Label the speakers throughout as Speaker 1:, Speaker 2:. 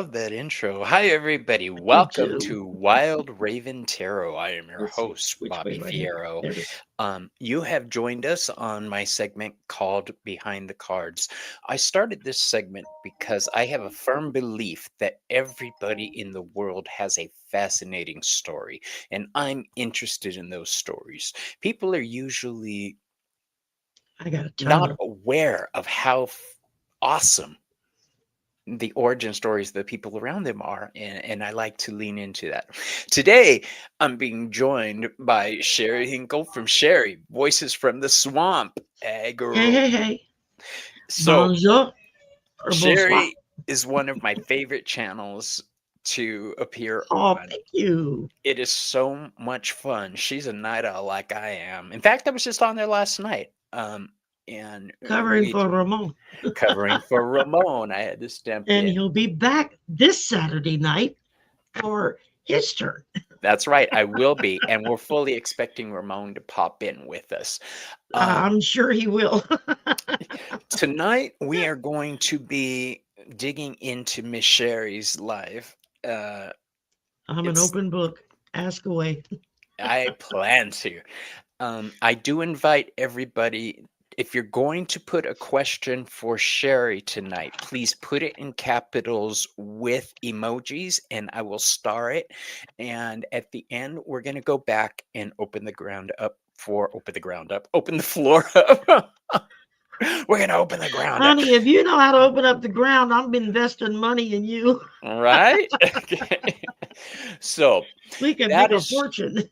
Speaker 1: love that intro. Hi, everybody.
Speaker 2: I do
Speaker 1: Welcome
Speaker 2: too.
Speaker 1: to Wild Raven Tarot. I am your
Speaker 2: Let's see
Speaker 1: host,
Speaker 2: which way,
Speaker 1: Bobby
Speaker 2: right here.
Speaker 1: Fierro.
Speaker 2: There it is.
Speaker 1: You have joined us on my segment called Behind the Cards. I started this segment because I have a firm belief that everybody in the world has a fascinating story, and I'm interested in those stories. People are usually
Speaker 2: I got a ton
Speaker 1: not
Speaker 2: of.
Speaker 1: aware of how awesome the origin stories of the people around them are, and I like to lean into that. Today, I'm being joined by Sherry Hinkle from Sherry, Voices from the Swamp. Hey,
Speaker 2: Hey,
Speaker 1: girl.
Speaker 2: hey, hey.
Speaker 1: So,
Speaker 2: Bonjour or bonsoir.
Speaker 1: Sherry is one of my favorite channels to appear
Speaker 2: Oh,
Speaker 1: on.
Speaker 2: thank you.
Speaker 1: It is so much fun. She's a night owl like I am. In fact, I was just on there last night. And
Speaker 2: Covering
Speaker 1: we
Speaker 2: for Ramon.
Speaker 1: covering for Ramon. I had to step
Speaker 2: And
Speaker 1: in.
Speaker 2: he'll be back this Saturday night for his turn.
Speaker 1: That's right, I will be, and we're fully expecting Ramon to pop in with us. Um,
Speaker 2: I'm sure he will.
Speaker 1: Tonight, we are going to be digging into Miss Sherry's life. Uh,
Speaker 2: I'm an
Speaker 1: it's
Speaker 2: open book. Ask away.
Speaker 1: I plan to. I do invite everybody. If you're going to put a question for Sherry tonight, please put it in capitals with emojis and I will star it. And at the end, we're going to go back and open the floor up. We're going to open the ground up.
Speaker 2: Honey, if you know how to open up the ground, I'm investing money in you.
Speaker 1: Right? Okay. So
Speaker 2: We can
Speaker 1: that
Speaker 2: make a
Speaker 1: is
Speaker 2: fortune.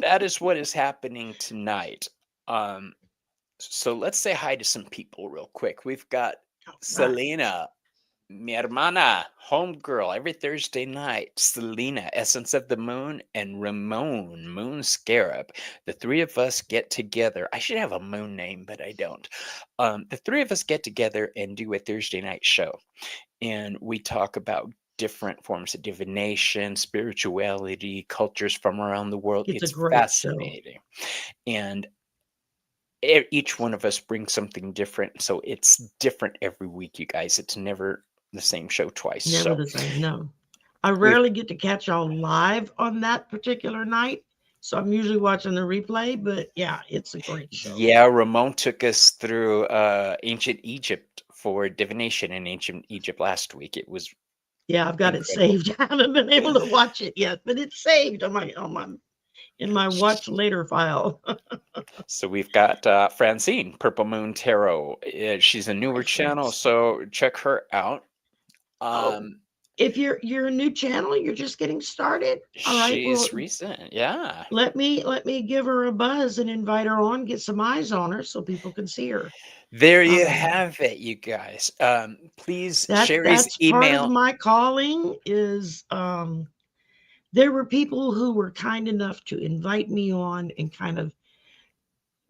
Speaker 1: that is what is happening tonight. Um, So let's say hi to some people real quick. We've got
Speaker 2: Right.
Speaker 1: Selena, mi hermana, homegirl, every Thursday night. Selena, Essence of the Moon, and Ramon, Moon Scarab. The three of us get together. I should have a moon name, but I don't. The three of us get together and do a Thursday night show. And we talk about different forms of divination, spirituality, cultures from around the world.
Speaker 2: It's a
Speaker 1: It's
Speaker 2: great show.
Speaker 1: fascinating. And each one of us brings something different, so it's different every week, you guys. It's never the same show twice.
Speaker 2: Never
Speaker 1: So
Speaker 2: the same. No. I
Speaker 1: we've
Speaker 2: rarely get to catch y'all live on that particular night. So I'm usually watching the replay, but yeah, it's a great show.
Speaker 1: yeah, Ramon took us through ancient Egypt for divination in ancient Egypt last week. It was
Speaker 2: Yeah, I've got it
Speaker 1: incredible.
Speaker 2: saved. I haven't been able to watch it yet, but it's saved on my in my watch later file.
Speaker 1: So we've got Francine, Purple Moon Tarot. She's a
Speaker 2: Hi,
Speaker 1: newer channel,
Speaker 2: friends.
Speaker 1: so check her out.
Speaker 2: Oh,
Speaker 1: Um,
Speaker 2: if you're a new channel, you're just getting started. All right. Well,
Speaker 1: she's recent, yeah.
Speaker 2: let me give her a buzz and invite her on, get some eyes on her so people can see her.
Speaker 1: There you
Speaker 2: Um,
Speaker 1: have it, you guys. Please, Sherry's
Speaker 2: that's part of
Speaker 1: email.
Speaker 2: my calling is there were people who were kind enough to invite me on and kind of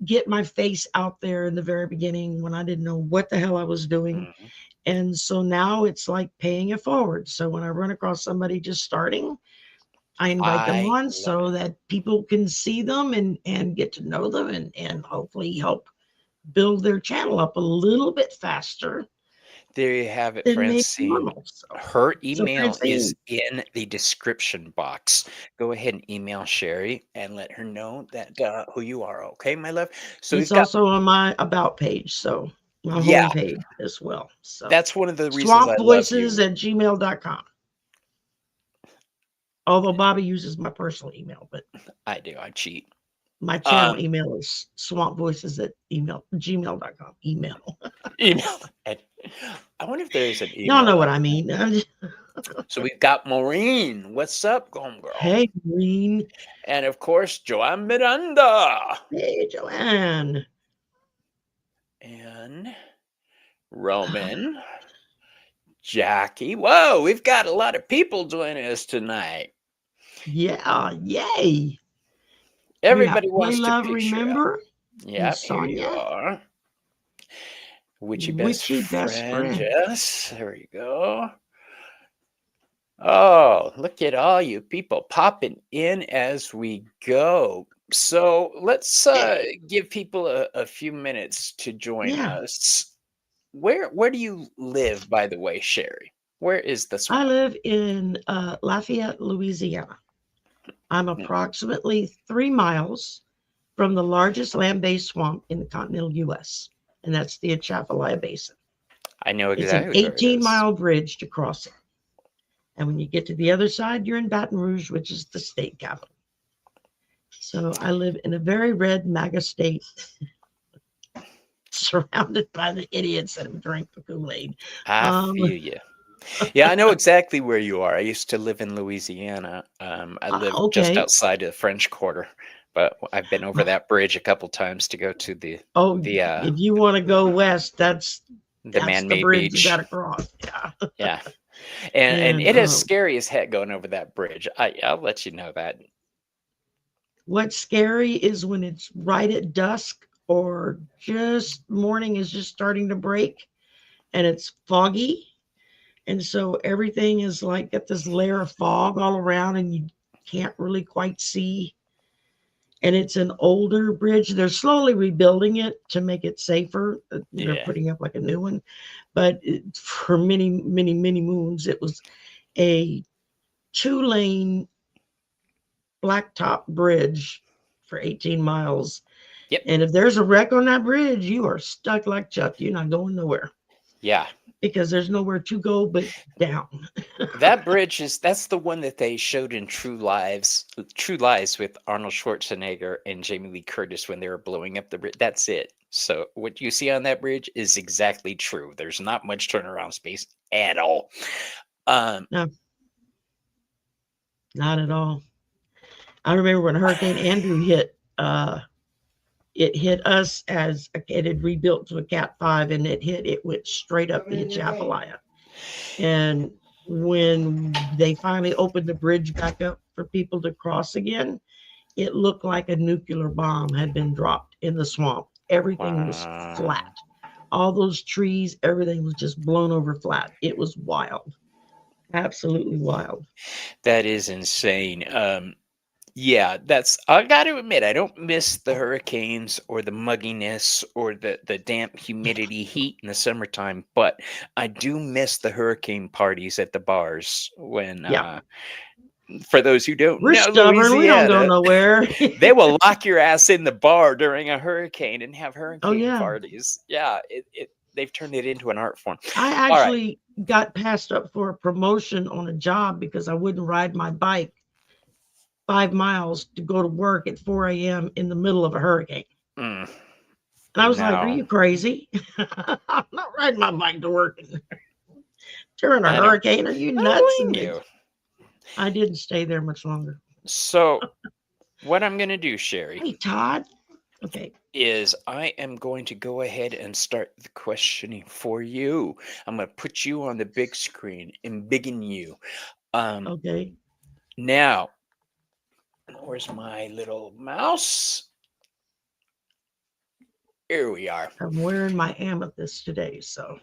Speaker 2: get my face out there in the very beginning when I didn't know what the hell I was doing.
Speaker 1: Mhm.
Speaker 2: And so now it's like paying it forward. So when I run across somebody just starting, I invite them
Speaker 1: I
Speaker 2: on
Speaker 1: love
Speaker 2: so
Speaker 1: it.
Speaker 2: that people can see them and get to know them and hopefully help build their channel up a little bit faster
Speaker 1: There you have it,
Speaker 2: than maybe
Speaker 1: Francine.
Speaker 2: normal.
Speaker 1: Her
Speaker 2: So
Speaker 1: email is
Speaker 2: Francine,
Speaker 1: in the description box. Go ahead and email Sherry and let her know that who you are. Okay, my love. So
Speaker 2: it's
Speaker 1: we've got,
Speaker 2: also on my about page, so my
Speaker 1: yeah,
Speaker 2: home page as well. So
Speaker 1: that's one of the reasons I love
Speaker 2: swampvoices
Speaker 1: you.
Speaker 2: at gmail.com. Although Bobby uses my personal email, but
Speaker 1: I do. I cheat.
Speaker 2: my channel
Speaker 1: Um,
Speaker 2: email is swampvoices at gmail.com. Email.
Speaker 1: email. I wonder if there's an
Speaker 2: Y'all know what I
Speaker 1: email.com.
Speaker 2: mean.
Speaker 1: So we've got Maureen. What's up, girl?
Speaker 2: Hey, Green.
Speaker 1: And of course, Joan Miranda
Speaker 2: Hey, Joanne.
Speaker 1: and Roman, Jackie. Whoa, we've got a lot of people joining us tonight.
Speaker 2: Yeah, yay. We got
Speaker 1: Everybody
Speaker 2: Play
Speaker 1: wants to
Speaker 2: Love
Speaker 1: picture out.
Speaker 2: Remember and
Speaker 1: Yep, here you
Speaker 2: Sonia.
Speaker 1: are. Witchy best
Speaker 2: Witchy best
Speaker 1: friend,
Speaker 2: friend.
Speaker 1: Jess. There we go. Oh, look at all you people popping in as we go. So let's
Speaker 2: Yay.
Speaker 1: give people a few minutes to join
Speaker 2: Yeah.
Speaker 1: us. Where do you live, by the way, Sherry? Where is the
Speaker 2: I
Speaker 1: swamp?
Speaker 2: live in Lafayette, Louisiana. I'm
Speaker 1: Hmm,
Speaker 2: approximately 3 miles from the largest land-based swamp in the continental U.S., and that's the Atchafalaya Basin.
Speaker 1: I know
Speaker 2: It's an
Speaker 1: exactly where it is.
Speaker 2: 18-mile bridge to cross it. And when you get to the other side, you're in Baton Rouge, which is the state capital. So I live in a very red MAGA state, surrounded by the idiots that have drank the Kool-Aid.
Speaker 1: I
Speaker 2: Um,
Speaker 1: feel you. Yeah, I know exactly where you are. I used to live in Louisiana. I live just
Speaker 2: okay.
Speaker 1: outside of the French Quarter, but I've been over that bridge a couple times to go to
Speaker 2: Oh,
Speaker 1: the uh,
Speaker 2: if you want to go west,
Speaker 1: the
Speaker 2: that's the
Speaker 1: man-made
Speaker 2: bridge you got
Speaker 1: beach.
Speaker 2: to cross. Yeah.
Speaker 1: Yeah, and
Speaker 2: And
Speaker 1: it is scary as heck going over that bridge. I'll let you know that.
Speaker 2: what's scary is when it's right at dusk or just morning is just starting to break and it's foggy. And so everything is like got this layer of fog all around and you can't really quite see. And it's an older bridge. They're slowly rebuilding it to make it safer. They're
Speaker 1: Yeah,
Speaker 2: putting up like a new one. But for many, many, many moons, it was a 2-lane blacktop bridge for 18 miles.
Speaker 1: yep,
Speaker 2: And if there's a wreck on that bridge, you are stuck like Chuck. You're not going nowhere
Speaker 1: yeah.
Speaker 2: because there's nowhere to go but down.
Speaker 1: That bridge that's the one that they showed in True Lies with Arnold Schwarzenegger and Jamie Lee Curtis when they were blowing up the bridge. That's it. So what you see on that bridge is exactly true. There's not much turnaround space at all. Um,
Speaker 2: No, not at all. I remember when Hurricane Andrew hit, it hit us as it had rebuilt to a Cat 5 and it went straight up the Atchafalaya. And when they finally opened the bridge back up for people to cross again, it looked like a nuclear bomb had been dropped in the swamp. Everything was
Speaker 1: wow,
Speaker 2: flat. All those trees, everything was just blown over flat. It was wild, absolutely wild.
Speaker 1: that is insane. Yeah, that's I got to admit, I don't miss the hurricanes or the mugginess or the damp humidity heat in the summertime, but I do miss the hurricane parties at the bars when
Speaker 2: Yeah,
Speaker 1: for those who don't
Speaker 2: we're
Speaker 1: know
Speaker 2: stubborn. We don't go
Speaker 1: Louisiana,
Speaker 2: nowhere.
Speaker 1: they will lock your ass in the bar during a hurricane and have
Speaker 2: Oh,
Speaker 1: hurricane
Speaker 2: yeah.
Speaker 1: parties. Yeah, they've turned it into an art form.
Speaker 2: I
Speaker 1: All right.
Speaker 2: actually got passed up for a promotion on a job because I wouldn't ride my bike 5 miles to go to work at 4 a.m. in the middle of a hurricane.
Speaker 1: Mm,
Speaker 2: And I was like, are
Speaker 1: no,
Speaker 2: you crazy? I'm not riding my bike to work during a
Speaker 1: I don't.
Speaker 2: hurricane. Are you
Speaker 1: I don't
Speaker 2: nuts?
Speaker 1: blame
Speaker 2: And
Speaker 1: you.
Speaker 2: I didn't stay there much longer.
Speaker 1: So what I'm gonna do, Sherry,
Speaker 2: Hey, Todd. Okay.
Speaker 1: is I am going to go ahead and start the questioning for you. I'm going to put you on the big screen and biggin you. Um,
Speaker 2: Okay.
Speaker 1: now, where's my little mouse? Here we are.
Speaker 2: I'm wearing my amethyst today. So,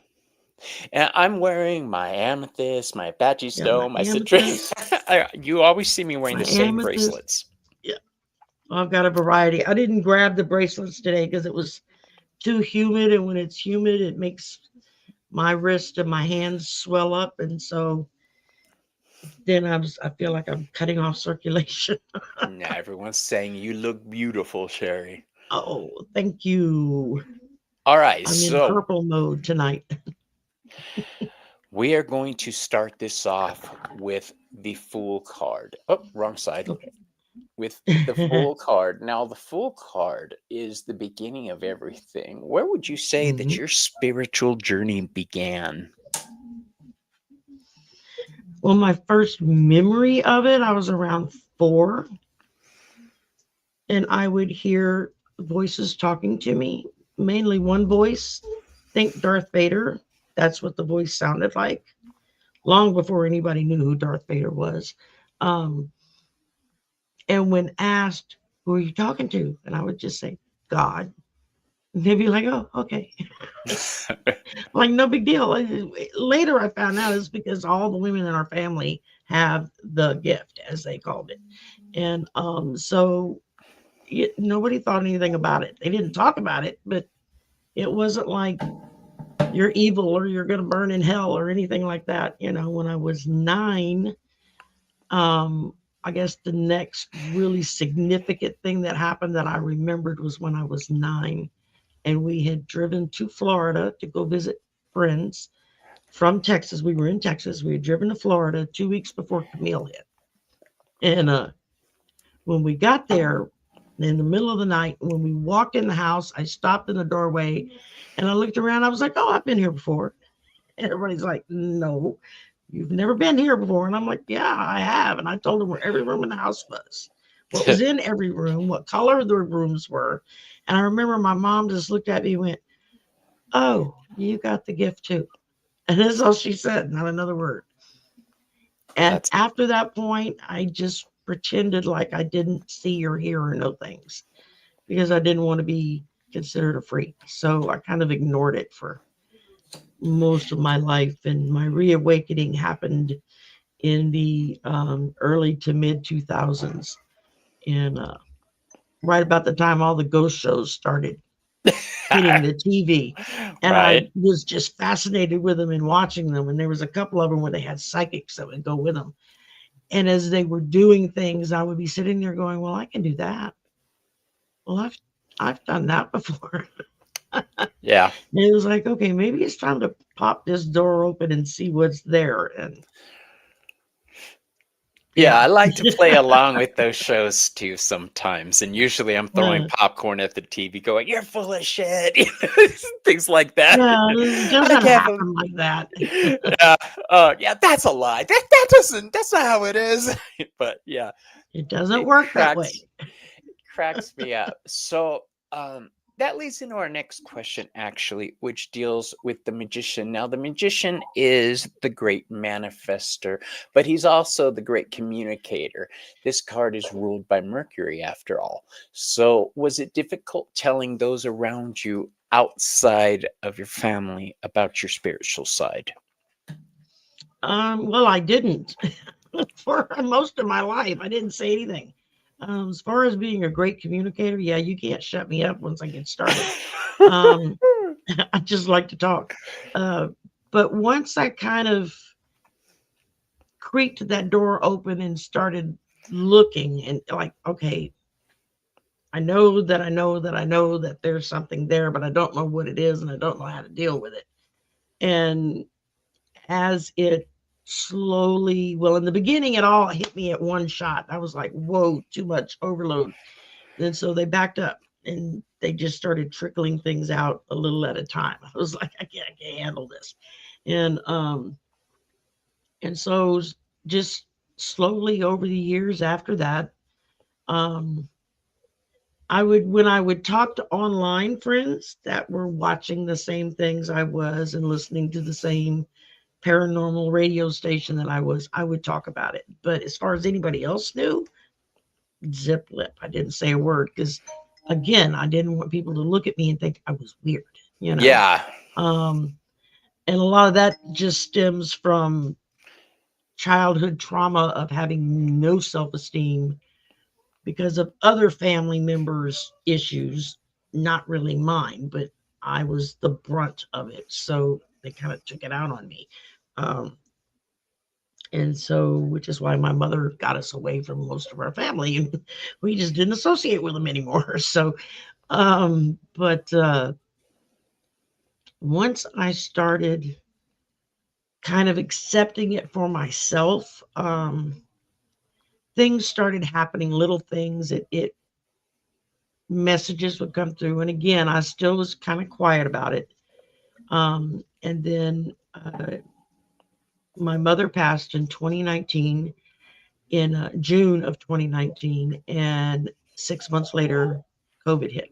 Speaker 1: And I'm wearing my amethyst, my Apache
Speaker 2: yeah, my
Speaker 1: stone, my citrus.
Speaker 2: amethyst.
Speaker 1: You always see me wearing
Speaker 2: My
Speaker 1: the same
Speaker 2: amethyst.
Speaker 1: bracelets.
Speaker 2: Yeah. I've got a variety. I didn't grab the bracelets today because it was too humid. And when it's humid, it makes my wrist and my hands swell up. And so then I feel like I'm cutting off circulation.
Speaker 1: Now everyone's saying you look beautiful, Sherry.
Speaker 2: Oh, thank you.
Speaker 1: All right,
Speaker 2: I'm in
Speaker 1: so
Speaker 2: purple mode tonight.
Speaker 1: we are going to start this off with the Fool card. Oh, wrong side.
Speaker 2: Okay.
Speaker 1: With the Fool card. Now, the Fool card is the beginning of everything. Where would you say that
Speaker 2: Mhm.
Speaker 1: your spiritual journey began?
Speaker 2: Well, my first memory of it, I was around 4, and I would hear voices talking to me, mainly one voice. Think Darth Vader. That's what the voice sounded like, long before anybody knew who Darth Vader was. Um, and when asked, who are you talking to? And I would just say, God. And they'd be like, oh, okay. Like, no big deal. Later, I found out it's because all the women in our family have the gift, as they called it. And so nobody thought anything about it. They didn't talk about it, but it wasn't like you're evil or you're going to burn in hell or anything like that. You know, when I was 9, um, I guess the next really significant thing that happened that I remembered was when I was 9, and we had driven to Florida to go visit friends from Texas. We were in Texas. We had driven to Florida 2 weeks before Camille hit. And when we got there in the middle of the night, when we walked in the house, I stopped in the doorway and I looked around. I was like, oh, I've been here before. And everybody's like, no, you've never been here before. And I'm like, yeah, I have. And I told them where every room in the house was, what was in every room, what color the rooms were. And I remember my mom just looked at me and went, oh, you got the gift too. And that's all she said, not another word. And
Speaker 1: That's
Speaker 2: after that point, I just pretended like I didn't see or hear or know things because I didn't want to be considered a freak. So I kind of ignored it for most of my life. And my reawakening happened in the early to mid 2000s. And right about the time all the ghost shows started hitting the TV. And I
Speaker 1: right.
Speaker 2: was just fascinated with them and watching them. And there was a couple of them where they had psychics that would go with them. And as they were doing things, I would be sitting there going, well, I can do that. Well, I've done that before.
Speaker 1: Yeah.
Speaker 2: And it was like, okay, maybe it's time to pop this door open and see what's there. And
Speaker 1: Yeah,
Speaker 2: yeah.
Speaker 1: I like to play along with those shows too sometimes, and usually I'm throwing
Speaker 2: uh,
Speaker 1: popcorn at the TV going, "You're full of shit," you know, things like that.
Speaker 2: yeah, it
Speaker 1: I
Speaker 2: doesn't
Speaker 1: can't believe
Speaker 2: happen like that.
Speaker 1: yeah, yeah, that's a lie. That's not how it is. But yeah,
Speaker 2: It doesn't
Speaker 1: it
Speaker 2: work that way.
Speaker 1: cracks me up. So, that leads into our next question, actually, which deals with the magician. Now, the magician is the great manifester, but he's also the great communicator. This card is ruled by Mercury, after all. So, was it difficult telling those around you outside of your family about your spiritual side?
Speaker 2: Well, I didn't for most of my life. I didn't say anything. As far as being a great communicator, yeah, you can't shut me up once I get started. Um, I just like to talk. Uh, but once I kind of creaked that door open and started looking and like, okay, I know that I know that I know that there's something there, but I don't know what it is and I don't know how to deal with it. And as it slowly, well, in the beginning, it all hit me at one shot. I was like, whoa, too much overload. And so they backed up and they just started trickling things out a little at a time. I was like, I can't handle this. And so just slowly over the years after that, um, I would when I would talk to online friends that were watching the same things I was and listening to the same paranormal radio station that I would talk about it. But as far as anybody else knew, zip lip. I didn't say a word because, again, I didn't want people to look at me and think I was weird, you know.
Speaker 1: Yeah.
Speaker 2: Um, and a lot of that just stems from childhood trauma of having no self esteem because of other family members' issues, not really mine, but I was the brunt of it. So they kind of took it out on me. Um, and so, which is why my mother got us away from most of our family, and we just didn't associate with them anymore. So, but once I started kind of accepting it for myself, things started happening, little things. It messages would come through, and again, I still was kind of quiet about it. And then my mother passed in 2019, in June of 2019, and 6 months later, COVID hit.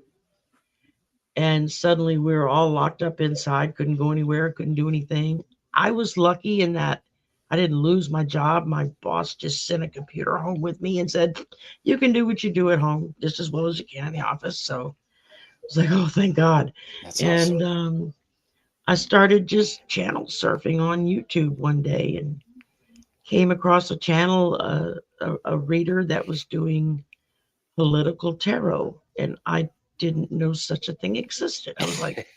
Speaker 2: And suddenly we were all locked up inside, couldn't go anywhere, couldn't do anything. I was lucky in that I didn't lose my job. My boss just sent a computer home with me and said, you can do what you do at home just as well as you can in the office. So I was like, oh, thank God.
Speaker 1: That's awesome.
Speaker 2: And I started just channel surfing on YouTube one day and came across a channel, a reader that was doing political tarot. And I didn't know such a thing existed. I was like,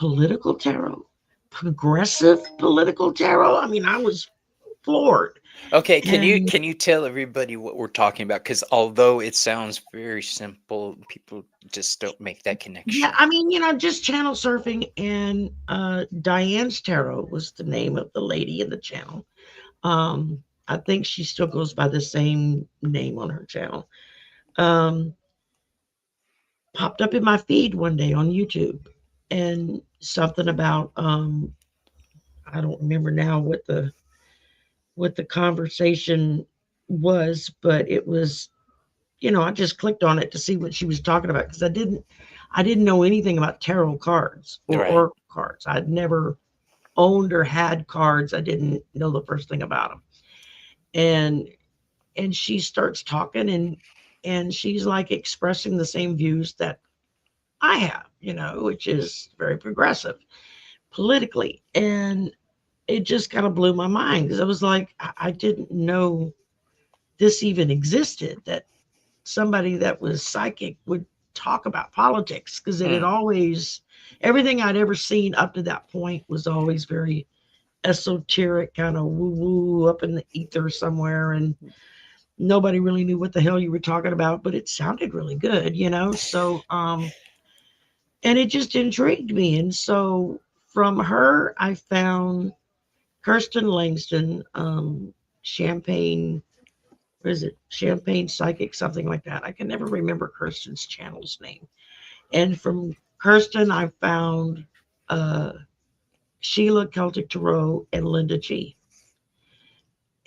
Speaker 2: political tarot, progressive political tarot. I mean, I was floored.
Speaker 1: Okay,
Speaker 2: And
Speaker 1: can you tell everybody what we're talking about? Because although it sounds very simple, people just don't make that
Speaker 2: yeah,
Speaker 1: connection.
Speaker 2: I mean, just channel surfing, and Diane's Tarot was the name of the lady in the channel. I think she still goes by the same name on her channel. Um, Popped up in my feed one day on YouTube, and something about I don't remember now what the conversation was, but it was, I just clicked on it to see what she was talking about, because I didn't know anything about tarot cards or
Speaker 1: Right.
Speaker 2: oracle cards. I'd never owned or had cards. I didn't know the first thing about them. And she starts talking, and she's like expressing the same views that I have, which is very progressive politically. And it just kind of blew my mind, because I was like, I didn't know this even existed, that somebody that was psychic would talk about politics, because it had
Speaker 1: Mm.
Speaker 2: always, everything I'd ever seen up to that point was always very esoteric, kind of woo woo up in the ether somewhere. And nobody really knew what the hell you were talking about, but it sounded really good, So, and it just intrigued me. And so from her, I found Kirsten Langston, Champagne, what is it? Champagne Psychic, something like that. I can never remember Kirsten's channel's name. And from Kirsten, I found uh, Sheila Celtic Tarot and Linda G,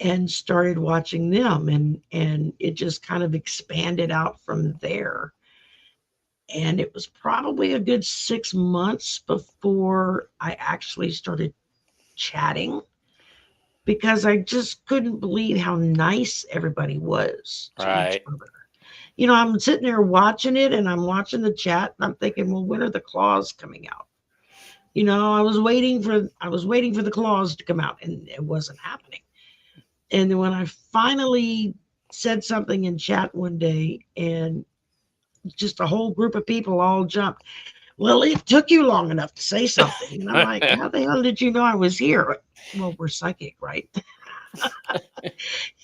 Speaker 2: and started watching them, and it just kind of expanded out from there. And it was probably a good 6 months before I actually started chatting, because I just couldn't believe how nice everybody was to each
Speaker 1: Right.
Speaker 2: other. I'm sitting there watching it, and I'm watching the chat, and I'm thinking, well, when are the claws coming out? I was waiting for the claws to come out, and it wasn't happening. And then when I finally said something in chat one day, and just a whole group of people all jumped, well, it took you long enough to say something. And I'm like, how the hell did you know I was here? Well, we're psychic, right?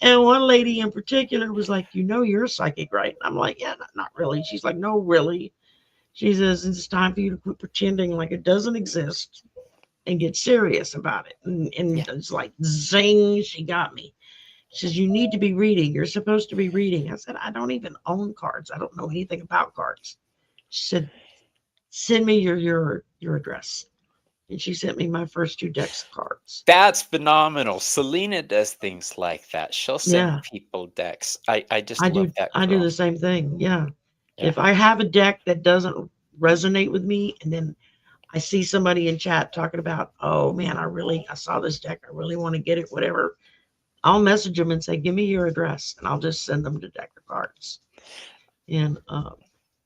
Speaker 2: And one lady in particular was like, you're psychic, right? And I'm like, yeah, not really. She's like, no, really. She says, it's time for you to quit pretending like it doesn't exist and get serious about it. And
Speaker 1: Yeah.
Speaker 2: it's like, zing, she got me. She says, you need to be reading. You're supposed to be reading. I said, I don't even own cards. I don't know anything about cards. She said, send me your address. And she sent me my first two decks of cards.
Speaker 1: That's phenomenal. Selena does things like that. She'll send
Speaker 2: Yeah,
Speaker 1: people decks. I just
Speaker 2: I
Speaker 1: love
Speaker 2: do.
Speaker 1: that
Speaker 2: I do
Speaker 1: girl.
Speaker 2: the same thing. Yeah.
Speaker 1: Yeah.
Speaker 2: If I have a deck that doesn't resonate with me, and then I see somebody in chat talking about, oh man, I saw this deck. I really want to get it, whatever. I'll message them and say, give me your address, and I'll just send them the deck of cards. And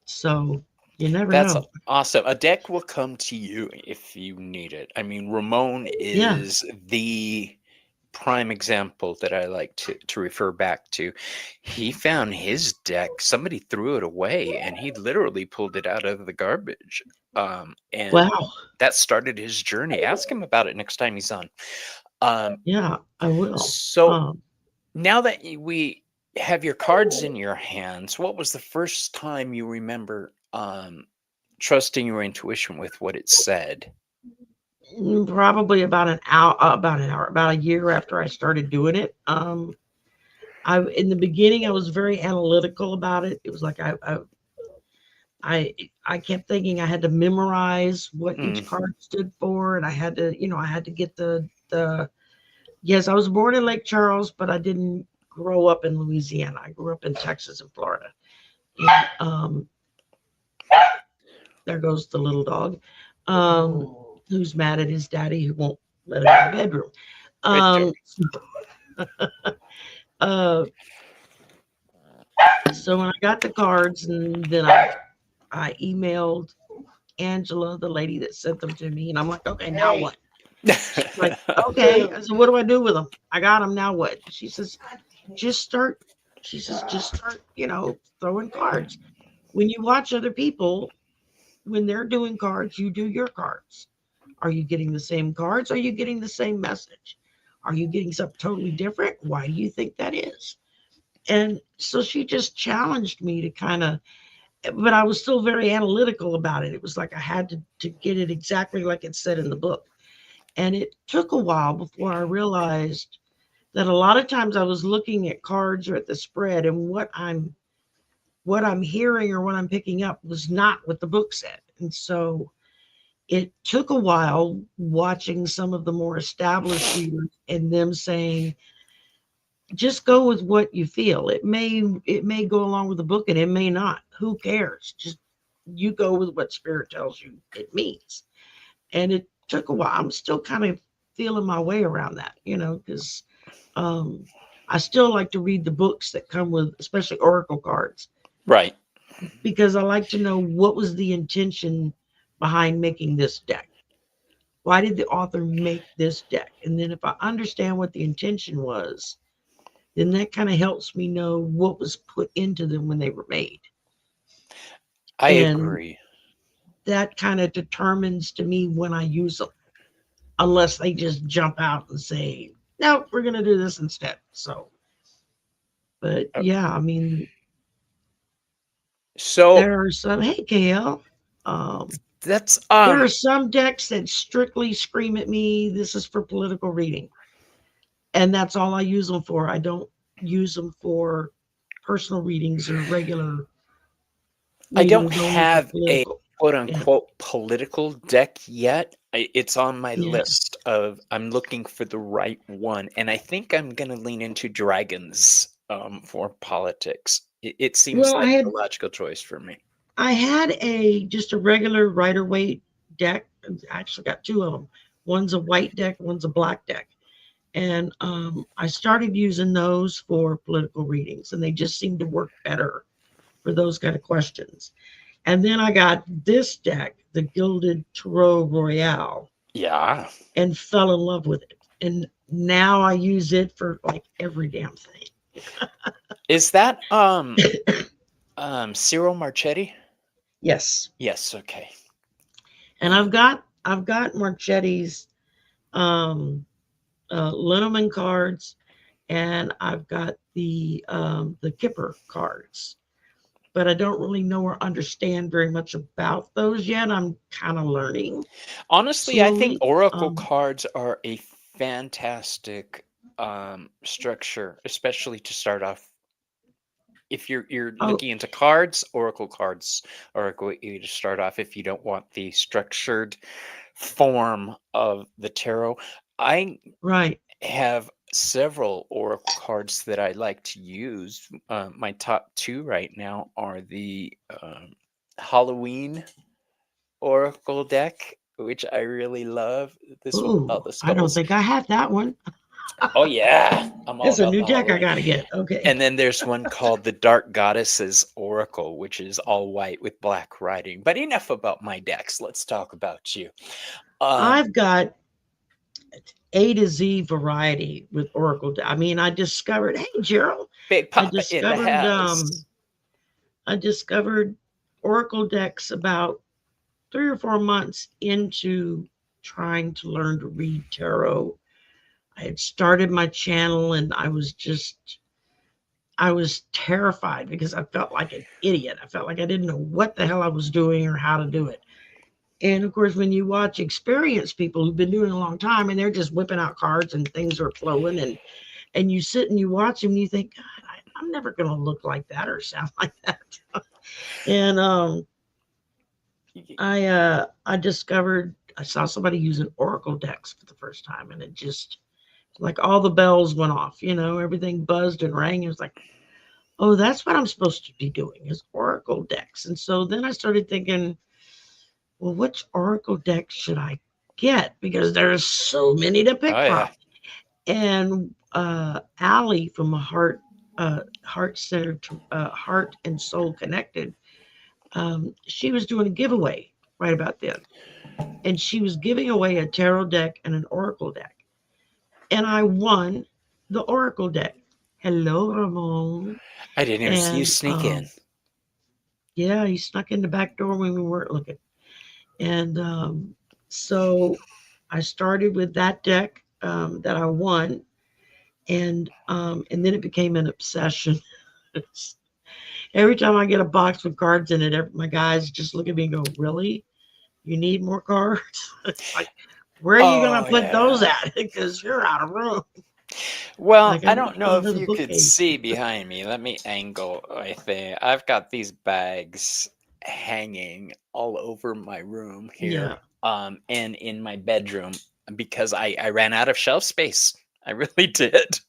Speaker 2: so you never
Speaker 1: That's
Speaker 2: know.
Speaker 1: awesome. A deck will come to you if you need it. I mean, Ramon
Speaker 2: Yeah.
Speaker 1: is the prime example that I like to refer back to. He found his deck, somebody threw it away, and he literally pulled it out of the garbage. And
Speaker 2: Wow.
Speaker 1: that started his journey. Ask him about it next time he's on. Um,
Speaker 2: Yeah, I will.
Speaker 1: so now that we have your cards in your hands, what was the first time you remember trusting your intuition with what it said?
Speaker 2: Probably about a year after I started doing it. I In the beginning I was very analytical about it. It was like I kept thinking I had to memorize what each
Speaker 1: Mm,
Speaker 2: card stood for, and I had to get the yes, I was born in Lake Charles, but I didn't grow up in Louisiana. I grew up in Texas and Florida. And, there goes the little dog, who's mad at his daddy who won't let him in the bedroom.
Speaker 1: good joke.
Speaker 2: Um, uh, so when I got the cards, and then I emailed Angela, the lady that sent them to me, and I'm like, okay, now what? She's like, okay. I said, what do I do with them? I got them. Now what? She says, just start. She says, just start, throwing cards. When you watch other people, when they're doing cards, you do your cards. Are you getting the same cards? Are you getting the same message? Are you getting something totally different? Why do you think that is? And so she just challenged me to kind of, but I was still very analytical about it. It was like I had to get it exactly like it said in the book. And it took a while before I realized that a lot of times I was looking at cards or at the spread, and what I'm hearing or what I'm picking up was not what the book said. And so it took a while watching some of the more established readers and them saying, just go with what you feel. It may go along with the book and it may not. Who cares? Just you go with what spirit tells you it means. And it took a while. I'm still kind of feeling my way around that, because um, I still like to read the books that come with, especially oracle cards,
Speaker 1: Right.
Speaker 2: because I like to know what was the intention behind making this deck. Why did the author make this deck? And then if I understand what the intention was, then that kind of helps me know what was put into them when they were made.
Speaker 1: I
Speaker 2: And
Speaker 1: agree.
Speaker 2: that kind of determines to me when I use them, unless they just jump out and say, no, we're going to do this instead. So, but
Speaker 1: Uh,
Speaker 2: yeah, I mean,
Speaker 1: So
Speaker 2: there are some, hey, KL, um,
Speaker 1: that's
Speaker 2: there are some decks that strictly scream at me, this is for political reading. And that's all I use them for. I don't use them for personal readings or regular
Speaker 1: I don't
Speaker 2: readings only for
Speaker 1: have a
Speaker 2: political.
Speaker 1: quote
Speaker 2: Yeah.
Speaker 1: unquote political deck yet. It's on my
Speaker 2: Yeah.
Speaker 1: list of I'm looking for the right one, and I think I'm gonna lean into dragons for politics. It seems
Speaker 2: Well, I
Speaker 1: like the
Speaker 2: had
Speaker 1: logical choice for me.
Speaker 2: I had a just a regular Rider Waite deck. I actually got two of them. One's a white deck, one's a black deck. And I started using those for political readings, and they just seem to work better for those kind of questions. And then I got this deck, the Gilded Tarot Royale,
Speaker 1: Yeah.
Speaker 2: and fell in love with it. And now I use it for like every damn thing.
Speaker 1: Is that Cyril Marchetti?
Speaker 2: Yes.
Speaker 1: Yes, okay.
Speaker 2: And I've got Marchetti's um Lineman cards, and I've got the Kipper cards. But I don't really know or understand very much about those yet. I'm kind of learning
Speaker 1: Honestly, I think
Speaker 2: slowly.
Speaker 1: oracle cards are a fantastic structure, especially to start off. If you're
Speaker 2: Oh,
Speaker 1: looking into cards, oracle cards are a great way to start off if you don't want the structured form of the tarot. I
Speaker 2: right.
Speaker 1: have several oracle cards that I like to use. My top two right now are the Halloween oracle deck, which I really love. This one with all
Speaker 2: Ooh,
Speaker 1: the
Speaker 2: I don't
Speaker 1: skulls.
Speaker 2: think I have that one.
Speaker 1: Oh yeah, I'm all
Speaker 2: It's a
Speaker 1: about
Speaker 2: new
Speaker 1: the
Speaker 2: deck I
Speaker 1: Halloween.
Speaker 2: gotta get. Okay.
Speaker 1: And then there's one called the Dark Goddesses Oracle, which is all white with black writing. But enough about my decks. Let's talk about you. Um,
Speaker 2: I've got A to Z variety with Oracle. I mean, I discovered. Hey, Gerald.
Speaker 1: Big
Speaker 2: I
Speaker 1: Papa in the
Speaker 2: discovered.
Speaker 1: house.
Speaker 2: I discovered Oracle decks about 3 or 4 months into trying to learn to read tarot. I had started my channel, and I was terrified because I felt like an idiot. I felt like I didn't know what the hell I was doing or how to do it. And of course, when you watch experienced people who've been doing it a long time and they're just whipping out cards and things are flowing, and you sit and you watch them and you think, God, I'm never going to look like that or sound like that. And I discovered I saw somebody using Oracle decks for the first time, and it just like all the bells went off. Everything buzzed and rang. It was like, oh, that's what I'm supposed to be doing is Oracle decks. And so then I started thinking, well, which Oracle deck should I get? Because there's so many to pick
Speaker 1: Oh
Speaker 2: from.
Speaker 1: yeah.
Speaker 2: And Allie from a Heart Centered, Heart and Soul Connected, she was doing a giveaway right about then, and she was giving away a tarot deck and an Oracle deck, and I won the Oracle deck. Hello, Ramon.
Speaker 1: I didn't even see you
Speaker 2: And
Speaker 1: sneak in.
Speaker 2: yeah, he snuck in the back door when we weren't looking. And So I started with that deck that I won, and then it became an obsession. Every time I get a box with cards in it, my guys just look at me and go, "Really? You need more cards?" It's like, where are you gonna
Speaker 1: Oh
Speaker 2: put those
Speaker 1: yeah.
Speaker 2: at? Because you're out of room.
Speaker 1: Well,
Speaker 2: Like, I
Speaker 1: I
Speaker 2: need
Speaker 1: don't
Speaker 2: to go
Speaker 1: know
Speaker 2: to
Speaker 1: if
Speaker 2: the
Speaker 1: you could
Speaker 2: bookcase.
Speaker 1: see behind me. Let me angle my thing. I've got these bags hanging all over my room
Speaker 2: Yeah.
Speaker 1: here, and in my bedroom because I ran out of shelf space. I really did.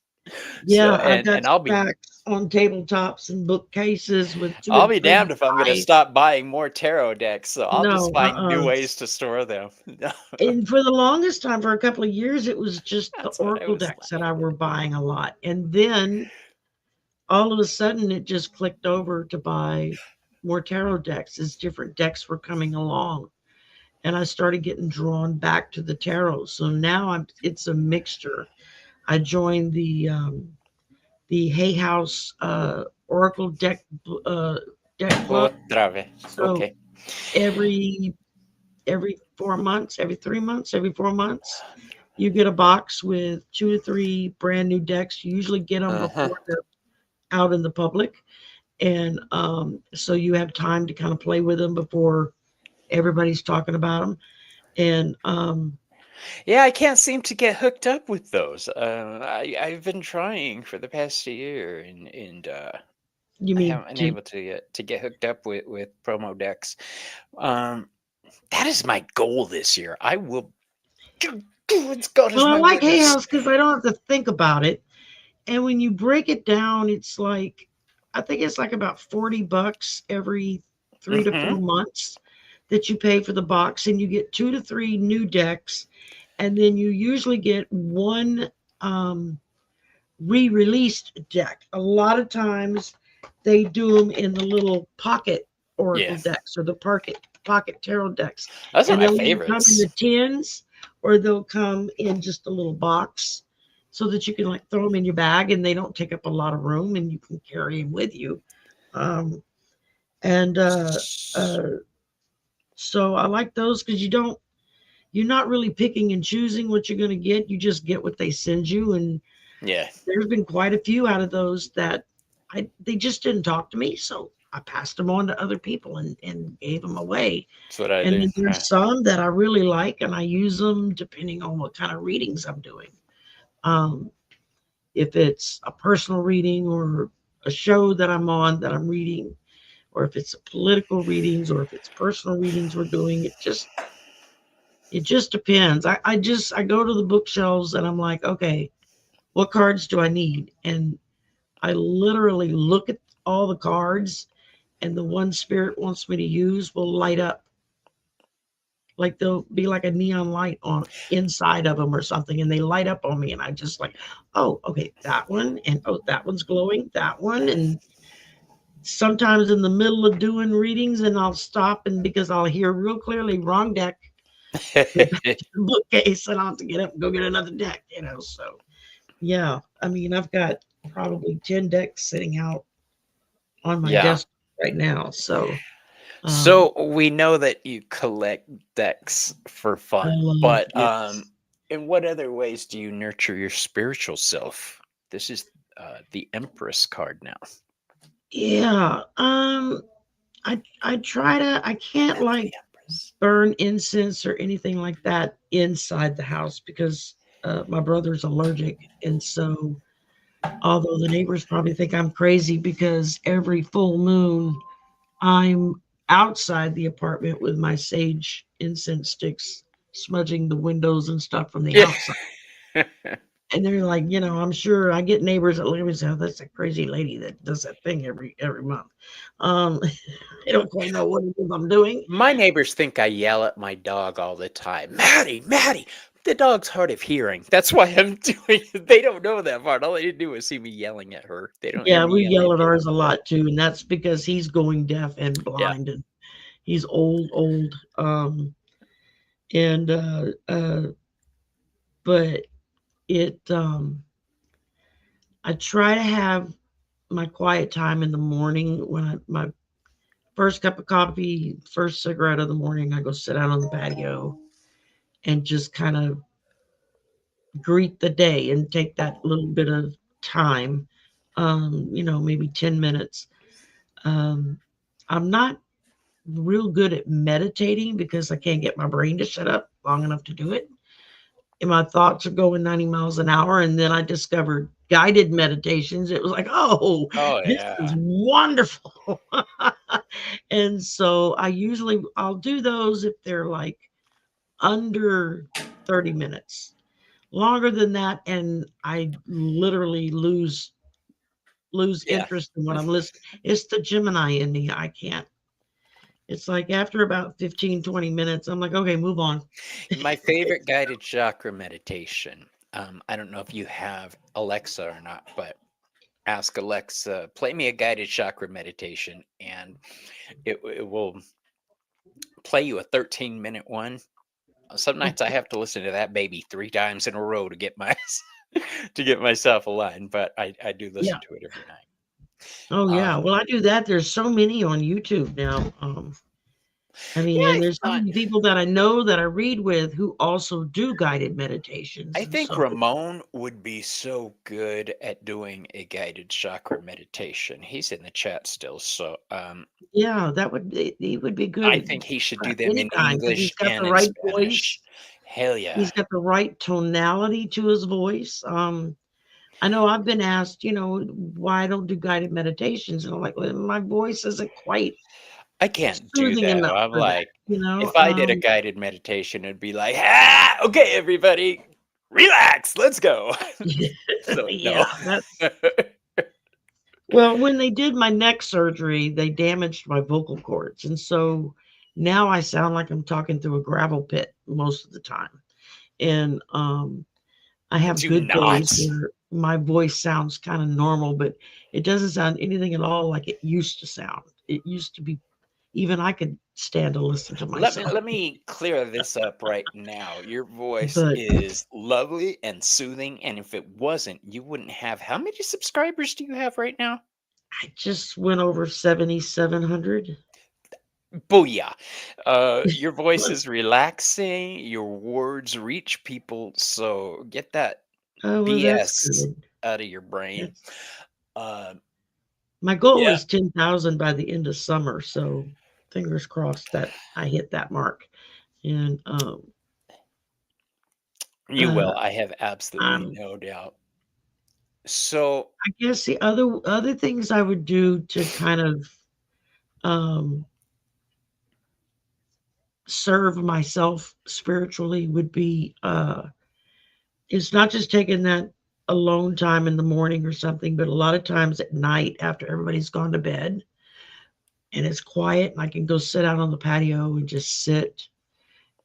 Speaker 1: So
Speaker 2: Yeah, I've got
Speaker 1: and I'll be
Speaker 2: stacks on tabletops and bookcases with two
Speaker 1: I'll
Speaker 2: and
Speaker 1: be
Speaker 2: three
Speaker 1: damned if I'm gonna
Speaker 2: high.
Speaker 1: stop buying more tarot decks. So I'll just
Speaker 2: No,
Speaker 1: find new ways to store them.
Speaker 2: And for the longest time, for a couple of years, it was just the
Speaker 1: That's what I
Speaker 2: Oracle
Speaker 1: was
Speaker 2: decks that I
Speaker 1: like.
Speaker 2: were buying a lot. And then all of a sudden, it just clicked over to buy more tarot decks as different decks were coming along. And I started getting drawn back to the tarot. So now it's a mixture. I joined the Hay House Oracle deck club.
Speaker 1: Otra vez.
Speaker 2: So
Speaker 1: Okay.
Speaker 2: every every 4 months, every 3 months, every 4 months, you get a box with 2 to 3 brand new decks. You usually get them
Speaker 1: Uh-huh.
Speaker 2: before they're out in the public, and so you have time to kind of play with them before everybody's talking about them. And
Speaker 1: Yeah, I can't seem to get hooked up with those. I've been trying for the past year, and
Speaker 2: you
Speaker 1: I
Speaker 2: mean
Speaker 1: haven't been
Speaker 2: to?
Speaker 1: able to get hooked up with promo decks. Um, that is my goal this year. I will. It's God
Speaker 2: Well,
Speaker 1: is
Speaker 2: I
Speaker 1: my
Speaker 2: like Hay
Speaker 1: witness.
Speaker 2: House because I don't have to think about it. And when you break it down, it's like I think it's like about $40 every 3 to 4 months that you pay for the box, and you get 2 to 3 new decks, and then you usually get one um, re-released deck. A lot of times they do them in the little pocket oracle
Speaker 1: Yeah,
Speaker 2: decks or the pocket tarot decks,
Speaker 1: those are
Speaker 2: and
Speaker 1: my
Speaker 2: they'll either come in
Speaker 1: favorites.
Speaker 2: the tins or they'll come in just a little box so that you can like throw them in your bag and they don't take up a lot of room and you can carry them with you. Um, and so I like those because you're not really picking and choosing what you're going to get. You just get what they send you, and
Speaker 1: Yeah,
Speaker 2: there's been quite a few out of those that they just didn't talk to me, so I passed them on to other people and gave them away.
Speaker 1: that's what I
Speaker 2: And
Speaker 1: do.
Speaker 2: then
Speaker 1: Yeah.
Speaker 2: there's some that I really like, and I use them depending on what kind of readings I'm doing. Um, if it's a personal reading or a show that I'm on that I'm reading, or if it's political readings, or if it's personal readings we're doing, it just depends. I go to the bookshelves and I'm like, okay, what cards do I need? And I literally look at all the cards, and the one spirit wants me to use will light up. Like there'll be like a neon light on inside of them or something, and they light up on me, and I just like, oh, okay, that one, and oh, that one's glowing, that one, and sometimes in the middle of doing readings, and I'll stop, and because I'll hear real clearly, wrong deck, go back to the bookcase, and I'll have to get up and go get another deck. So yeah, I mean, I've got probably 10 decks sitting out on my
Speaker 1: Yeah.
Speaker 2: desk right now. So
Speaker 1: So we know that you collect decks for
Speaker 2: I
Speaker 1: fun,
Speaker 2: love,
Speaker 1: but
Speaker 2: yes.
Speaker 1: in what other ways do you nurture your spiritual self? This is the Empress card now.
Speaker 2: Yeah. I try to I can't
Speaker 1: That's
Speaker 2: like
Speaker 1: the Empress.
Speaker 2: burn incense or anything like that inside the house because my brother's allergic. And so although the neighbors probably think I'm crazy because every full moon I'm outside the apartment with my sage incense sticks smudging the windows and stuff from the
Speaker 1: Yeah.
Speaker 2: outside. And they're like, I'm sure I get neighbors that look at me and say, "Oh, that's a crazy lady that does that thing every month." Um, I don't quite know what it is I'm doing.
Speaker 1: My neighbors think I yell at my dog all the time. Maddie, Maddie. The dog's hard of hearing. That's why I'm doing it. They don't know that part. All they do is see me yelling at her. They don't hear
Speaker 2: Yeah,
Speaker 1: me
Speaker 2: we
Speaker 1: yelling
Speaker 2: yell at
Speaker 1: at
Speaker 2: ours a
Speaker 1: her.
Speaker 2: lot too, and that's because he's going deaf and
Speaker 1: Yeah.
Speaker 2: blind, and he's old. And but it I try to have my quiet time in the morning when my first cup of coffee, first cigarette of the morning, I go sit out on the patio and just kind of greet the day and take that little bit of time, maybe 10 minutes. Um, I'm not real good at meditating because I can't get my brain to shut up long enough to do it. And my thoughts are going 90 miles an hour. And then I discovered guided meditations. It was like, oh,
Speaker 1: Oh
Speaker 2: this is
Speaker 1: yeah.
Speaker 2: wonderful. And so I'll do those if they're like under 30 minutes. Longer than that, and I literally lose
Speaker 1: Yeah.
Speaker 2: interest in what I'm listening. It's the Gemini in me. I can't. It's like after about 15, 20 minutes, I'm like, okay, move on.
Speaker 1: My favorite guided chakra meditation. I don't know if you have Alexa or not, but ask Alexa, play me a guided chakra meditation, and it will play you a 13-minute one. Some nights I have to listen to that baby 3 times in a row to get my to get myself aligned, but I do
Speaker 2: Yeah.
Speaker 1: listen to it every night.
Speaker 2: Oh yeah.
Speaker 1: Um,
Speaker 2: Well, I do that. There's so many on YouTube now. I mean,
Speaker 1: yeah,
Speaker 2: and
Speaker 1: it's
Speaker 2: there's so
Speaker 1: not.
Speaker 2: many people that I know that I read with who also do guided meditations.
Speaker 1: I
Speaker 2: And
Speaker 1: think
Speaker 2: so,
Speaker 1: Ramon would be so good at doing a guided chakra meditation. He's in the chat still, so
Speaker 2: yeah, he would be good
Speaker 1: I
Speaker 2: at
Speaker 1: think he should do
Speaker 2: that
Speaker 1: them in
Speaker 2: anytime because
Speaker 1: English
Speaker 2: he's got
Speaker 1: and
Speaker 2: the
Speaker 1: in
Speaker 2: right
Speaker 1: Spanish.
Speaker 2: voice.
Speaker 1: Hell yeah.
Speaker 2: He's got the right tonality to his voice. I know I've been asked, why I don't do guided meditations, and I'm like, well, my voice isn't quite
Speaker 1: I can't do
Speaker 2: soothing
Speaker 1: that.
Speaker 2: enough
Speaker 1: I'm
Speaker 2: for that,
Speaker 1: like,
Speaker 2: you know.
Speaker 1: if I did a guided meditation, it'd be like, ah, okay, everybody, relax, let's go. So
Speaker 2: Yeah,
Speaker 1: no.
Speaker 2: that's well, when they did my neck surgery, they damaged my vocal cords, and so now I sound like I'm talking through a gravel pit most of the time. And I have
Speaker 1: Do
Speaker 2: good days
Speaker 1: not.
Speaker 2: where my voice sounds kind of normal, but it doesn't sound anything at all like it used to sound. It used to be even I could stand to listen to
Speaker 1: Let me
Speaker 2: myself.
Speaker 1: let me clear this up right now. Your voice
Speaker 2: But
Speaker 1: is lovely and soothing, and if it wasn't, you wouldn't have. How many subscribers do you have right now?
Speaker 2: I just went over 7,700.
Speaker 1: Booyah. Your voice is relaxing, your words reach people, so get that
Speaker 2: Oh, well, that's
Speaker 1: BS
Speaker 2: good.
Speaker 1: out of your brain.
Speaker 2: That's
Speaker 1: Uh,
Speaker 2: my goal
Speaker 1: yeah,
Speaker 2: is 10,000 by the end of summer. So fingers crossed that I hit that mark. And
Speaker 1: you
Speaker 2: uh,
Speaker 1: will. I have absolutely
Speaker 2: I'm,
Speaker 1: no doubt. So,
Speaker 2: I guess the other things I would do to kind of um, serve myself spiritually would be it's not just taking that alone time in the morning or something, but a lot of times at night after everybody's gone to bed and it's quiet and I can go sit out on the patio and just sit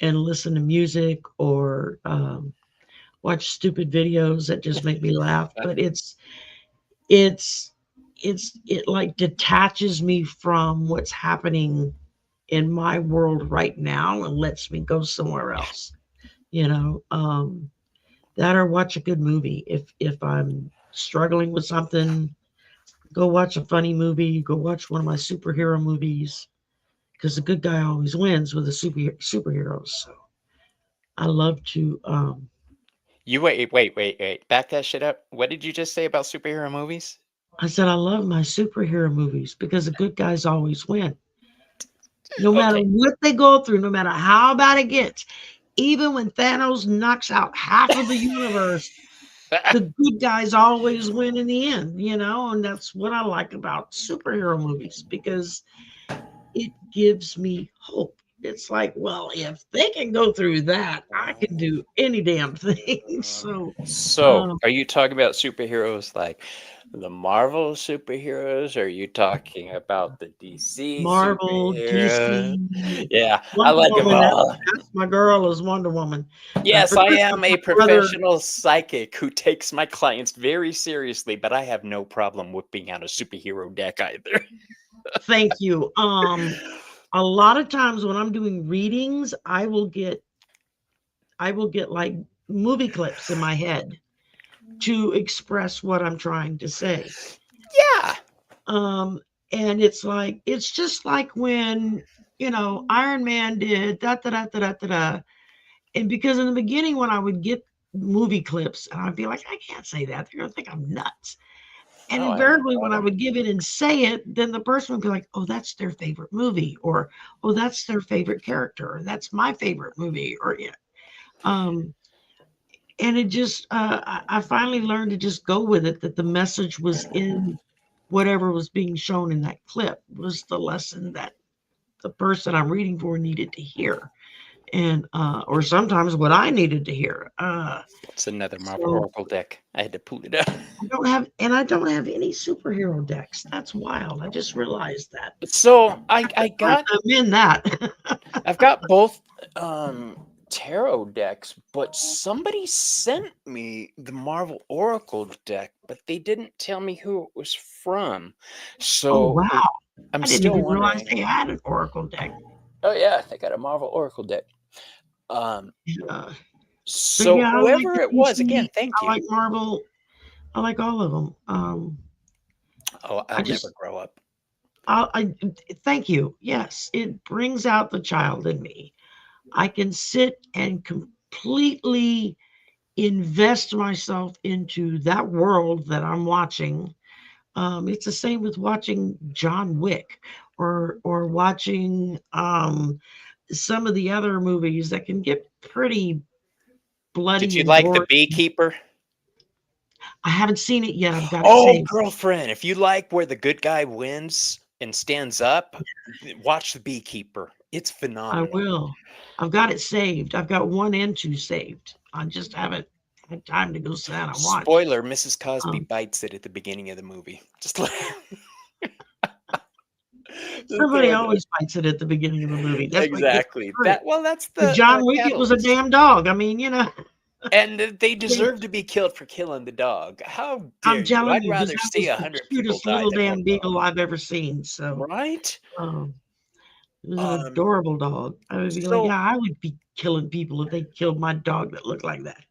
Speaker 2: and listen to music or watch stupid videos that just make me laugh. But it's it like detaches me from what's happening in my world right now and lets me go somewhere
Speaker 1: yeah.
Speaker 2: else. You know, that or watch a good movie. If I'm struggling with something, go watch a funny movie. Go watch one of my superhero movies because the good guy always wins with the superheroes. So I love to.
Speaker 1: You wait. Back that shit up. What did you just say about superhero movies?
Speaker 2: I said I love my superhero movies because the good guys always win. No matter
Speaker 1: Okay.
Speaker 2: what they go through, no matter how bad it gets, even when Thanos knocks out half of the universe, the good guys always win in the end, and that's what I like about superhero movies because it gives me hope. It's like, well, if they can go through that, I can do any damn thing. So,
Speaker 1: So,
Speaker 2: um,
Speaker 1: are you talking about superheroes like the Marvel superheroes? Are you talking about the DC
Speaker 2: Marvel,
Speaker 1: superheroes?
Speaker 2: DC,
Speaker 1: Yeah, I
Speaker 2: Wonder
Speaker 1: like them
Speaker 2: Woman.
Speaker 1: all.
Speaker 2: That's my girl is Wonder Woman.
Speaker 1: Yes,
Speaker 2: For
Speaker 1: I
Speaker 2: Christmas,
Speaker 1: am
Speaker 2: my
Speaker 1: a
Speaker 2: brother.
Speaker 1: professional psychic who takes my clients very seriously, but I have no problem whipping out a superhero deck either.
Speaker 2: Thank you. A lot of times when I'm doing readings, I will get like movie clips in my head to express what I'm trying to say.
Speaker 1: Yeah.
Speaker 2: Um, and it's just like when Iron Man did da da da da da da da, And because in the beginning, when I would get movie clips, and I'd be like, I can't say that. They're gonna think I'm nuts. And
Speaker 1: Oh, I have no
Speaker 2: invariably, when I
Speaker 1: problem.
Speaker 2: would give it and say it, then the person would be like, "Oh, that's their favorite movie," or "Oh, that's their favorite character," or "That's my favorite movie," or yeah. Um, and it just, I finally learned to just go with it. That the message was in whatever was being shown in that clip was the lesson that the person I'm reading for needed to hear, and or sometimes what I needed to hear.
Speaker 1: It's another Marvel
Speaker 2: So
Speaker 1: Oracle deck. I had to pull it out.
Speaker 2: I don't have any superhero decks. That's wild. I just realized that.
Speaker 1: So
Speaker 2: I have to amend that.
Speaker 1: I've got both tarot decks, but somebody sent me the Marvel Oracle deck, but they didn't tell me who it was from.
Speaker 2: Oh
Speaker 1: So
Speaker 2: wow!
Speaker 1: I'm
Speaker 2: I didn't
Speaker 1: still
Speaker 2: even realize
Speaker 1: wondering.
Speaker 2: they had an Oracle deck.
Speaker 1: Oh yeah, they got a Marvel Oracle deck. Um,
Speaker 2: Uh, but
Speaker 1: so
Speaker 2: yeah, I like
Speaker 1: whoever
Speaker 2: the
Speaker 1: it was,
Speaker 2: DC.
Speaker 1: again, thank
Speaker 2: I
Speaker 1: you.
Speaker 2: like Marvel. I like all of them.
Speaker 1: Oh,
Speaker 2: I
Speaker 1: I'll never
Speaker 2: just
Speaker 1: grow up.
Speaker 2: I thank you. Yes, it brings out the child in me. I can sit and completely invest myself into that world that I'm watching. It's the same with watching John Wick or watching some of the other movies that can get pretty
Speaker 1: Did
Speaker 2: bloody
Speaker 1: you
Speaker 2: and
Speaker 1: like The
Speaker 2: gory.
Speaker 1: Beekeeper?
Speaker 2: I haven't seen it yet. I've got it
Speaker 1: Oh,
Speaker 2: saved.
Speaker 1: girlfriend, if you like where the good guy wins and stands up, watch The Beekeeper. It's
Speaker 2: I
Speaker 1: phenomenal.
Speaker 2: will. I've got it saved. I've got 1 and 2 saved. I just haven't had time to go sit down and watch.
Speaker 1: Spoiler, Mrs. Cosby
Speaker 2: Um,
Speaker 1: bites it at the beginning of the movie. Just
Speaker 2: Somebody
Speaker 1: throwing that.
Speaker 2: always fights it at the beginning of the movie. That's what gets me
Speaker 1: Exactly.
Speaker 2: through.
Speaker 1: That's
Speaker 2: With
Speaker 1: the
Speaker 2: John Wick, it was a
Speaker 1: catalyst.
Speaker 2: damn dog. I mean,
Speaker 1: And they
Speaker 2: they
Speaker 1: deserve to be killed for killing the dog. How dare
Speaker 2: I'm
Speaker 1: you?
Speaker 2: telling
Speaker 1: I'd
Speaker 2: you, because
Speaker 1: rather
Speaker 2: that
Speaker 1: see
Speaker 2: was the
Speaker 1: 100 people
Speaker 2: cutest
Speaker 1: die
Speaker 2: little
Speaker 1: than one
Speaker 2: damn
Speaker 1: dog.
Speaker 2: beagle I've ever seen. So,
Speaker 1: Right?
Speaker 2: um, it was an
Speaker 1: Um,
Speaker 2: adorable dog. I would be like,
Speaker 1: so
Speaker 2: yeah, I would be killing people if they killed my dog that looked like that.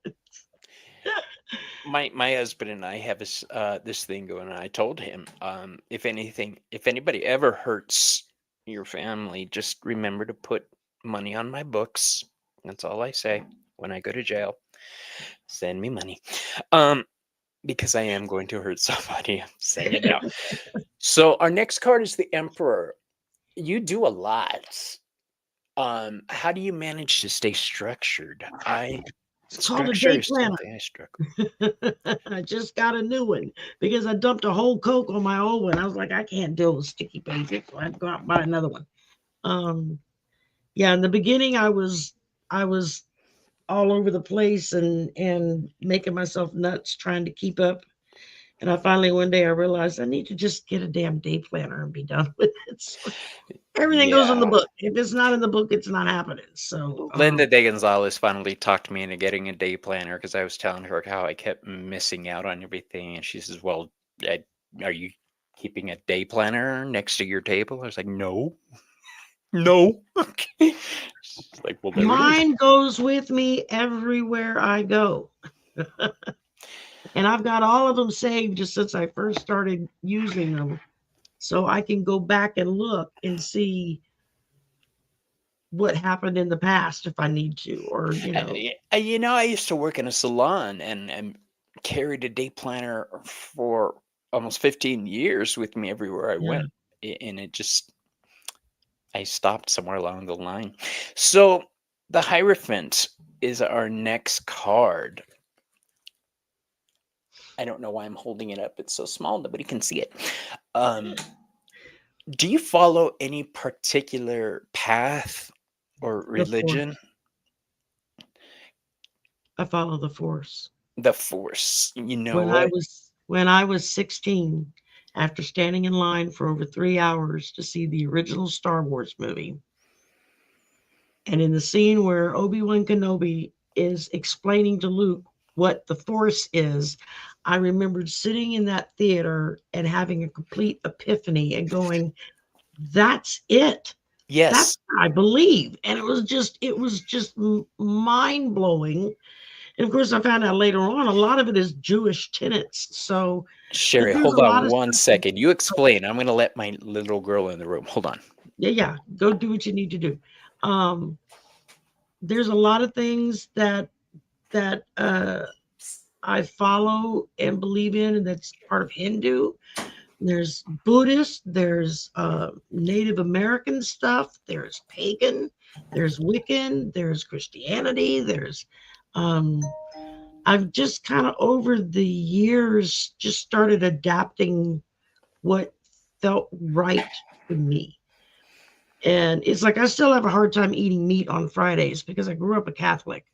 Speaker 1: my husband and I have this thing going on. I told him, if anything, if anybody ever hurts your family, just remember to put money on my books. That's all I say when I go to jail. Send me money. Um, because I am going to hurt somebody. I'm saying it now. So our next card is the Emperor. You do a lot. How do you manage to stay structured?
Speaker 2: It's called a
Speaker 1: Structure
Speaker 2: day
Speaker 1: is
Speaker 2: planner.
Speaker 1: something I struggle.
Speaker 2: I just got a new one because I dumped a whole Coke on my old one. I was like, I can't deal with sticky pages, so I had to go out and buy another one. Um, yeah, in the beginning, I was all over the place and making myself nuts trying to keep up. And I finally one day I realized I need to just get a damn day planner and be done with it. So everything goes in the
Speaker 1: Yeah.
Speaker 2: book. If it's not in the book, it's not happening. So
Speaker 1: Linda De Gonzalez finally talked me into getting a day planner because I was telling her how I kept missing out on everything. And she says, well, are you keeping a day planner next to your table? I was like, no, no. Okay. She's like, well, there it is.
Speaker 2: mine goes with me everywhere I go. And I've got all of them saved just since I first started using them. So I can go back and look and see what happened in the past if I need to, or,
Speaker 1: I used to work in a salon and carried a day planner for almost 15 years with me everywhere I
Speaker 2: yeah.
Speaker 1: went. And it just, I stopped somewhere along the line. So the Hierophant is our next card. I don't know why I'm holding it up. It's so small, nobody can see it. Um, do you follow any particular path or
Speaker 2: The force.
Speaker 1: religion?
Speaker 2: I follow the force.
Speaker 1: The Force. You know
Speaker 2: When I
Speaker 1: what?
Speaker 2: was when I was 16, after standing in line for over 3 hours to see the original Star Wars movie, and in the scene where Obi-Wan Kenobi is explaining to Luke what the Force is, I remembered sitting in that theater and having a complete epiphany and going, "That's it. That's
Speaker 1: Yes,
Speaker 2: what I believe." And it was just mind blowing. And of course, I found out later on a lot of it is Jewish tenets. So
Speaker 1: Sherry,
Speaker 2: there's
Speaker 1: hold
Speaker 2: a lot
Speaker 1: on
Speaker 2: of
Speaker 1: one
Speaker 2: stuff.
Speaker 1: second. You explain. I'm going to let my little girl in the room. Hold on.
Speaker 2: Yeah, yeah. Go do what you need to do. Um, there's a lot of things that I follow and believe in, and that's part of Hindu. There's Buddhist, there's Native American stuff, there's pagan, there's Wiccan, there's Christianity, there's um, I've just kind of over the years just started adapting what felt right to me. And it's like I still have a hard time eating meat on Fridays because I grew up a Catholic.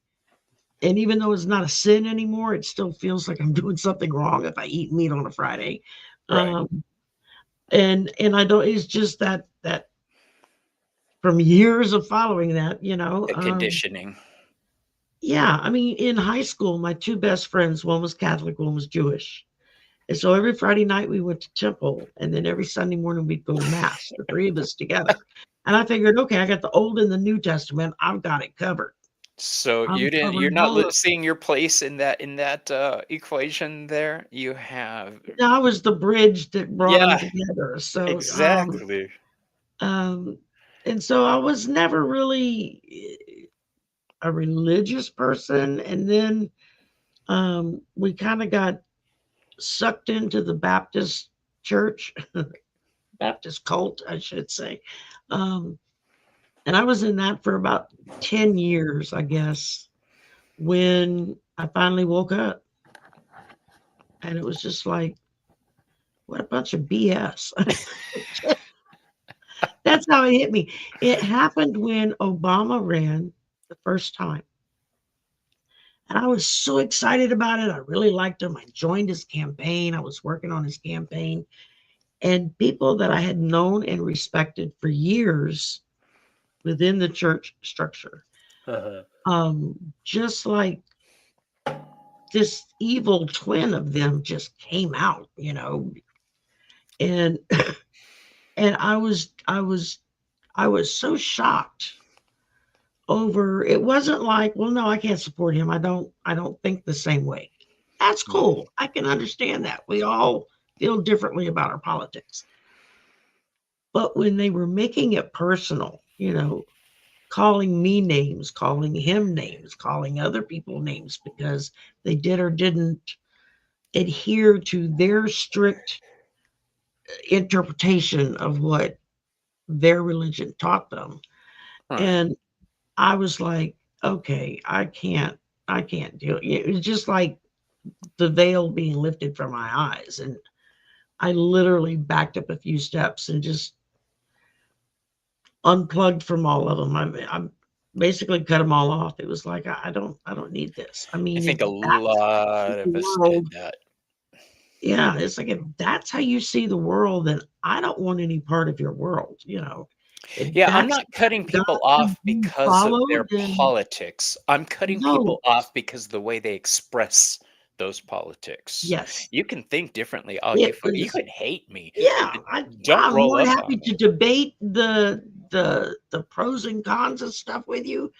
Speaker 2: And even though it's not a sin anymore, it still feels like I'm doing something wrong if I eat meat on a Friday.
Speaker 1: Right.
Speaker 2: Um, and I don't. It's just that from years of following that,
Speaker 1: The conditioning.
Speaker 2: yeah. I mean, in high school, my two best friends, one was Catholic, one was Jewish. And so every Friday night we went to temple, and then every Sunday morning we'd go to mass, the three of us together. And I figured, okay, I got the Old and the New Testament. I've got it covered.
Speaker 1: So
Speaker 2: I'm
Speaker 1: you're
Speaker 2: covering
Speaker 1: not
Speaker 2: all of.
Speaker 1: seeing your place in that equation there. You have,
Speaker 2: I was the bridge that brought them
Speaker 1: yeah,
Speaker 2: together. So,
Speaker 1: exactly.
Speaker 2: um, and so I was never really a religious person. And then we kind of got sucked into the Baptist church, Baptist cult, I should say. Um, and I was in that for about 10 years, I guess, when I finally woke up. And it was just like, what a bunch of BS. That's how it hit me. It happened when Obama ran the first time. And I was so excited about it. I really liked him. I joined his campaign. I was working on his campaign. And people that I had known and respected for years within the church structure,
Speaker 1: Uh-huh.
Speaker 2: just like this evil twin of them just came out, and and I was so shocked over it. Wasn't like, well, no, I can't support him. I don't think the same way. That's
Speaker 1: Mhm.
Speaker 2: cool. I can understand that. We all feel differently about our politics. But when they were making it personal, calling me names, calling him names, calling other people names because they did or didn't adhere to their strict interpretation of what their religion taught them.
Speaker 1: Right.
Speaker 2: And I was like, okay, I can't do it. It was just like the veil being lifted from my eyes. And I literally backed up a few steps and just unplugged from all of them. I basically cut them all off. It was like I don't need this. I
Speaker 1: I
Speaker 2: mean, if
Speaker 1: think a
Speaker 2: that's
Speaker 1: lot
Speaker 2: the
Speaker 1: of us did
Speaker 2: world,
Speaker 1: that.
Speaker 2: yeah, it's like if that's how you see the world, then I don't want any part of your world. If
Speaker 1: Yeah, I'm
Speaker 2: that's
Speaker 1: not cutting
Speaker 2: the
Speaker 1: people
Speaker 2: God
Speaker 1: off
Speaker 2: you
Speaker 1: because of
Speaker 2: follow,
Speaker 1: their
Speaker 2: then
Speaker 1: politics. I'm cutting
Speaker 2: no.
Speaker 1: people off because of the way they express those politics.
Speaker 2: Yes,
Speaker 1: You can think differently. I'll
Speaker 2: it
Speaker 1: give you
Speaker 2: is.
Speaker 1: can hate me,
Speaker 2: Yeah,
Speaker 1: but don't
Speaker 2: I'm
Speaker 1: roll
Speaker 2: more than
Speaker 1: up
Speaker 2: happy
Speaker 1: on
Speaker 2: to
Speaker 1: me.
Speaker 2: debate the pros and cons of stuff with you,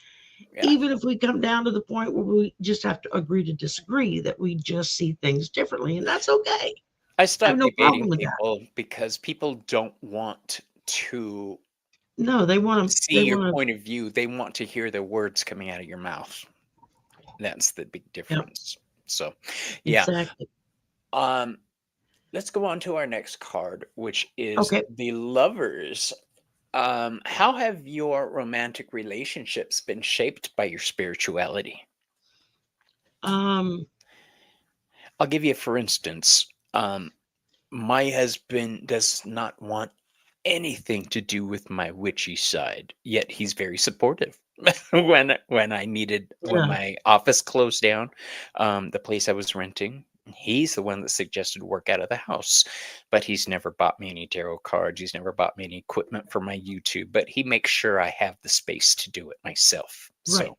Speaker 1: Yeah.
Speaker 2: even if we come down to the point where we just have to agree to disagree, that we just see things differently, and that's okay.
Speaker 1: I
Speaker 2: I have
Speaker 1: stopped
Speaker 2: no problem
Speaker 1: debating
Speaker 2: with that.
Speaker 1: people because people don't want to
Speaker 2: No, they want to.
Speaker 1: see
Speaker 2: They
Speaker 1: your
Speaker 2: want to.
Speaker 1: point of view. They want to hear the words coming out of your mouth. That's the big
Speaker 2: Yeah,
Speaker 1: difference. So, yeah.
Speaker 2: exactly.
Speaker 1: Um, let's go on to our next card, which is
Speaker 2: Okay.
Speaker 1: the Lovers. How have your romantic relationships been shaped by your spirituality?
Speaker 2: Um.
Speaker 1: I'll give you, for instance, my husband does not want anything to do with my witchy side, yet he's very supportive. When I needed when
Speaker 2: Yeah.
Speaker 1: my office closed down, the place I was renting, he's the one that suggested work out of the house. But he's never bought me any tarot cards. He's never bought me any equipment for my YouTube. But he makes sure I have the space to do it myself.
Speaker 2: Right.
Speaker 1: So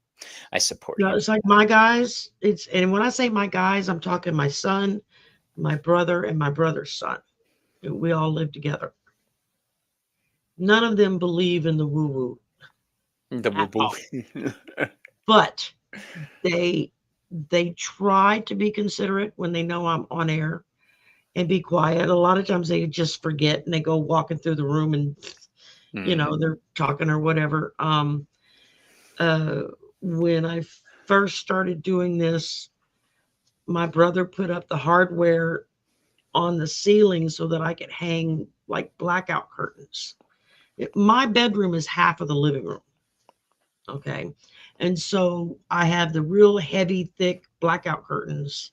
Speaker 1: I support
Speaker 2: No,
Speaker 1: him.
Speaker 2: it's like my guys. And when I say my guys, I'm talking my son, my brother, and my brother's son. We all live together. None of them believe in the woo woo
Speaker 1: The
Speaker 2: at
Speaker 1: boo boo.
Speaker 2: all, but they try to be considerate when they know I'm on air and be quiet. A lot of times they just forget and they go walking through the room and
Speaker 1: Hmm.
Speaker 2: they're talking or whatever. Uh, when I first started doing this, my brother put up the hardware on the ceiling so that I could hang like blackout curtains. My bedroom is half of the living room. Okay. And so I have the real heavy, thick blackout curtains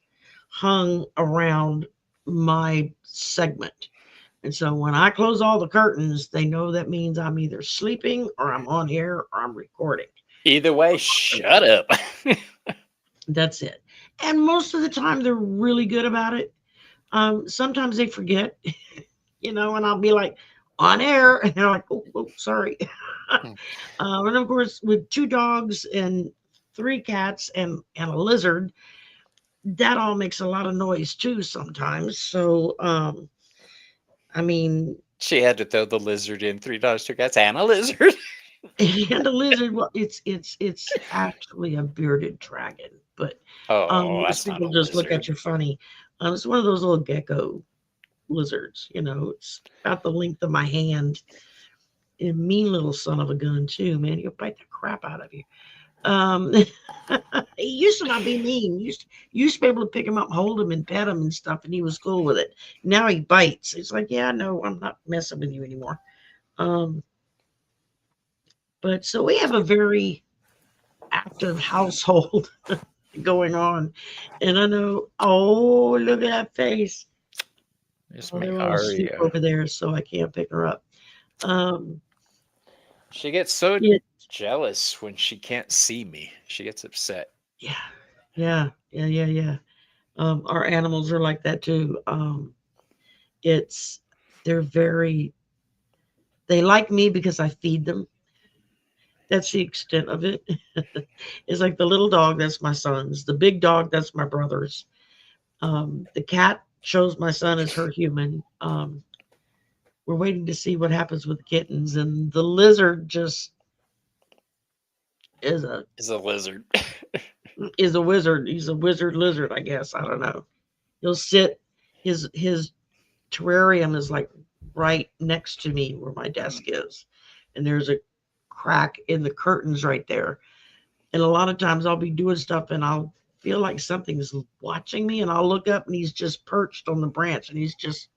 Speaker 2: hung around my segment. And so when I close all the curtains, they know that means I'm either sleeping or I'm on air or I'm recording.
Speaker 1: Either way, shut up.
Speaker 2: That's it. And most of the time, they're really good about it. Sometimes they forget, and I'll be like, on air. And they're like, oh sorry. And of course, with 2 dogs and 3 cats and a lizard, that all makes a lot of noise too sometimes. So, I mean,
Speaker 1: She had to throw the lizard in, 3 dogs, 2 cats, and a lizard.
Speaker 2: and a lizard, well, it's actually a bearded dragon, but
Speaker 1: Oh,
Speaker 2: most
Speaker 1: that's not a
Speaker 2: people just look at
Speaker 1: lizard.
Speaker 2: you funny. It's one of those little gecko lizards. It's about the length of my hand. A mean little son of a gun too, man. He'll bite the crap out of you. Um, he used to not be mean. Used to be able to pick him up, hold him, and pet him and stuff, and he was cool with it. Now he bites. It's like, yeah, no, I'm not messing with you anymore. Um, but so we have a very active household going on, and I know. Oh, look at that face.
Speaker 1: It's
Speaker 2: Oh,
Speaker 1: my
Speaker 2: they're all asleep
Speaker 1: Aria.
Speaker 2: over there, so I can't pick her up. Um,
Speaker 1: She gets so
Speaker 2: it,
Speaker 1: jealous when she can't see me. She gets upset.
Speaker 2: yeah, yeah. Our animals are like that too. It's they're very they like me because I feed them. That's the extent of it. It's like the little dog, that's my son's. The big dog, that's my brother's. The cat shows my son as her human. We're waiting to see what happens with the kittens, and the lizard just is a
Speaker 1: Is a lizard.
Speaker 2: is a wizard. He's a wizard lizard, I guess. I don't know. He'll sit. His terrarium is like right next to me where my desk is, and there's a crack in the curtains right there. And a lot of times I'll be doing stuff and I'll feel like something's watching me, and I'll look up and he's just perched on the branch and he's just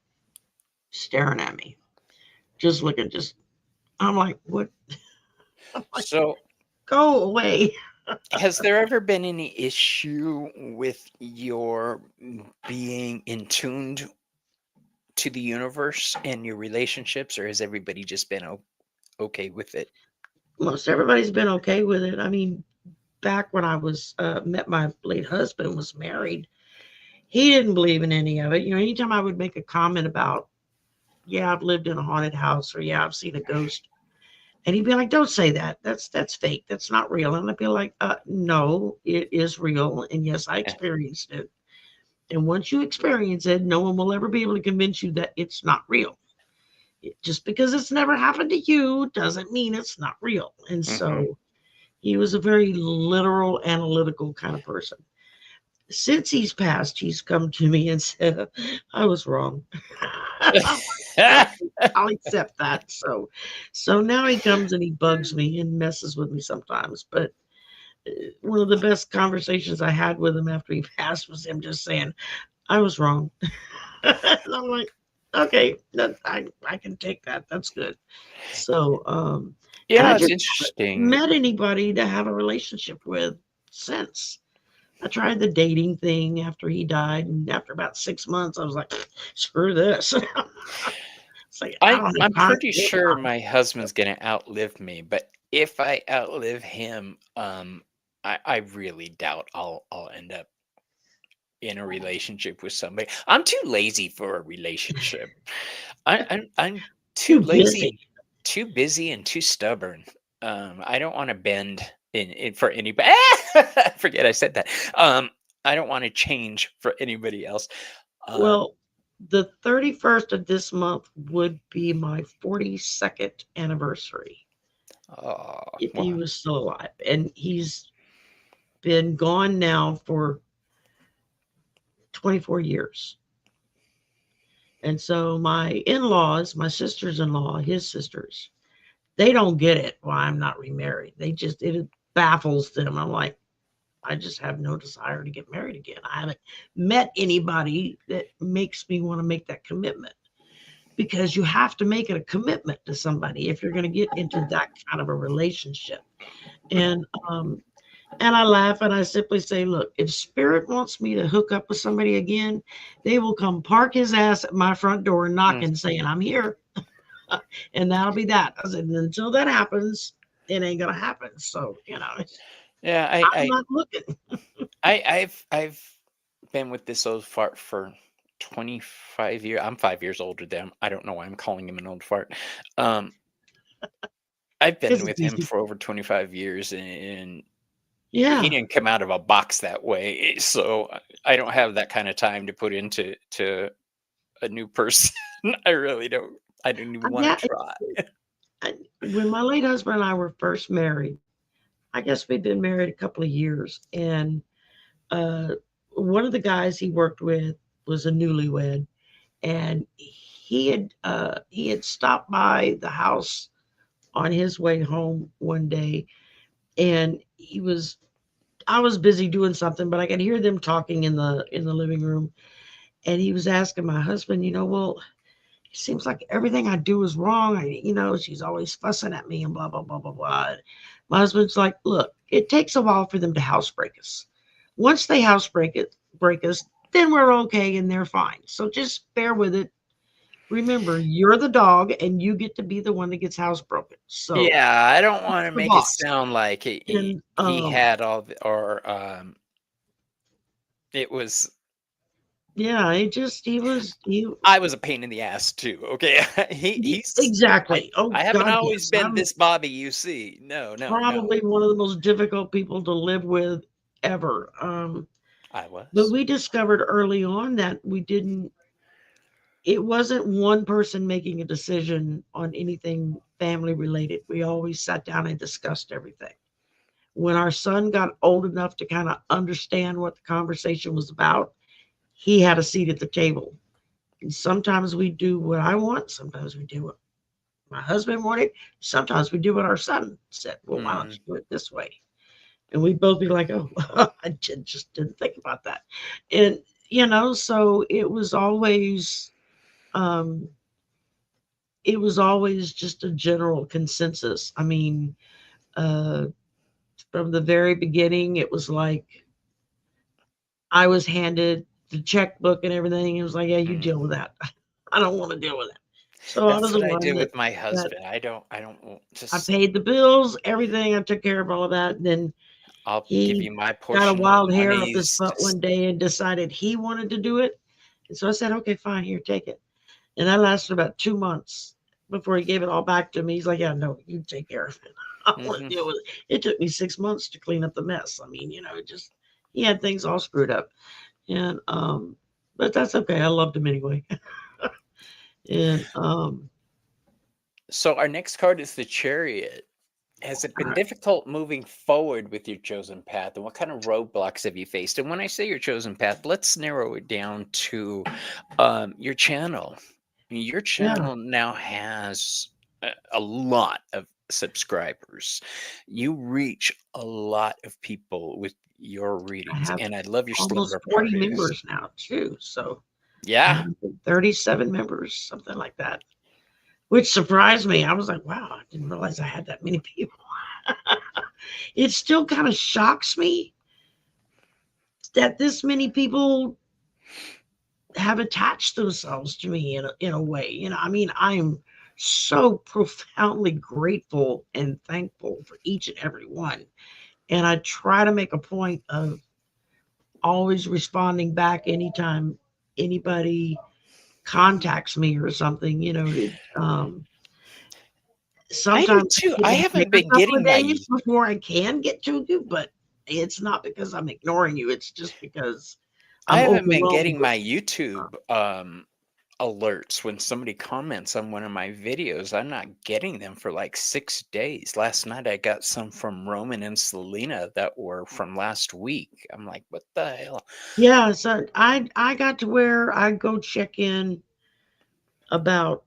Speaker 2: staring at me, just looking. Just I'm like, what? I'm like,
Speaker 1: So,
Speaker 2: go away.
Speaker 1: has there ever been any issue with your being in tuned to the universe and your relationships, or has everybody just been okay with it?
Speaker 2: Most everybody's been okay with it. I mean, back when I was met my late husband, was married, he didn't believe in any of it. Anytime I would make a comment about, yeah, I've lived in a haunted house, or yeah, I've seen a ghost, and he'd be like, don't say that. That's fake. That's not real. And I'd be like, no, it is real. And yes, I experienced it. And once you experience it, no one will ever be able to convince you that it's not real. Just because it's never happened to you doesn't mean it's not real. And
Speaker 1: Mm-hmm.
Speaker 2: so he was a very literal, analytical kind of person. Since he's passed, he's come to me and said, I was wrong. I'll accept that. So now he comes and he bugs me and messes with me sometimes. But one of the best conversations I had with him after he passed was him just saying, I was wrong. And I'm like, okay, I can take that. That's good. So, and I
Speaker 1: It's
Speaker 2: just haven't
Speaker 1: interesting.
Speaker 2: met anybody to have a relationship with since. I tried the dating thing after he died, and after about 6 months, I was like, screw this. It's like, I don't have
Speaker 1: I'm
Speaker 2: time
Speaker 1: pretty
Speaker 2: to date
Speaker 1: sure
Speaker 2: now.
Speaker 1: my husband's gonna outlive me, but if I outlive him, I really doubt I'll end up in a relationship with somebody. I'm too lazy for a relationship. I'm too
Speaker 2: Too
Speaker 1: lazy,
Speaker 2: busy.
Speaker 1: too busy, and too stubborn. I don't want to bend in for anybody. I forget I said that. I don't want to change for anybody else. Um,
Speaker 2: Well, the 31st of this month would be my 42nd anniversary
Speaker 1: oh,
Speaker 2: if he
Speaker 1: well,
Speaker 2: was still alive. And he's been gone now for 24 years. And so my in-laws, my sisters-in-law, his sisters, they don't get it why I'm not remarried. They just baffles them. I'm like, I just have no desire to get married again. I haven't met anybody that makes me want to make that commitment, because you have to make it a commitment to somebody if you're going to get into that kind of a relationship. And I laugh and I simply say, look, if spirit wants me to hook up with somebody again, they will come park his ass at my front door
Speaker 1: Mm.
Speaker 2: knocking, saying, I'm here. And that'll be that. I said, until that happens, it ain't gonna happen. So,
Speaker 1: Yeah,
Speaker 2: I'm not looking.
Speaker 1: I've been with this old fart for 25 years. I'm 5 years older than him. I don't know why I'm calling him an old fart. Um, I've been
Speaker 2: Because it's
Speaker 1: with him
Speaker 2: easy.
Speaker 1: for over 25 years, and he
Speaker 2: Yeah.
Speaker 1: didn't come out of a box that way. So I don't have that kind of time to put into a new person. I really don't. I don't even want to
Speaker 2: Yeah.
Speaker 1: try.
Speaker 2: When my late husband and I were first married, I guess we'd been married a couple of years. And uh, one of the guys he worked with was a newlywed, and he had stopped by the house on his way home one day, and he was I was busy doing something, but I could hear them talking in the living room, and he was asking my husband, well, it seems like everything I do is wrong. She's always fussing at me and blah blah blah blah blah. And my husband's like, look, it takes a while for them to housebreak us. Once they break us, then we're okay and they're fine. So just bear with it. Remember, you're the dog and you get to be the one that gets housebroken. So
Speaker 1: Yeah, I don't
Speaker 2: that's
Speaker 1: want to
Speaker 2: the
Speaker 1: make it
Speaker 2: boss.
Speaker 1: sound like
Speaker 2: And
Speaker 1: he had all the, or it was.
Speaker 2: yeah, he
Speaker 1: I was a pain in the ass too. Okay, he's. I
Speaker 2: exactly. Oh
Speaker 1: I haven't
Speaker 2: God,
Speaker 1: always
Speaker 2: yes.
Speaker 1: been
Speaker 2: I'm
Speaker 1: this Bobby you see. No, no, no.
Speaker 2: probably one of the most difficult people to live with ever.
Speaker 1: I
Speaker 2: But
Speaker 1: was.
Speaker 2: we discovered early on that it wasn't one person making a decision on anything family related. We always sat down and discussed everything. When our son got old enough to kind of understand what the conversation was about, he had a seat at the table. And sometimes we do what I want, sometimes we do what my husband wanted, sometimes we do what our son said. Well, why don't
Speaker 1: Mm.
Speaker 2: you do it this way? And we'd both be like, oh, just didn't think about that. And, so um, it was always just a general consensus. I mean, uh, from the very beginning, it was like I was handed the checkbook and everything. It was like, yeah, you
Speaker 1: Mm.
Speaker 2: deal with that. I don't want to deal with it. So I
Speaker 1: That's
Speaker 2: was the
Speaker 1: what I
Speaker 2: one
Speaker 1: do with my
Speaker 2: that
Speaker 1: husband. I don't
Speaker 2: I
Speaker 1: just.
Speaker 2: paid the bills, everything. I took care of all of that. And then
Speaker 1: I'll give
Speaker 2: he
Speaker 1: you my
Speaker 2: got a
Speaker 1: portion of the
Speaker 2: wild hair up his
Speaker 1: monies.
Speaker 2: butt
Speaker 1: Just
Speaker 2: one day and decided he wanted to do it. And so I said, okay, fine, here, take it. And that lasted about 2 months before he gave it all back to me. He's like, yeah, no, you take care of it. I don't want to
Speaker 1: mhm.
Speaker 2: deal with it. It took me 6 months to clean up the mess. I mean, he had things all screwed up. And but that's okay. I loved him anyway. And
Speaker 1: So our next card is the Chariot. Has it been
Speaker 2: I,
Speaker 1: difficult moving forward with your chosen path, and what kind of roadblocks have you faced? And when I say your chosen path, let's narrow it down to your channel. Your
Speaker 2: yeah,
Speaker 1: channel now has a lot of subscribers. You reach a lot of people with your
Speaker 2: I
Speaker 1: readings,
Speaker 2: have
Speaker 1: and I love your
Speaker 2: almost
Speaker 1: slumber
Speaker 2: 40
Speaker 1: parties.
Speaker 2: members now too. So I
Speaker 1: Yeah,
Speaker 2: have 37 members, something like that, which surprised me. I was like, wow, I didn't realize I had that many people. It still kind of shocks me that this many people have attached themselves to me in a way. I mean, I'm so profoundly grateful and thankful for each and every one. And I try to make a point of always responding back anytime anybody contacts me or something.
Speaker 1: I do
Speaker 2: Sometimes
Speaker 1: too.
Speaker 2: it
Speaker 1: I
Speaker 2: may take
Speaker 1: haven't
Speaker 2: a
Speaker 1: been
Speaker 2: couple
Speaker 1: getting
Speaker 2: of
Speaker 1: my
Speaker 2: days before I can get to you, but it's not because I'm ignoring you. It's just because
Speaker 1: I
Speaker 2: I'm
Speaker 1: haven't been
Speaker 2: overwhelmed
Speaker 1: getting
Speaker 2: with
Speaker 1: my YouTube alerts when somebody comments on one of my videos. I'm not getting them for like 6 days. Last night I got some from Roman and Selena that were from last week. I'm like, what the hell?
Speaker 2: yeah, so I got to where I go check in about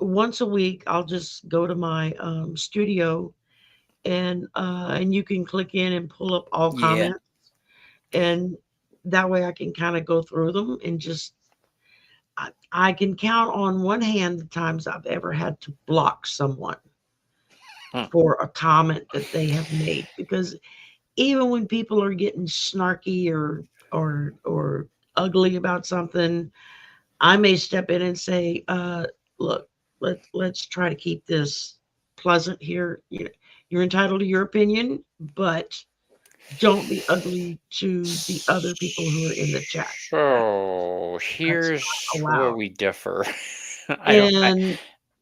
Speaker 2: once a week. I'll just go to my studio and you can click in and pull up all
Speaker 1: Yeah.
Speaker 2: comments, and that way I can kind of go through them and just I can count on one hand the times I've ever had to block someone
Speaker 1: Hmm.
Speaker 2: for a comment that they have made, because even when people are getting snarky or ugly about something, I may step in and say, look, let's try to keep this pleasant here. You're entitled to your opinion, but don't be ugly to the other people who are in the chat.
Speaker 1: So
Speaker 2: That's
Speaker 1: here's
Speaker 2: not
Speaker 1: where
Speaker 2: allowed.
Speaker 1: we differ. I don't.
Speaker 2: And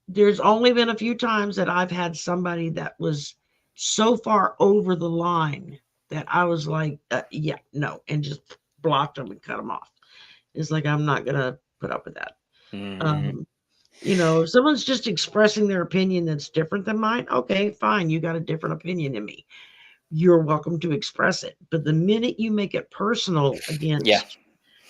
Speaker 2: there's only been a few times that I've had somebody that was so far over the line that I was like, yeah, no, and just blocked them and cut them off. It's like, I'm not going to put up with that.
Speaker 1: Mhm.
Speaker 2: Um, if someone's just expressing their opinion that's different than mine, okay, fine, you got a different opinion than me. You're welcome to express it. But the minute you make it personal
Speaker 1: Yeah.
Speaker 2: against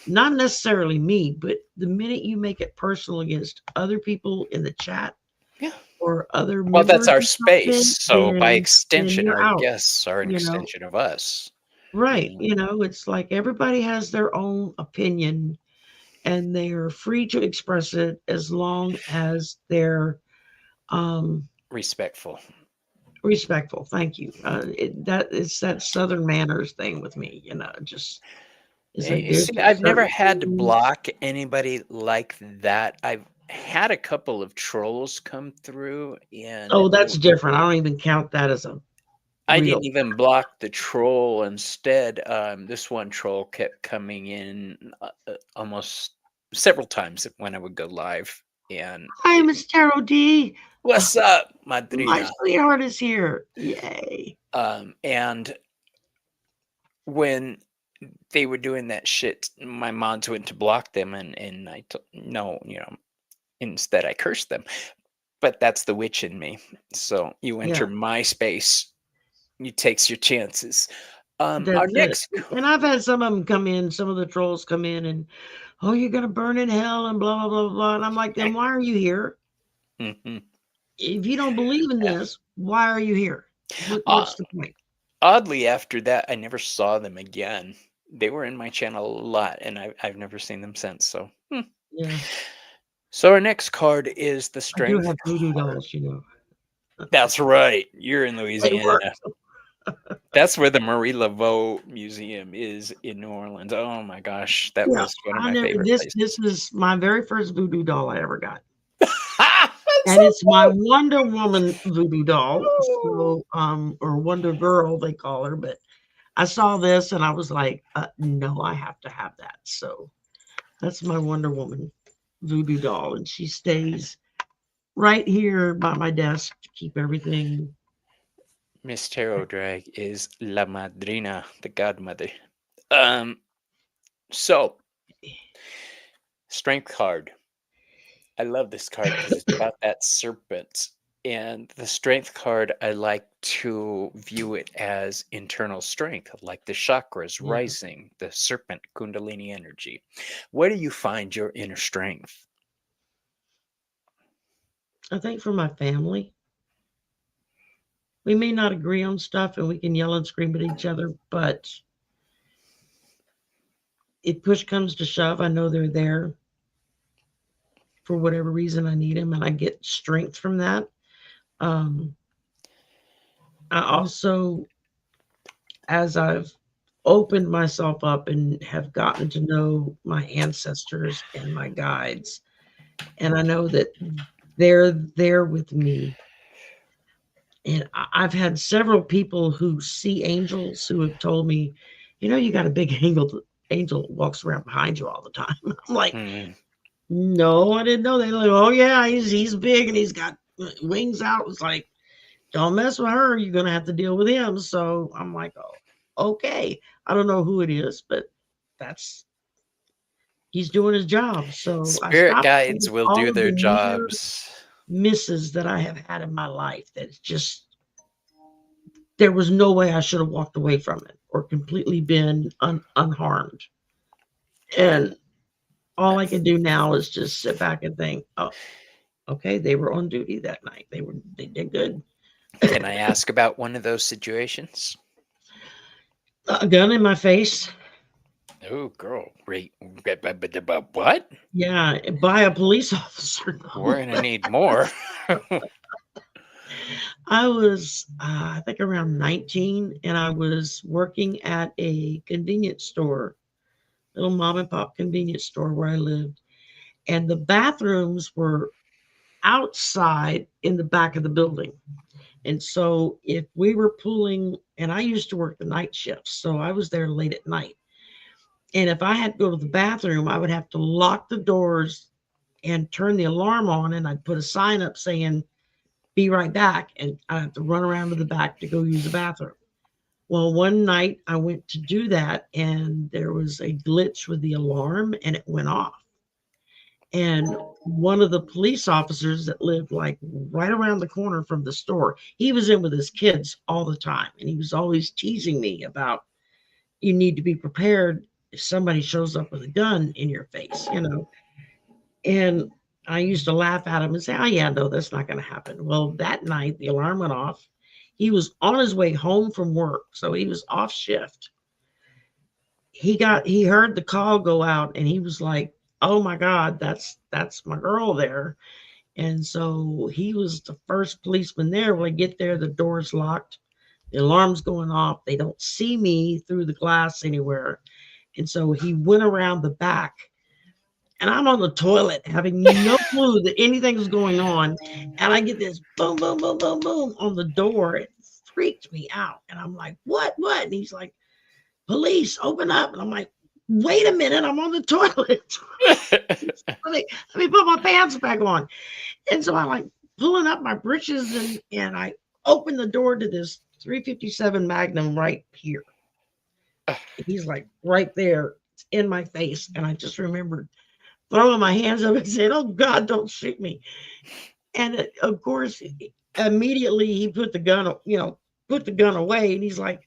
Speaker 2: not necessarily me, but the minute you make it personal against other people in the chat
Speaker 1: Yeah.
Speaker 2: or other
Speaker 1: Well, that's
Speaker 2: members
Speaker 1: our
Speaker 2: of something,
Speaker 1: space. So by
Speaker 2: then
Speaker 1: extension,
Speaker 2: you're
Speaker 1: our
Speaker 2: out,
Speaker 1: guests are an
Speaker 2: you know?
Speaker 1: extension of us.
Speaker 2: Right.
Speaker 1: Yeah.
Speaker 2: It's like everybody has their own opinion and they are free to express it as long as they're um
Speaker 1: Respectful.
Speaker 2: respectful. Thank you. That it's that Southern manners thing with me, just it's like
Speaker 1: You
Speaker 2: there's
Speaker 1: see,
Speaker 2: just
Speaker 1: I've never
Speaker 2: certain
Speaker 1: had to
Speaker 2: things.
Speaker 1: block anybody like that. I've had a couple of trolls come through, and
Speaker 2: Oh, that's different. I don't even count that as a
Speaker 1: I
Speaker 2: real.
Speaker 1: didn't even block the troll. Instead, this one troll kept coming in almost several times when I would go live. And
Speaker 2: Hi, Miss Taro D.
Speaker 1: what's up,
Speaker 2: My
Speaker 1: Madrina?
Speaker 2: sweetheart is here. Yay.
Speaker 1: And when they were doing that shit, my mods went to block them, and no, instead I cursed them. But that's the witch in me. So you enter
Speaker 2: Yeah,
Speaker 1: my space, you takes your chances. Our
Speaker 2: that's it.
Speaker 1: next
Speaker 2: And I've had some of them come in, some of the trolls come in and, oh, you're going to burn in hell and blah, blah, blah, blah. And I'm like, then why are you here?
Speaker 1: Mhm.
Speaker 2: If you don't believe in this, why are you here?
Speaker 1: Uh,
Speaker 2: What's the point?
Speaker 1: Oddly, after that, I never saw them again. They were in my channel a lot, and I've never seen them since. So,
Speaker 2: Yeah,
Speaker 1: so our next card is the
Speaker 2: I do
Speaker 1: Strength
Speaker 2: have voodoo
Speaker 1: card.
Speaker 2: dolls.
Speaker 1: That's right. You're in
Speaker 2: They
Speaker 1: Louisiana.
Speaker 2: work.
Speaker 1: That's where the Marie Laveau Museum is in New Orleans. Oh my gosh, that
Speaker 2: Yeah,
Speaker 1: was one of
Speaker 2: I
Speaker 1: my
Speaker 2: never,
Speaker 1: favorite
Speaker 2: this
Speaker 1: places.
Speaker 2: is my very first voodoo doll I ever got.
Speaker 1: That's
Speaker 2: And
Speaker 1: so
Speaker 2: it's my Wonder Woman voodoo doll.
Speaker 1: cool.
Speaker 2: So, or Wonder Girl, they call her. But I saw this and I was like, no, I have to have that. So that's my Wonder Woman voodoo doll. And she stays right here by my desk to keep everything.
Speaker 1: Miss Tarot Drag is La Madrina, the godmother. Um, so Strength card. I love this card because it's about that serpent. And the strength card, I like to view it as internal strength, like the chakras
Speaker 2: Yeah.
Speaker 1: rising, the serpent kundalini energy. Where do you find your inner strength?
Speaker 2: I think for my family, we may not agree on stuff and we can yell and scream at each other, but if push comes to shove, I know they're there for whatever reason I need them and I get strength from that. Um, I also, as I've opened myself up and have gotten to know my ancestors and my guides, and I know that they're there with me. And I've had several people who see angels who have told me, you got a big angel that walks around behind you all the time. I'm like,
Speaker 1: Hmm.
Speaker 2: no, I didn't know that. They're like, oh yeah, he's big and he's got wings out. It's like, don't mess with her. You're gonna have to deal with him. So I'm like, oh, okay. I don't know who it is, but that's he's doing his job. So I
Speaker 1: Spirit
Speaker 2: stopped
Speaker 1: guides
Speaker 2: with
Speaker 1: will
Speaker 2: all
Speaker 1: do
Speaker 2: of the
Speaker 1: their
Speaker 2: near
Speaker 1: jobs.
Speaker 2: misses that I have had in my life. That's just there was no way I should have walked away from it or completely been unharmed. And all I can do now is just sit back and think, oh, okay, they were on duty that night. They did good.
Speaker 1: Can I ask about one of those situations?
Speaker 2: A gun in my face.
Speaker 1: Oh, girl. What?
Speaker 2: Yeah, by a police officer.
Speaker 1: We're gonna need more.
Speaker 2: I was, I think, around 19, and I was working at a convenience store, little mom and pop convenience store where I lived. And the bathrooms were outside in the back of the building. And so if we were pulling, and I used to work the night shifts, so I was there late at night. And if I had to go to the bathroom, I would have to lock the doors and turn the alarm on, and I'd put a sign up saying, be right back. And I have to run around to the back to go use the bathroom. Well, one night I went to do that, and there was a glitch with the alarm, and it went off. And one of the police officers that lived like right around the corner from the store, he was in with his kids all the time. And he was always teasing me about, you need to be prepared if somebody shows up with a gun in your face, you know. And I used to laugh at him and say, oh, yeah, no, that's not going to happen. Well, that night, the alarm went off. He was on his way home from work. So he was off shift. He heard the call go out, and he was like, oh my God, that's my girl there. And so he was the first policeman there. When I get there, the door's locked, the alarm's going off. They don't see me through the glass anywhere. And so he went around the back, and I'm on the toilet having no clue that anything's going on. And I get this boom, boom, boom, boom, boom on the door. It freaked me out. And I'm like, what? And he's like, police, open up. And I'm like, wait a minute, I'm on the toilet. let me put my pants back on. And so I'm like pulling up my britches, and I open the door to this 357 Magnum right here. He's like right there in my face. And I just remembered throwing my hands up and saying, oh God, don't shoot me. And of course, immediately he put the gun, put the gun away. And he's like,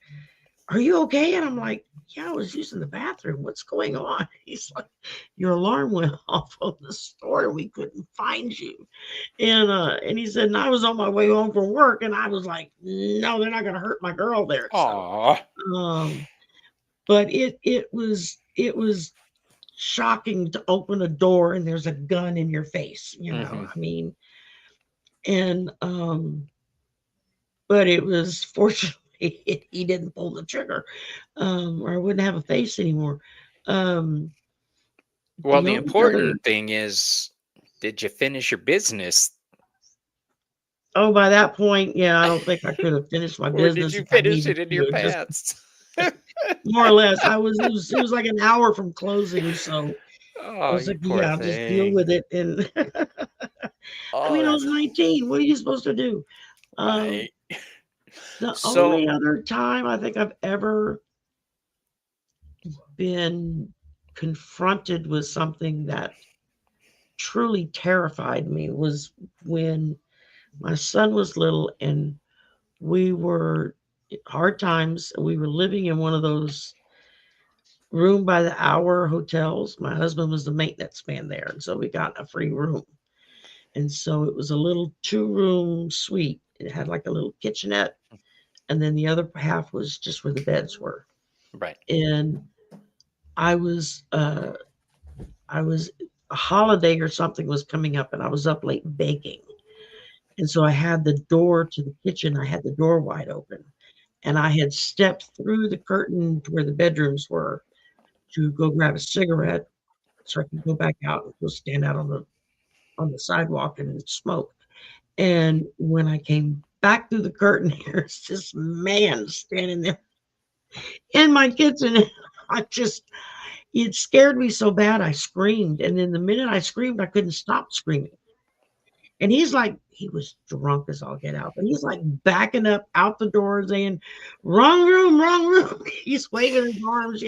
Speaker 2: are you okay? And I'm like, yeah, I was using the bathroom. What's going on? He's like, your alarm went off on the store. We couldn't find you. And he said, and I was on my way home from work, and I was like, no, they're not going to hurt my girl there. So,
Speaker 1: Aw.
Speaker 2: but it was shocking to open a door and there's a gun in your face.
Speaker 1: Mhm.
Speaker 2: I mean, and but it was fortunately he didn't pull the trigger, or I wouldn't have a face anymore. Um,
Speaker 1: Well,
Speaker 2: the
Speaker 1: the
Speaker 2: only other,
Speaker 1: important thing is, did you finish your business,
Speaker 2: oh, by that point, yeah, I don't think I could have finished my
Speaker 1: or did
Speaker 2: business
Speaker 1: you
Speaker 2: if I
Speaker 1: finish
Speaker 2: needed
Speaker 1: it in your
Speaker 2: to. Just
Speaker 1: pants?
Speaker 2: more or less, it was like an hour from closing, so I
Speaker 1: Oh,
Speaker 2: was
Speaker 1: you
Speaker 2: like,
Speaker 1: poor
Speaker 2: yeah, I'll just deal
Speaker 1: thing.
Speaker 2: with it. And I
Speaker 1: Oh,
Speaker 2: mean, I was
Speaker 1: that's
Speaker 2: 19. What are you supposed to do? Um,
Speaker 1: right.
Speaker 2: the
Speaker 1: So,
Speaker 2: only other time I think I've ever been confronted with something that truly terrified me was when my son was little, and we were hard times. We were living in one of those room by the hour hotels. My husband was the maintenance man there, and so we got a free room. And so it was a little two-room suite. It had like a little kitchenette, and then the other half was just where the beds were.
Speaker 1: right.
Speaker 2: And I was I was a holiday or something was coming up, and I was up late baking. And so I had the door to the kitchen, I had the door wide open. And I had stepped through the curtain to where the bedrooms were to go grab a cigarette so I could go back out and go stand out on the sidewalk and smoke. And when I came back through the curtain, there's this man standing there in my kitchen. I just it scared me so bad I screamed. And then the minute I screamed, I couldn't stop screaming. And he's like, he was drunk as all get out, but he's like backing up out the door saying, wrong room, wrong room. He's waving his arms.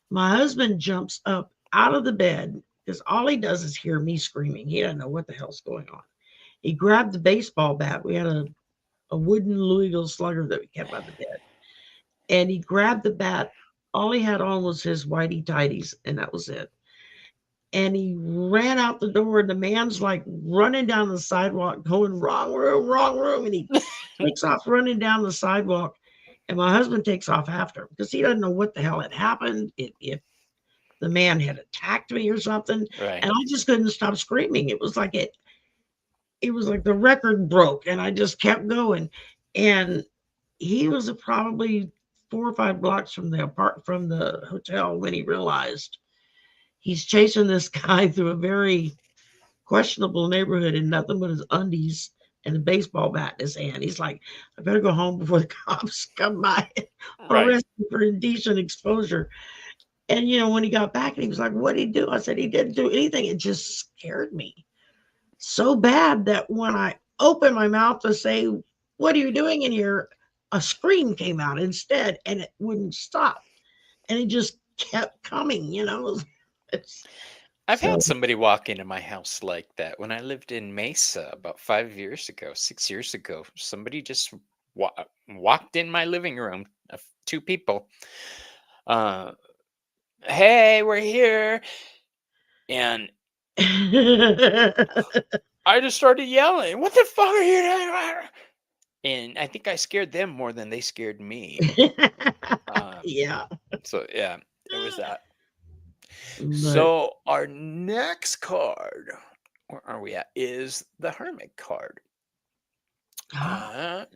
Speaker 2: My husband jumps up out of the bed because all he does is hear me screaming. He doesn't know what the hell's going on. He grabbed the baseball bat. We had a wooden Louisville slugger that we kept by the bed. And he grabbed the bat. All he had on was his whitey tighties, and that was it. And he ran out the door, and the man's like running down the sidewalk, going, wrong room, wrong room. And he takes off running down the sidewalk, and my husband takes off after because he doesn't know what the hell had happened, if the man had attacked me or something,
Speaker 1: Right.
Speaker 2: and I just couldn't stop screaming. It was like the record broke, and I just kept going, and he was probably 4 or 5 blocks from the hotel when he realized he's chasing this guy through a very questionable neighborhood in nothing but his undies and a baseball bat in his hand. He's like, I better go home before the cops come by and
Speaker 1: Right.
Speaker 2: arrest me for indecent exposure. And when he got back and he was like, what did he do? I said, he didn't do anything. It just scared me so bad that when I opened my mouth to say, what are you doing in here? A scream came out instead, and it wouldn't stop. And it just kept coming. It's,
Speaker 1: I've
Speaker 2: so
Speaker 1: had somebody walk into my house like that when I lived in Mesa about 5 years ago, 6 years ago. Somebody just walked in my living room. Two people. Hey, we're here, and I just started yelling, "What the fuck are you doing?" And I think I scared them more than they scared me.
Speaker 2: yeah.
Speaker 1: So yeah, it was that.
Speaker 2: But
Speaker 1: So our next card, where are we at? Is the Hermit card.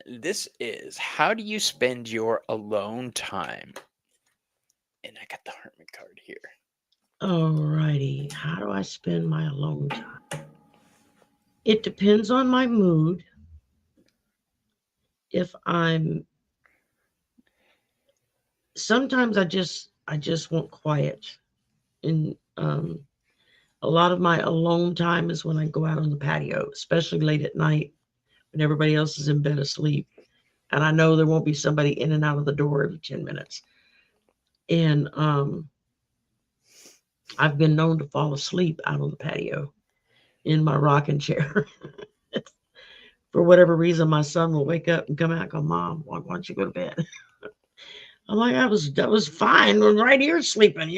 Speaker 1: This is, how do you spend your alone time? And I got the Hermit card here.
Speaker 2: alrighty. How do I spend my alone time? It depends on my mood. If I'm sometimes I just want quiet. And a lot of my alone time is when I go out on the patio, especially late at night when everybody else is in bed asleep. And I know there won't be somebody in and out of the door every 10 minutes. And I've been known to fall asleep out on the patio in my rocking chair. For whatever reason, my son will wake up and come out and go, Mom, why don't you go to bed? I'm like, that was fine. I'm right here sleeping.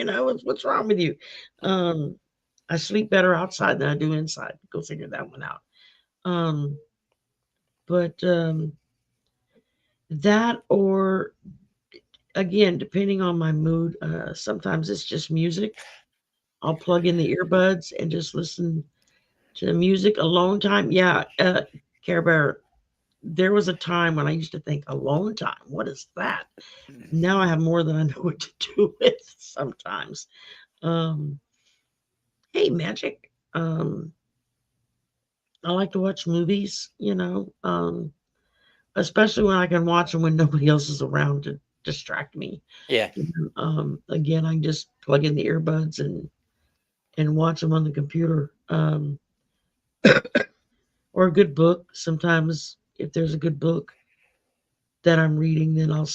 Speaker 2: What's wrong with you? Um, I sleep better outside than I do inside. Go figure that one out. Um, but that, or again, depending on my mood, sometimes it's just music. I'll plug in the earbuds and just listen to music alone time. Yeah, Care Bear, there was a time when I used to think alone time. What is that? Now I have more than I know what to do with sometimes. Um, hey, Magic. I like to watch movies, especially when I can watch them when nobody else is around to distract me.
Speaker 1: Yeah.
Speaker 2: Again, I just plug in the earbuds and watch them on the computer. Or a good book. Sometimes, if there's a good book that I'm reading, then I'll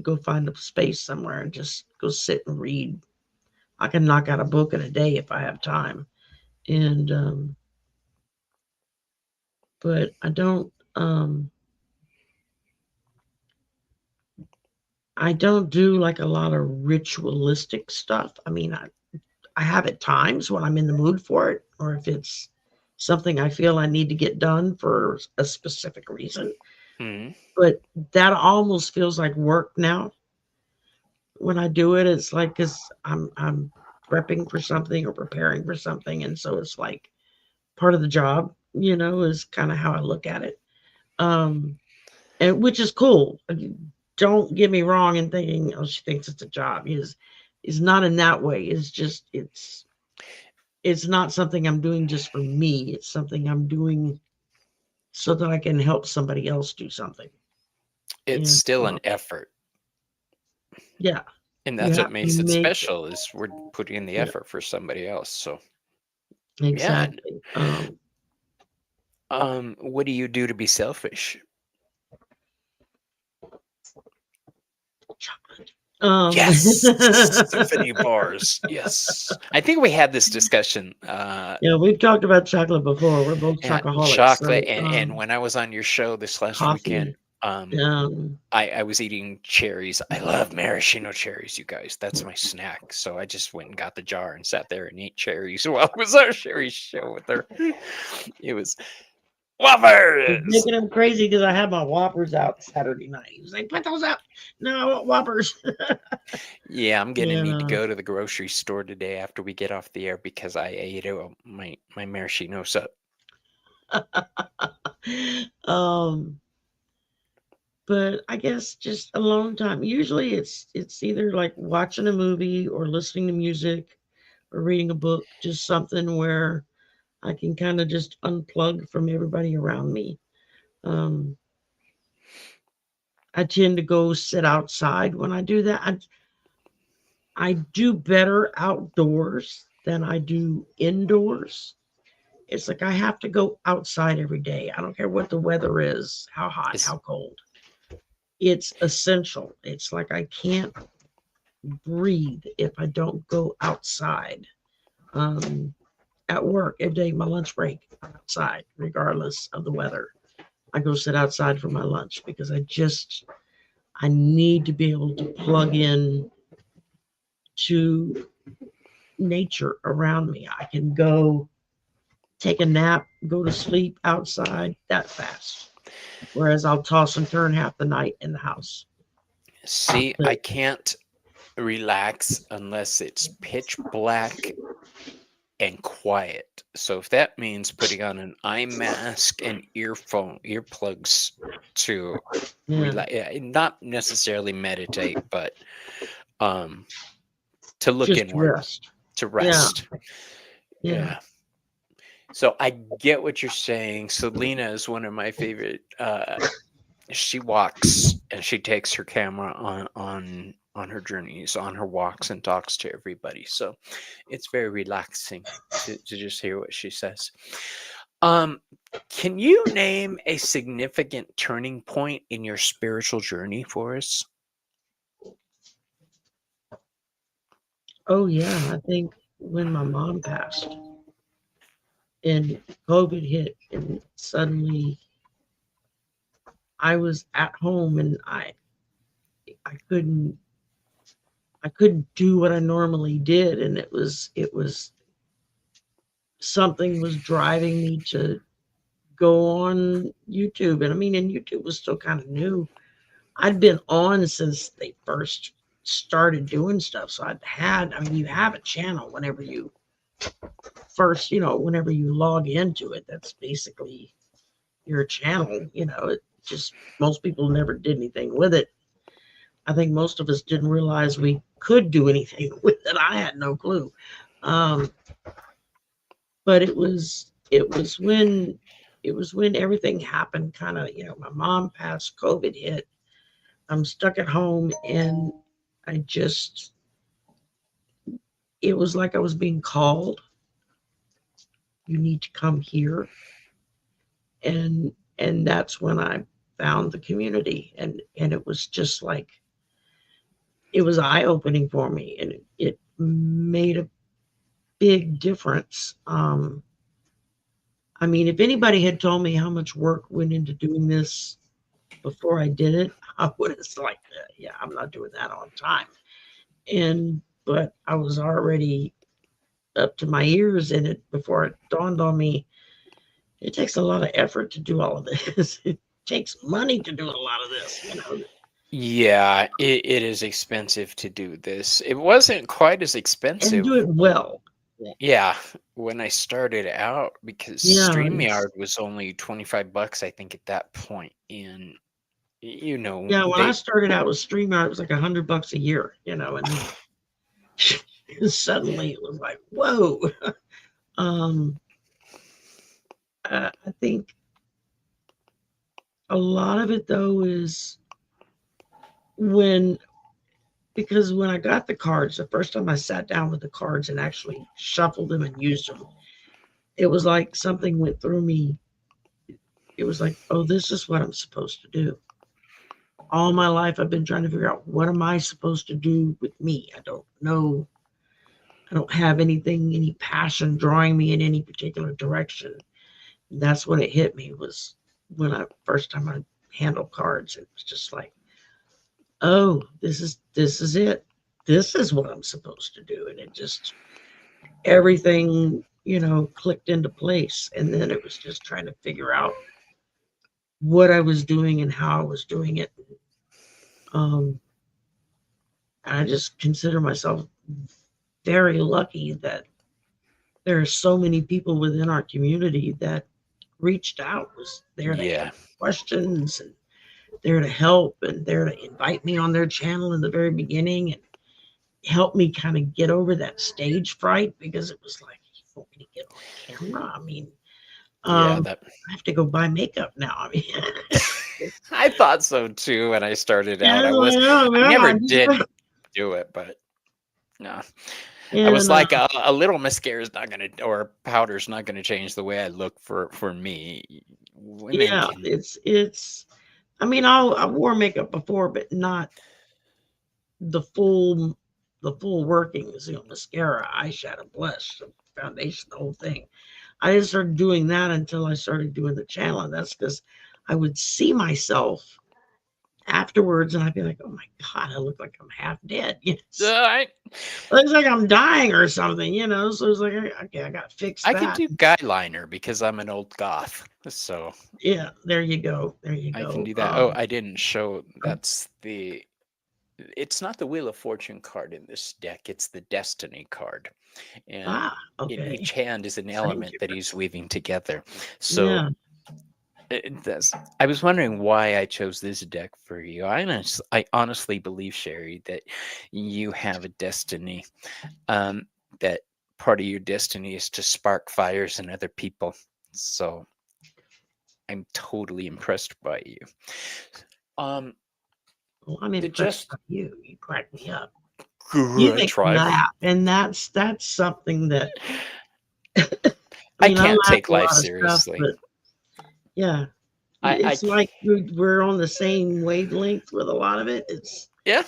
Speaker 2: go find a space somewhere and just go sit and read. I can knock out a book in a day if I have time. And but I don't do like a lot of ritualistic stuff. I mean, I have at times when I'm in the mood for it, or if it's something I feel I need to get done for a specific reason.
Speaker 1: Hmm.
Speaker 2: But that almost feels like work now. When I do it, it's like because I'm prepping for something or preparing for something, and so it's like part of the job. Is kind of how I look at it. Um, and which is cool. Don't get me wrong in thinking, oh, she thinks it's a job. Is not in that way. It's just it's not something I'm doing just for me. It's something I'm doing so that I can help somebody else do something.
Speaker 1: It's
Speaker 2: And
Speaker 1: still an effort.
Speaker 2: yeah,
Speaker 1: And
Speaker 2: you
Speaker 1: that's what
Speaker 2: have to
Speaker 1: makes it
Speaker 2: make it.
Speaker 1: special, is we're putting in the
Speaker 2: Yeah,
Speaker 1: effort for somebody else. So yeah.
Speaker 2: exactly.
Speaker 1: What do you do to be selfish?
Speaker 2: Chocolate.
Speaker 1: Yes, symphony bars. Yes, I think we had this discussion.
Speaker 2: Yeah, we've talked about chocolate before. We're both
Speaker 1: Yeah,
Speaker 2: chocoholics.
Speaker 1: chocolate,
Speaker 2: So
Speaker 1: and when I was on your show this last weekend,
Speaker 2: coffee.
Speaker 1: I was eating cherries. I love maraschino cherries, you guys. That's my snack. So I just went and got the jar and sat there and ate cherries while it was our Sherry show with her. It was
Speaker 2: He's
Speaker 1: Whoppers.
Speaker 2: making him crazy because I had my Whoppers out Saturday night. He was like, "Put those out." No, I want Whoppers.
Speaker 1: Yeah, I'm gonna need to
Speaker 2: Yeah.
Speaker 1: go to the grocery store today after we get off the air because I ate my maraschino.
Speaker 2: um, but I guess just alone time. Usually it's either like watching a movie or listening to music or reading a book, just something where I can kind of just unplug from everybody around me. Um, I tend to go sit outside when I do that. I do better outdoors than I do indoors. It's like I have to go outside every day. I don't care what the weather is, how hot,
Speaker 1: Is
Speaker 2: how cold. It's essential. It's like I can't breathe if I don't go outside. Um, at work every day, my lunch break, I'm outside, regardless of the weather. I go sit outside for my lunch because I need to be able to plug in to nature around me. I can go take a nap, go to sleep outside that fast. Whereas I'll toss and turn half the night in the house.
Speaker 1: See, I
Speaker 2: But
Speaker 1: can't relax unless it's pitch black and quiet. So if that means putting on an eye mask and earplugs to
Speaker 2: yeah,
Speaker 1: relax, not necessarily meditate, but um to look
Speaker 2: just
Speaker 1: inward,
Speaker 2: rest.
Speaker 1: to
Speaker 2: Yeah,
Speaker 1: rest.
Speaker 2: yeah.
Speaker 1: Yeah. So I get what you're saying. Selena is one of my favorite. She walks and she takes her camera on her journeys, on her walks, and talks to everybody. So it's very relaxing to just hear what she says. Um, can you name a significant turning point in your spiritual journey for us?
Speaker 2: Oh yeah. I think when my mom passed and COVID hit, and suddenly I was at home and I couldn't I couldn't do what I normally did, and it was something was driving me to go on YouTube. And I mean, and YouTube was still kind of new. I'd been on since they first started doing stuff. So I mean, you have a channel whenever you first, whenever you log into it, that's basically your channel. It just, most people never did anything with it. I think most of us didn't realize we could do anything with it. I had no clue. Um, but it was when everything happened, kind of, my mom passed, COVID hit, I'm stuck at home, and I just it was like I was being called. You need to come here. And that's when I found the community, and it was just like it was eye opening for me, and it made a big difference. I mean, if anybody had told me how much work went into doing this before I did it, I would have like, yeah, I'm not doing that on time. But I was already up to my ears in it before it dawned on me. It takes a lot of effort to do all of this. It takes money to do a lot of this.
Speaker 1: Yeah, it is expensive to do this. It wasn't quite as
Speaker 2: And do
Speaker 1: expensive.
Speaker 2: it well.
Speaker 1: Yeah, when I started out, because
Speaker 2: Yeah,
Speaker 1: StreamYard was only 25 bucks, I think, at that point. And
Speaker 2: yeah. When I
Speaker 1: they
Speaker 2: started out with StreamYard, it was like $100 a year, and then suddenly it was like, whoa. Um, I think a lot of it though is when because when I got the cards, the first time I sat down with the cards and actually shuffled them and used them, it was like something went through me. It was like, oh, this is what I'm supposed to do. All my life, I've been trying to figure out, what am I supposed to do with me? I don't know. I don't have anything, any passion drawing me in any particular direction. And that's when it hit me, was when I first time I handled cards. It was just like, oh, this is it. This is what I'm supposed to do. And it just everything. clicked into place. And then it was just trying to figure out what I was doing and how I was doing it. Um, and I just consider myself very lucky that there are so many people within our community that reached out, was there to
Speaker 1: Yeah.
Speaker 2: answer questions and there to help and there to invite me on their channel in the very beginning and help me kind of get over that stage fright, because it was like, you want me to get on camera? I mean,
Speaker 1: Yeah,
Speaker 2: I have to go buy makeup now. I mean,
Speaker 1: I thought so too when I started out.
Speaker 2: yeah, like, oh
Speaker 1: I never
Speaker 2: God.
Speaker 1: did do it, but no. I was
Speaker 2: And
Speaker 1: like, a little mascara is not gonna, or powder is not gonna change the way I look for me. Women
Speaker 2: yeah,
Speaker 1: can.
Speaker 2: it's. I mean, I wore makeup before, but not the full workings. Mascara, eyeshadow, blush, foundation, the whole thing. I didn't start doing that until I started doing the channel. And that's because I would see myself afterwards and I'd be like, oh my God, I look like I'm half dead. Yes.
Speaker 1: I
Speaker 2: Looks like I'm dying or something. So it's like, okay, I got to fix
Speaker 1: I can
Speaker 2: that.
Speaker 1: do guy liner because I'm an old goth, so
Speaker 2: Yeah, there you go. There you
Speaker 1: I can
Speaker 2: go.
Speaker 1: do that. Oh, I didn't show. That's the. It's not the Wheel of Fortune card in this deck. It's the Destiny card, and in
Speaker 2: Okay.
Speaker 1: each hand is an
Speaker 2: Thank
Speaker 1: element
Speaker 2: you.
Speaker 1: that he's weaving together. So
Speaker 2: Yeah.
Speaker 1: I was wondering why I chose this deck for you. I honestly believe, Sherry, that you have a destiny. That part of your destiny is to spark fires in other people. So I'm totally impressed by you. Um,
Speaker 2: Well, I'm
Speaker 1: the
Speaker 2: impressed
Speaker 1: just
Speaker 2: by you. You crack me up. You
Speaker 1: I
Speaker 2: make me
Speaker 1: try.
Speaker 2: laugh. And that's something that,
Speaker 1: I
Speaker 2: I
Speaker 1: can't
Speaker 2: laugh
Speaker 1: take
Speaker 2: at a
Speaker 1: life
Speaker 2: lot of stuff,
Speaker 1: seriously.
Speaker 2: but yeah,
Speaker 1: I
Speaker 2: it's like we're on the same wavelength with a lot of it.
Speaker 1: yeah.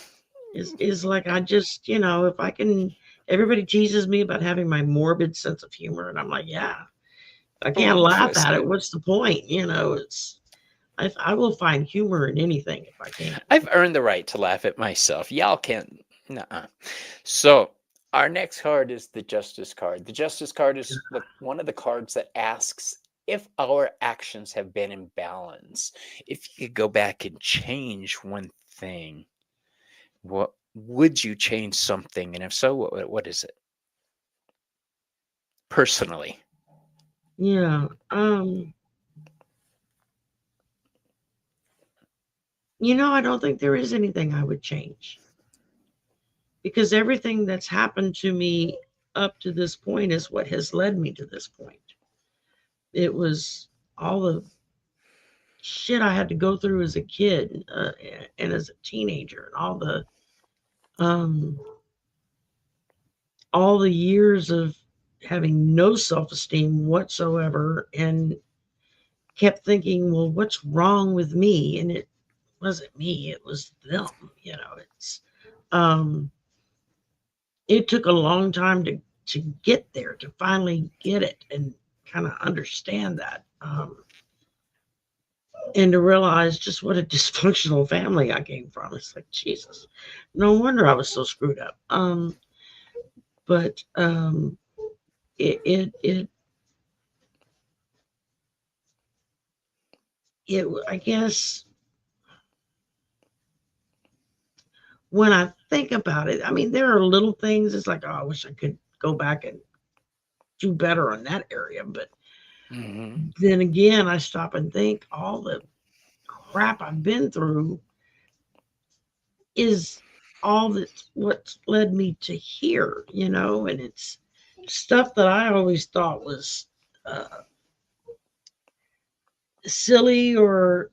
Speaker 2: Is like, I just, if I can, everybody teases me about having my morbid sense of humor, and I'm like, yeah, I
Speaker 1: Oh,
Speaker 2: can't
Speaker 1: I'm
Speaker 2: laugh at
Speaker 1: twisted.
Speaker 2: it. What's the point? I will find humor in anything if I can.
Speaker 1: I've earned the right to laugh at myself. Y'all can't. Nuh-uh. So our next card is the Justice card. The Justice card is one of the cards that asks if our actions have been in balance. If you could go back and change one thing, what would you change something? And if so, what is it? Personally.
Speaker 2: Yeah. I don't think there is anything I would change, because everything that's happened to me up to this point is what has led me to this point. It was all the shit I had to go through as a kid, and as a teenager, and um, all the years of having no self-esteem whatsoever, and kept thinking, well, what's wrong with me? And it wasn't me, it was them. Um, it took a long time to get there, to finally get it and kind of understand that. And to realize just what a dysfunctional family I came from. It's like, Jesus, no wonder I was so screwed up. But it, it, it, I guess when I think about it, I mean, there are little things. It's like, oh, I wish I could go back and do better on that area. But
Speaker 1: Mm-hmm.
Speaker 2: then again, I stop and think all the crap I've been through is all that's what's led me to here, and it's stuff that I always thought was uh, silly, or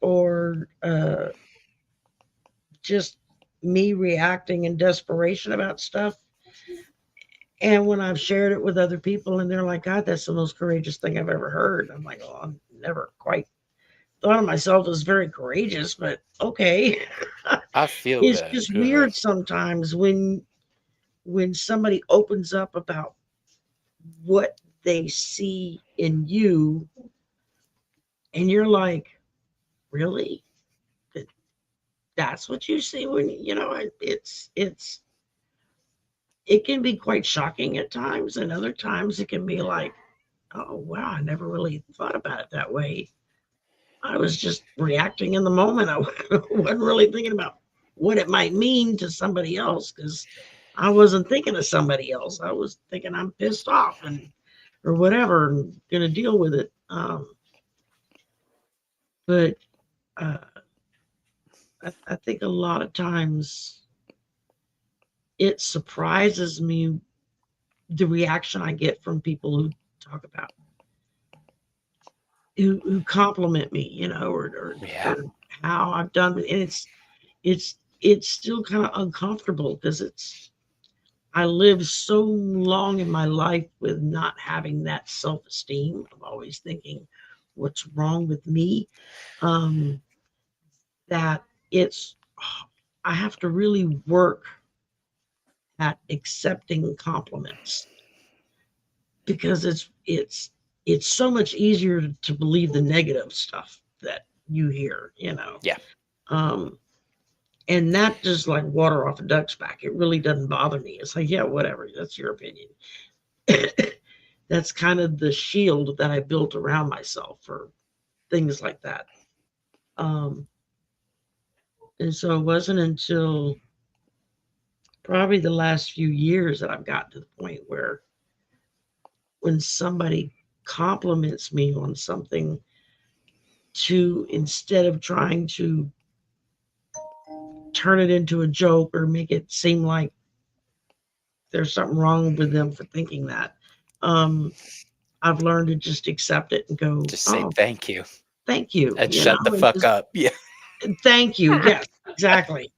Speaker 2: just me reacting in desperation about stuff. And when I've shared it with other people and they're like, God, that's the most courageous thing I've ever heard. I'm like, well, I'm never quite thought of myself as very courageous, but okay.
Speaker 1: I feel
Speaker 2: It's
Speaker 1: that.
Speaker 2: just weird sometimes when somebody opens up about what they see in you, and you're like, really? That's what you see when it can be quite shocking at times, and other times it can be like, oh, wow, I never really thought about it that way. I was just reacting in the moment. I wasn't really thinking about what it might mean to somebody else because I wasn't thinking of somebody else. I was thinking I'm pissed off and or whatever and gonna deal with it. But uh, I think a lot of times it surprises me the reaction I get from people who talk about who compliment me,
Speaker 1: Yeah.
Speaker 2: or how I've done, and it's still kind of uncomfortable because I lived so long in my life with not having that self esteem. I'm always thinking, what's wrong with me? Um, that it's I have to really work at accepting compliments because it's so much easier to believe the negative stuff that you hear,
Speaker 1: Yeah.
Speaker 2: um and that just like water off a duck's back. It really doesn't bother me. It's like, yeah, whatever, that's your opinion. That's kind of the shield that I built around myself for things like that. um and so it wasn't until probably the last few years that I've gotten to the point where when somebody compliments me on something, to instead of trying to turn it into a joke or make it seem like there's something wrong with them for thinking that, um, I've learned to just accept it and go,
Speaker 1: Just say
Speaker 2: "Oh,
Speaker 1: thank you
Speaker 2: thank you,"
Speaker 1: and shut the
Speaker 2: and
Speaker 1: fuck
Speaker 2: just
Speaker 1: up. Yeah.
Speaker 2: thank you. Yes, exactly.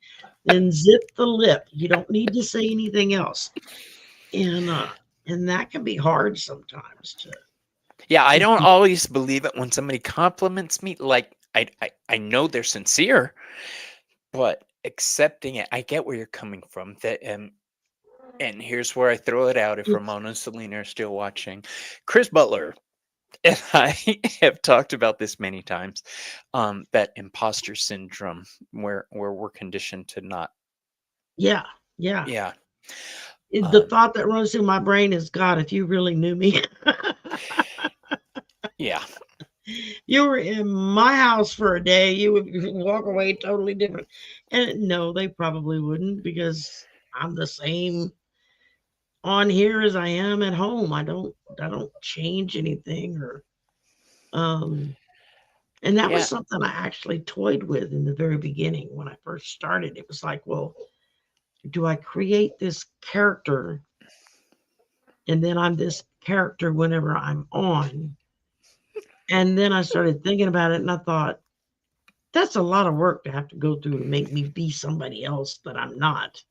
Speaker 2: Then zip the lip. You don't need to say anything else, and uh, and that can be hard sometimes
Speaker 1: Yeah, I
Speaker 2: to
Speaker 1: don't
Speaker 2: do.
Speaker 1: always believe it when somebody compliments me. Like I know they're sincere, but accepting it, I get where you're coming from. That and here's where I throw it out if
Speaker 2: It's
Speaker 1: Ramona and Selena are still watching. Chris Butler and I have talked about this many times. That imposter syndrome where we're conditioned to not.
Speaker 2: yeah, yeah.
Speaker 1: Yeah.
Speaker 2: The
Speaker 1: Um,
Speaker 2: thought that runs through my brain is, God, if you really knew me,
Speaker 1: yeah.
Speaker 2: you were in my house for a day, you would walk away totally different. And no, they probably wouldn't because I'm the same on here as I am at home. I don't change anything or um and that was
Speaker 1: Yeah.
Speaker 2: something I actually toyed with in the very beginning when I first started. It was like, well, do I create this character and then I'm this character whenever I'm on? And then I started thinking about it and I thought, that's a lot of work to have to go through to make me be somebody else that I'm not.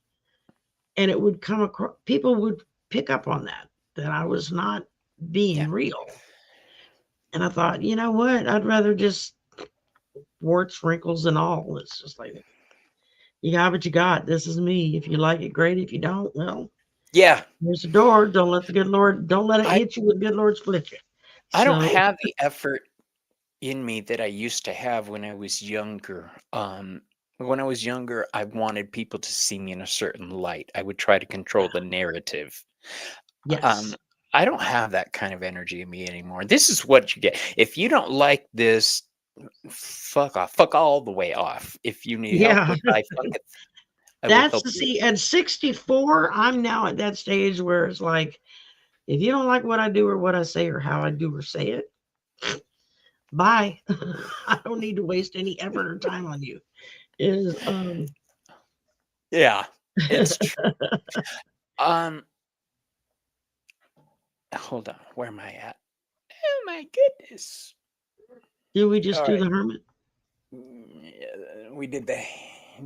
Speaker 2: And it would come across, people would pick up on that I was not
Speaker 1: Yeah.
Speaker 2: being real. And I thought, you know what? I'd rather just warts, wrinkles, and all. It's just like, you got what you got. This is me. If you like it, great. If you don't, well,
Speaker 1: Yeah.
Speaker 2: there's the door. Don't let the good Lord, don't let it
Speaker 1: I
Speaker 2: hit you with good Lord split you.
Speaker 1: I don't
Speaker 2: So,
Speaker 1: have the effort in me that I used to have when I was younger. When I was younger, I wanted people to see me in a certain light. I would try to control the narrative. Um,
Speaker 2: yes.
Speaker 1: I don't have that kind of energy in me anymore. This is what you get. If you don't like this, fuck off. Fuck all the way off. If you need help
Speaker 2: Yeah.
Speaker 1: with I fuck it, I will
Speaker 2: That's
Speaker 1: help
Speaker 2: the
Speaker 1: you.
Speaker 2: see, at 64, I'm now at that stage where it's like, if you don't like what I do or what I say or how I do or say it, bye. I don't need to waste any effort or time on you. Is
Speaker 1: Yeah, it's true. Um, Hold on. Where am I at? Oh my goodness.
Speaker 2: Did we just
Speaker 1: All
Speaker 2: do
Speaker 1: right.
Speaker 2: the hermit?
Speaker 1: Yeah, we did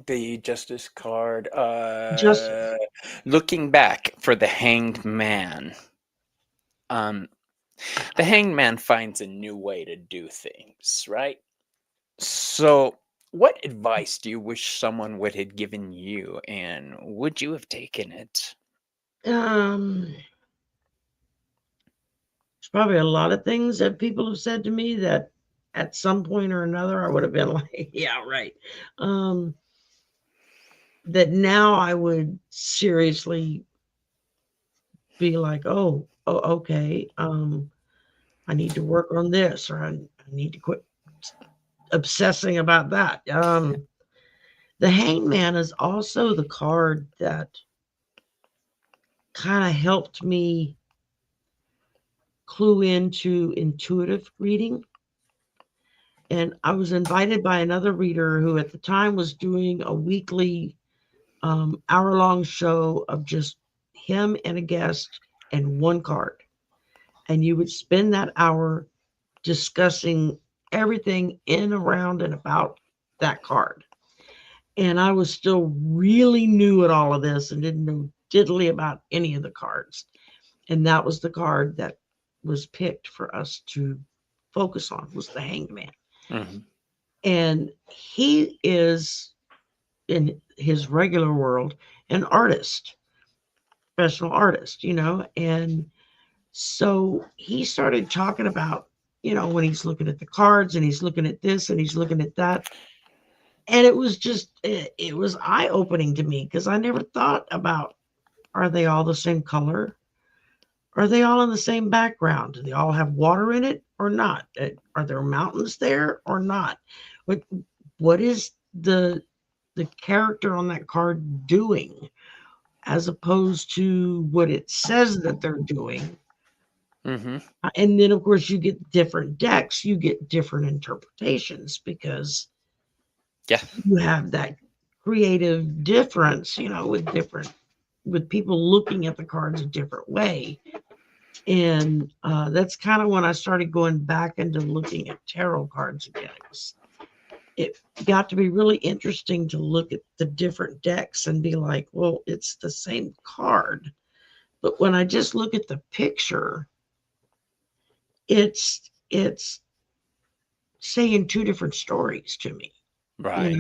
Speaker 1: the justice card.
Speaker 2: Justice.
Speaker 1: Looking back for the hanged man. Um, the hanged man finds a new way to do things, right? So, what advice do you wish someone would have given you, and would you have taken it?
Speaker 2: Um, there's probably a lot of things that people have said to me that at some point or another I would have been like, yeah, right. Um, that now I would seriously be like, oh, okay. I need to work on this, or I need to quit obsessing about that. The Hangman is also the card that kind of helped me clue into intuitive reading. And I was invited by another reader who at the time was doing a weekly hour-long show of just him and a guest and one card. And you would spend that hour discussing everything in, around, and about that card. And I was still really new at all of this and didn't know diddly about any of the cards. And that was the card that was picked for us to focus on, was the Hangman.
Speaker 1: Mm-hmm.
Speaker 2: And he is, in his regular world, an artist, professional artist, and so he started talking about, when he's looking at the cards and he's looking at this and he's looking at that. And it was just, it was eye-opening to me because I never thought about, are they all the same color? Are they all in the same background? Do they all have water in it or not? Are there mountains there or not? What is the character on that card doing, as opposed to what it says that they're doing?
Speaker 1: Mm-hmm.
Speaker 2: And then, of course, you get different decks, you get different interpretations because
Speaker 1: Yeah.
Speaker 2: you have that creative difference, with people looking at the cards a different way. And that's kind of when I started going back into looking at tarot cards again. It got to be really interesting to look at the different decks and be like, well, it's the same card. But when I just look at the picture, it's saying two different stories to me.
Speaker 1: Right.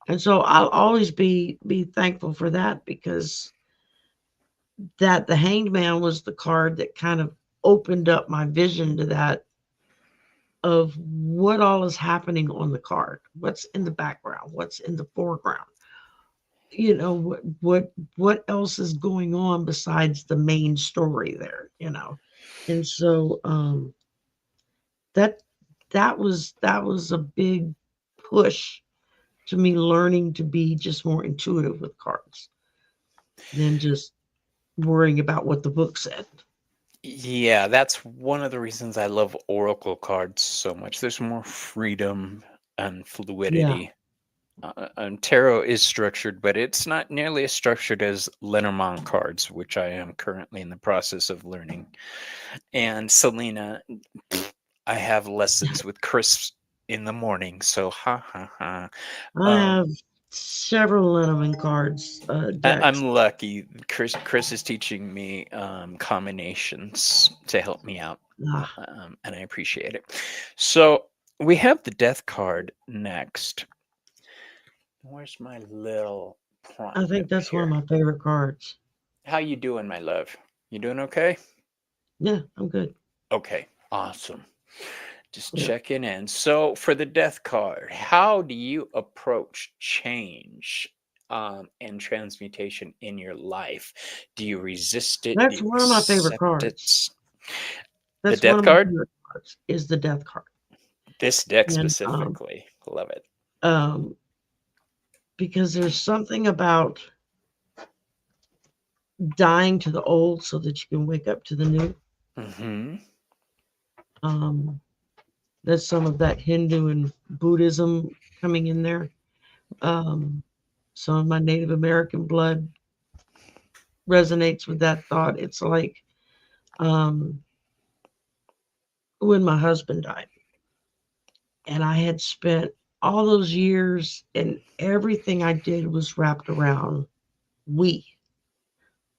Speaker 2: And so I'll always be thankful for that, because that the Hanged Man was the card that kind of opened up my vision to that, of what all is happening on the card, what's in the background, what's in the foreground, what else is going on besides the main story there. And so that was a big push to me learning to be just more intuitive with cards than just worrying about what the book said.
Speaker 1: Yeah, that's one of the reasons I love oracle cards so much. There's more freedom and
Speaker 2: Yeah.
Speaker 1: fluidity. Tarot is structured, but it's not nearly as structured as Lenormand cards, which I am currently in the process of learning. And Selena, I have lessons with Chris in the morning, so ha ha ha.
Speaker 2: I have several Lenormand cards, decks.
Speaker 1: I'm lucky. Chris is teaching me combinations to help me out,
Speaker 2: Ah,
Speaker 1: and I appreciate it. So we have the death card next. Where's my little prompt
Speaker 2: I think
Speaker 1: up
Speaker 2: that's one of
Speaker 1: here?
Speaker 2: my favorite cards.
Speaker 1: How you doing, my love? You doing okay?
Speaker 2: Yeah, I'm good.
Speaker 1: Okay, awesome. Just
Speaker 2: Yeah.
Speaker 1: checking in. So for the death card, how do you approach change and transmutation in your life? Do you resist it? Do
Speaker 2: That's
Speaker 1: you
Speaker 2: one of my favorite
Speaker 1: accept it?
Speaker 2: cards.
Speaker 1: The
Speaker 2: That's one
Speaker 1: death
Speaker 2: of my
Speaker 1: card?
Speaker 2: favorite cards, is the death card.
Speaker 1: This deck
Speaker 2: And
Speaker 1: specifically. Love it.
Speaker 2: um, because there's something about dying to the old so that you can wake up to the new.
Speaker 1: Mm-hmm.
Speaker 2: There's some of that Hindu and Buddhism coming in there. Some of my Native American blood resonates with that thought. It's like when my husband died, and I had spent all those years, and everything I did was wrapped around we.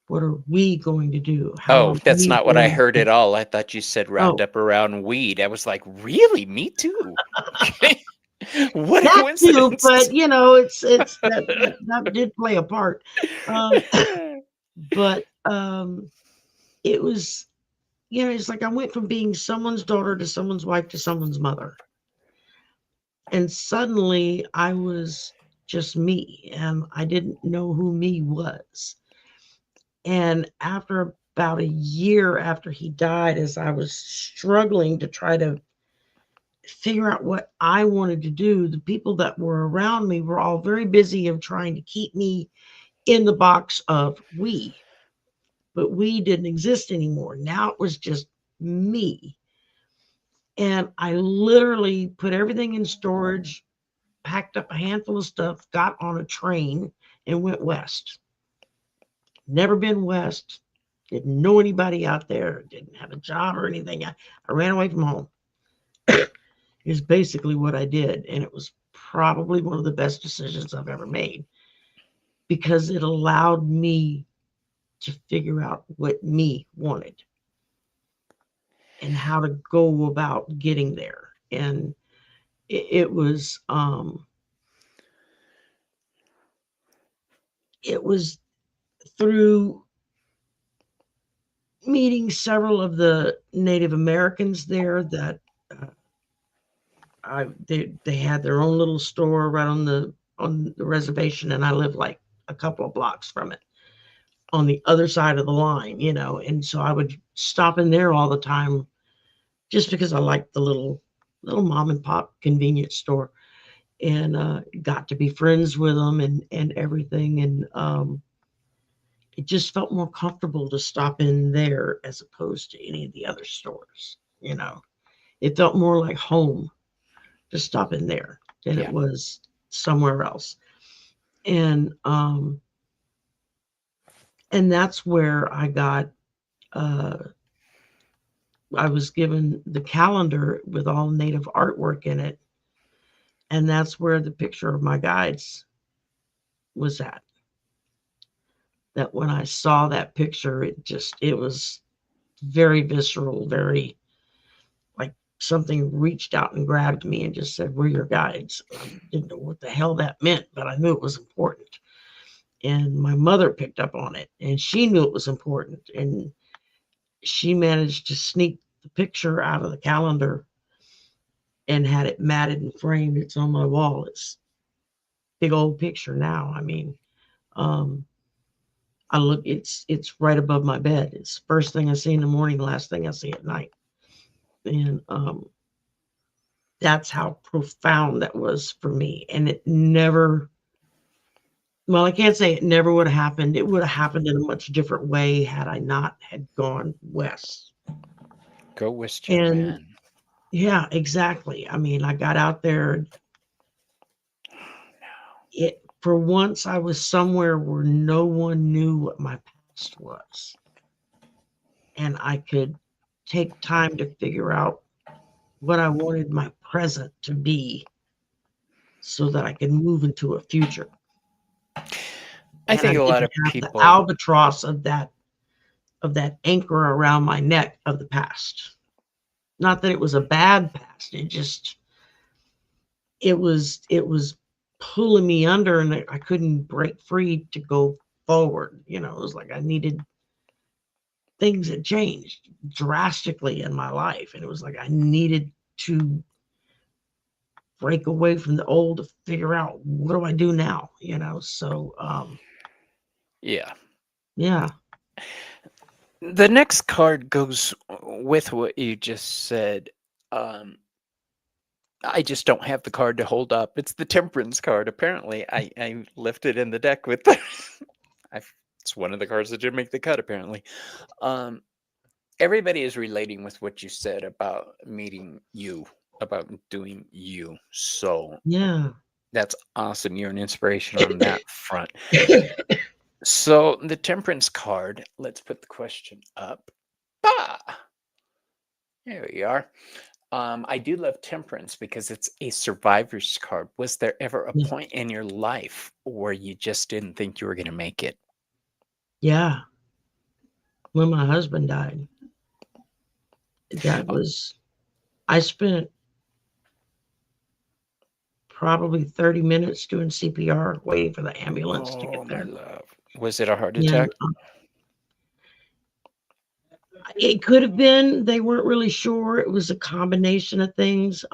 Speaker 2: What are we going to do? How
Speaker 1: Oh,
Speaker 2: are
Speaker 1: that's
Speaker 2: we
Speaker 1: not what I
Speaker 2: going
Speaker 1: heard
Speaker 2: to?
Speaker 1: at all. I thought you said wrapped
Speaker 2: Oh,
Speaker 1: up around weed. I was like, really? Me too. Okay. What a
Speaker 2: that too,
Speaker 1: coincidence.
Speaker 2: but it's that did play a part. Um, but it was, it's like I went from being someone's daughter to someone's wife to someone's mother. And suddenly I was just me, and I didn't know who me was. And after about a year after he died, as I was struggling to try to figure out what I wanted to do, the people that were around me were all very busy of trying to keep me in the box of we, but we didn't exist anymore. Now it was just me. And I literally put everything in storage, packed up a handful of stuff, got on a train, and went west. Never been west. Didn't know anybody out there. Didn't have a job or anything. I ran away from home. Is basically what I did. And it was probably one of the best decisions I've ever made because it allowed me to figure out what me wanted and how to go about getting there. And it was through meeting several of the Native Americans there that they had their own little store right on the reservation, and I lived like a couple of blocks from it on the other side of the line, and so I would stop in there all the time just because I liked the little mom and pop convenience store, and got to be friends with them and everything, and it just felt more comfortable to stop in there as opposed to any of the other stores. It felt more like home to stop in there than it
Speaker 1: Yeah.
Speaker 2: was somewhere else. And that's where uh I was given the calendar with all native artwork in it. And that's where the picture of my guides was at. That when I saw that picture, it was very visceral, very like something reached out and grabbed me and just said, "We're your guides." I didn't know what the hell that meant, but I knew it was important. And my mother picked up on it and she knew it was important. And she managed to sneak the picture out of the calendar and had it matted and framed. It's on my wall. It's a big old picture now. I mean, um, it's right above my bed. It's first thing I see in the morning, last thing I see at night. And that's how profound that was for me. And it never, well, I can't say it never would have happened. It would have happened in a much different way had I not had gone west.
Speaker 1: Go West, young
Speaker 2: And
Speaker 1: man.
Speaker 2: yeah, exactly. I mean, I got out there. It for once I was somewhere where no one knew what my past was, and I could take time to figure out what I wanted my present to be so that I could move into a future.
Speaker 1: I
Speaker 2: And I
Speaker 1: think a lot
Speaker 2: didn't
Speaker 1: of
Speaker 2: have the
Speaker 1: people,
Speaker 2: albatross of that anchor around my neck of the past. Not that it was a bad past. It was pulling me under, and I couldn't break free to go forward. It was like I needed things had changed drastically in my life, and it was like I needed to break away from the old to figure out what do I do now. So
Speaker 1: yeah.
Speaker 2: yeah.
Speaker 1: The next card goes with what you just said. Um, I just don't have the card to hold up. It's the Temperance card. Apparently, I left it in the deck with the. It's one of the cards that didn't make the cut. Apparently, um, everybody is relating with what you said about meeting you, about doing you. So
Speaker 2: Yeah.
Speaker 1: that's awesome. You're an inspiration on that front. So the Temperance card. Let's put the question up. Ah, there we are. I do love Temperance because it's a survivor's card. Was there ever a point in your life where you just didn't think you were going to make it?
Speaker 2: Yeah, when my husband died, that
Speaker 1: Oh,
Speaker 2: was I spent probably 30 minutes doing CPR waiting for the ambulance to
Speaker 1: oh,
Speaker 2: get
Speaker 1: my
Speaker 2: there.
Speaker 1: love. Was it a heart
Speaker 2: And
Speaker 1: attack?
Speaker 2: it could have been, they weren't really sure. It was a combination of things.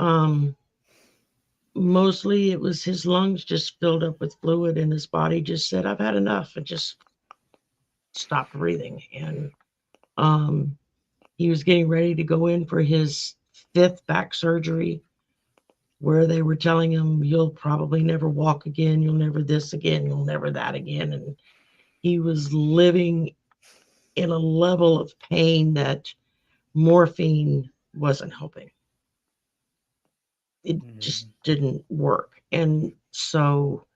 Speaker 2: Mostly it was his lungs just filled up with fluid and his body just said, I've had enough, and just stopped breathing. And Um, he was getting ready to go in for his fifth back surgery, where they were telling him, "You'll probably never walk again. You'll never this again. You'll never that again." And he was living in a level of pain that morphine wasn't helping. It just
Speaker 1: Mm.
Speaker 2: didn't work. And so,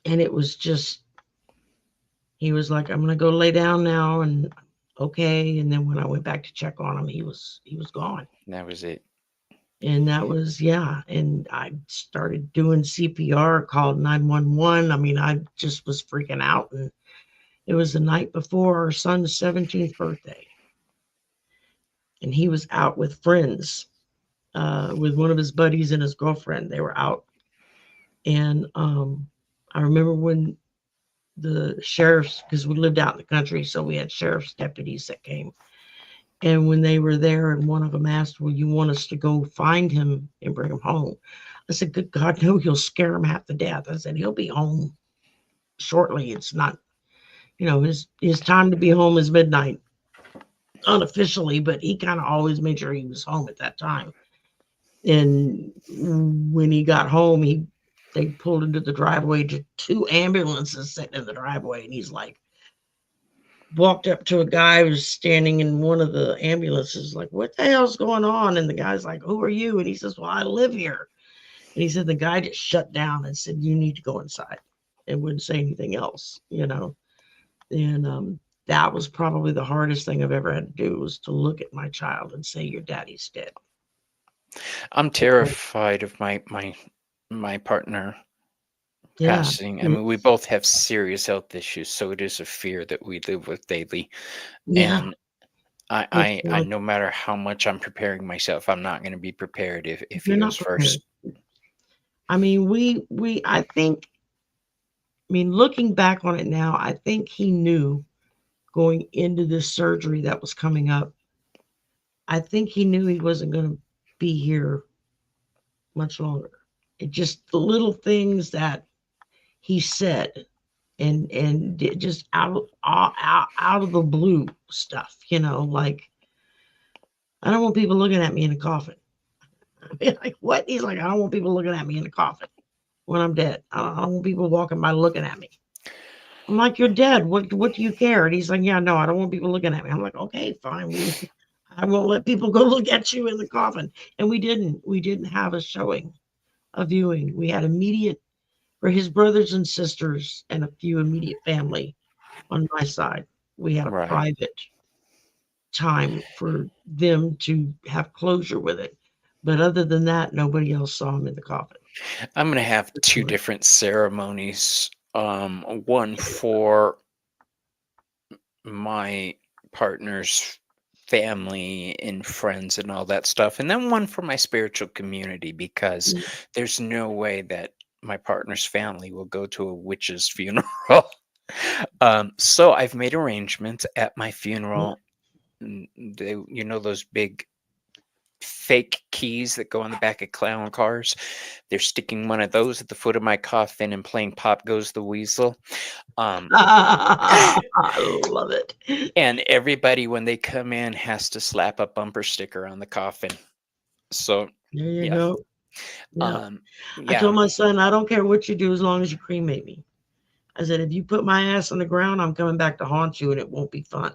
Speaker 2: and it was just, he was like, "I'm going to go lay down now." And okay. And then when I went back to check on him, he was gone.
Speaker 1: That was it.
Speaker 2: And that was, yeah. And I started doing CPR, called 911. I mean, I just was freaking out. And it was the night before our son's 17th birthday. And he was out with friends, with one of his buddies and his girlfriend. They were out. And I remember when the sheriffs, because we lived out in the country, so we had sheriff's deputies that came. And when they were there, and one of them asked, "Well, you want us to go find him and bring him home?" I said, "Good God, no, you'll scare him half to death." I said, "He'll be home shortly. It's not, his time to be home is midnight unofficially, but he kind of always made sure he was home at that time." And when he got home, they pulled into the driveway to two ambulances sitting in the driveway, and he's like, walked up to a guy who was standing in one of the ambulances, like, "What the hell's going on?" And the guy's like, "Who are you?" And he says, "Well, I live here." And he said the guy just shut down and said, "You need to go inside," and wouldn't say anything else. And that was probably the hardest thing I've ever had to do, was to look at my child and say, "Your daddy's dead."
Speaker 1: I'm terrified of my partner
Speaker 2: Yeah.
Speaker 1: passing. I mean, we both have serious health issues, so it is a fear that we live with daily.
Speaker 2: Yeah.
Speaker 1: And I,
Speaker 2: It's
Speaker 1: I, I
Speaker 2: like,
Speaker 1: no matter how much I'm preparing myself, I'm not going to be prepared if he
Speaker 2: you're
Speaker 1: goes
Speaker 2: not prepared.
Speaker 1: first.
Speaker 2: I mean, I think, I mean, looking back on it now, I think he knew going into this surgery that was coming up. I think he knew he wasn't going to be here much longer. It just the little things that he said, and just out of the blue stuff, like, "I don't want people looking at me in a coffin." I mean, like, what? He's like, "I don't want people looking at me in a coffin when I'm dead. I don't want people walking by looking at me." I'm like, "You're dead. What do you care?" And he's like, "Yeah, no, I don't want people looking at me." I'm like, "Okay, fine. I won't let people go look at you in the coffin." And we didn't have a showing, a viewing. We had immediate, for his brothers and sisters and a few immediate family on my side. We had a
Speaker 1: Right.
Speaker 2: private time for them to have closure with it. But other than that, nobody else saw him in the coffin.
Speaker 1: I'm going to have two different ceremonies. One for my partner's family and friends and all that stuff, and then one for my spiritual community, because
Speaker 2: Mm,
Speaker 1: there's no way that my partner's family will go to a witch's funeral. So I've made arrangements at my
Speaker 2: mm.
Speaker 1: funeral. Those big fake keys that go on the back of clown cars. They're sticking one of those at the foot of my coffin and playing "Pop Goes the Weasel." Um,
Speaker 2: I love it.
Speaker 1: and everybody, when they come in, has to slap a bumper sticker on the coffin. So,
Speaker 2: There you
Speaker 1: yeah,
Speaker 2: go. Yeah.
Speaker 1: um,
Speaker 2: I
Speaker 1: yeah,
Speaker 2: told my son, "I don't care what you do as long as you cremate me." I said, "If you put my ass on the ground, I'm coming back to haunt you, and it won't be fun.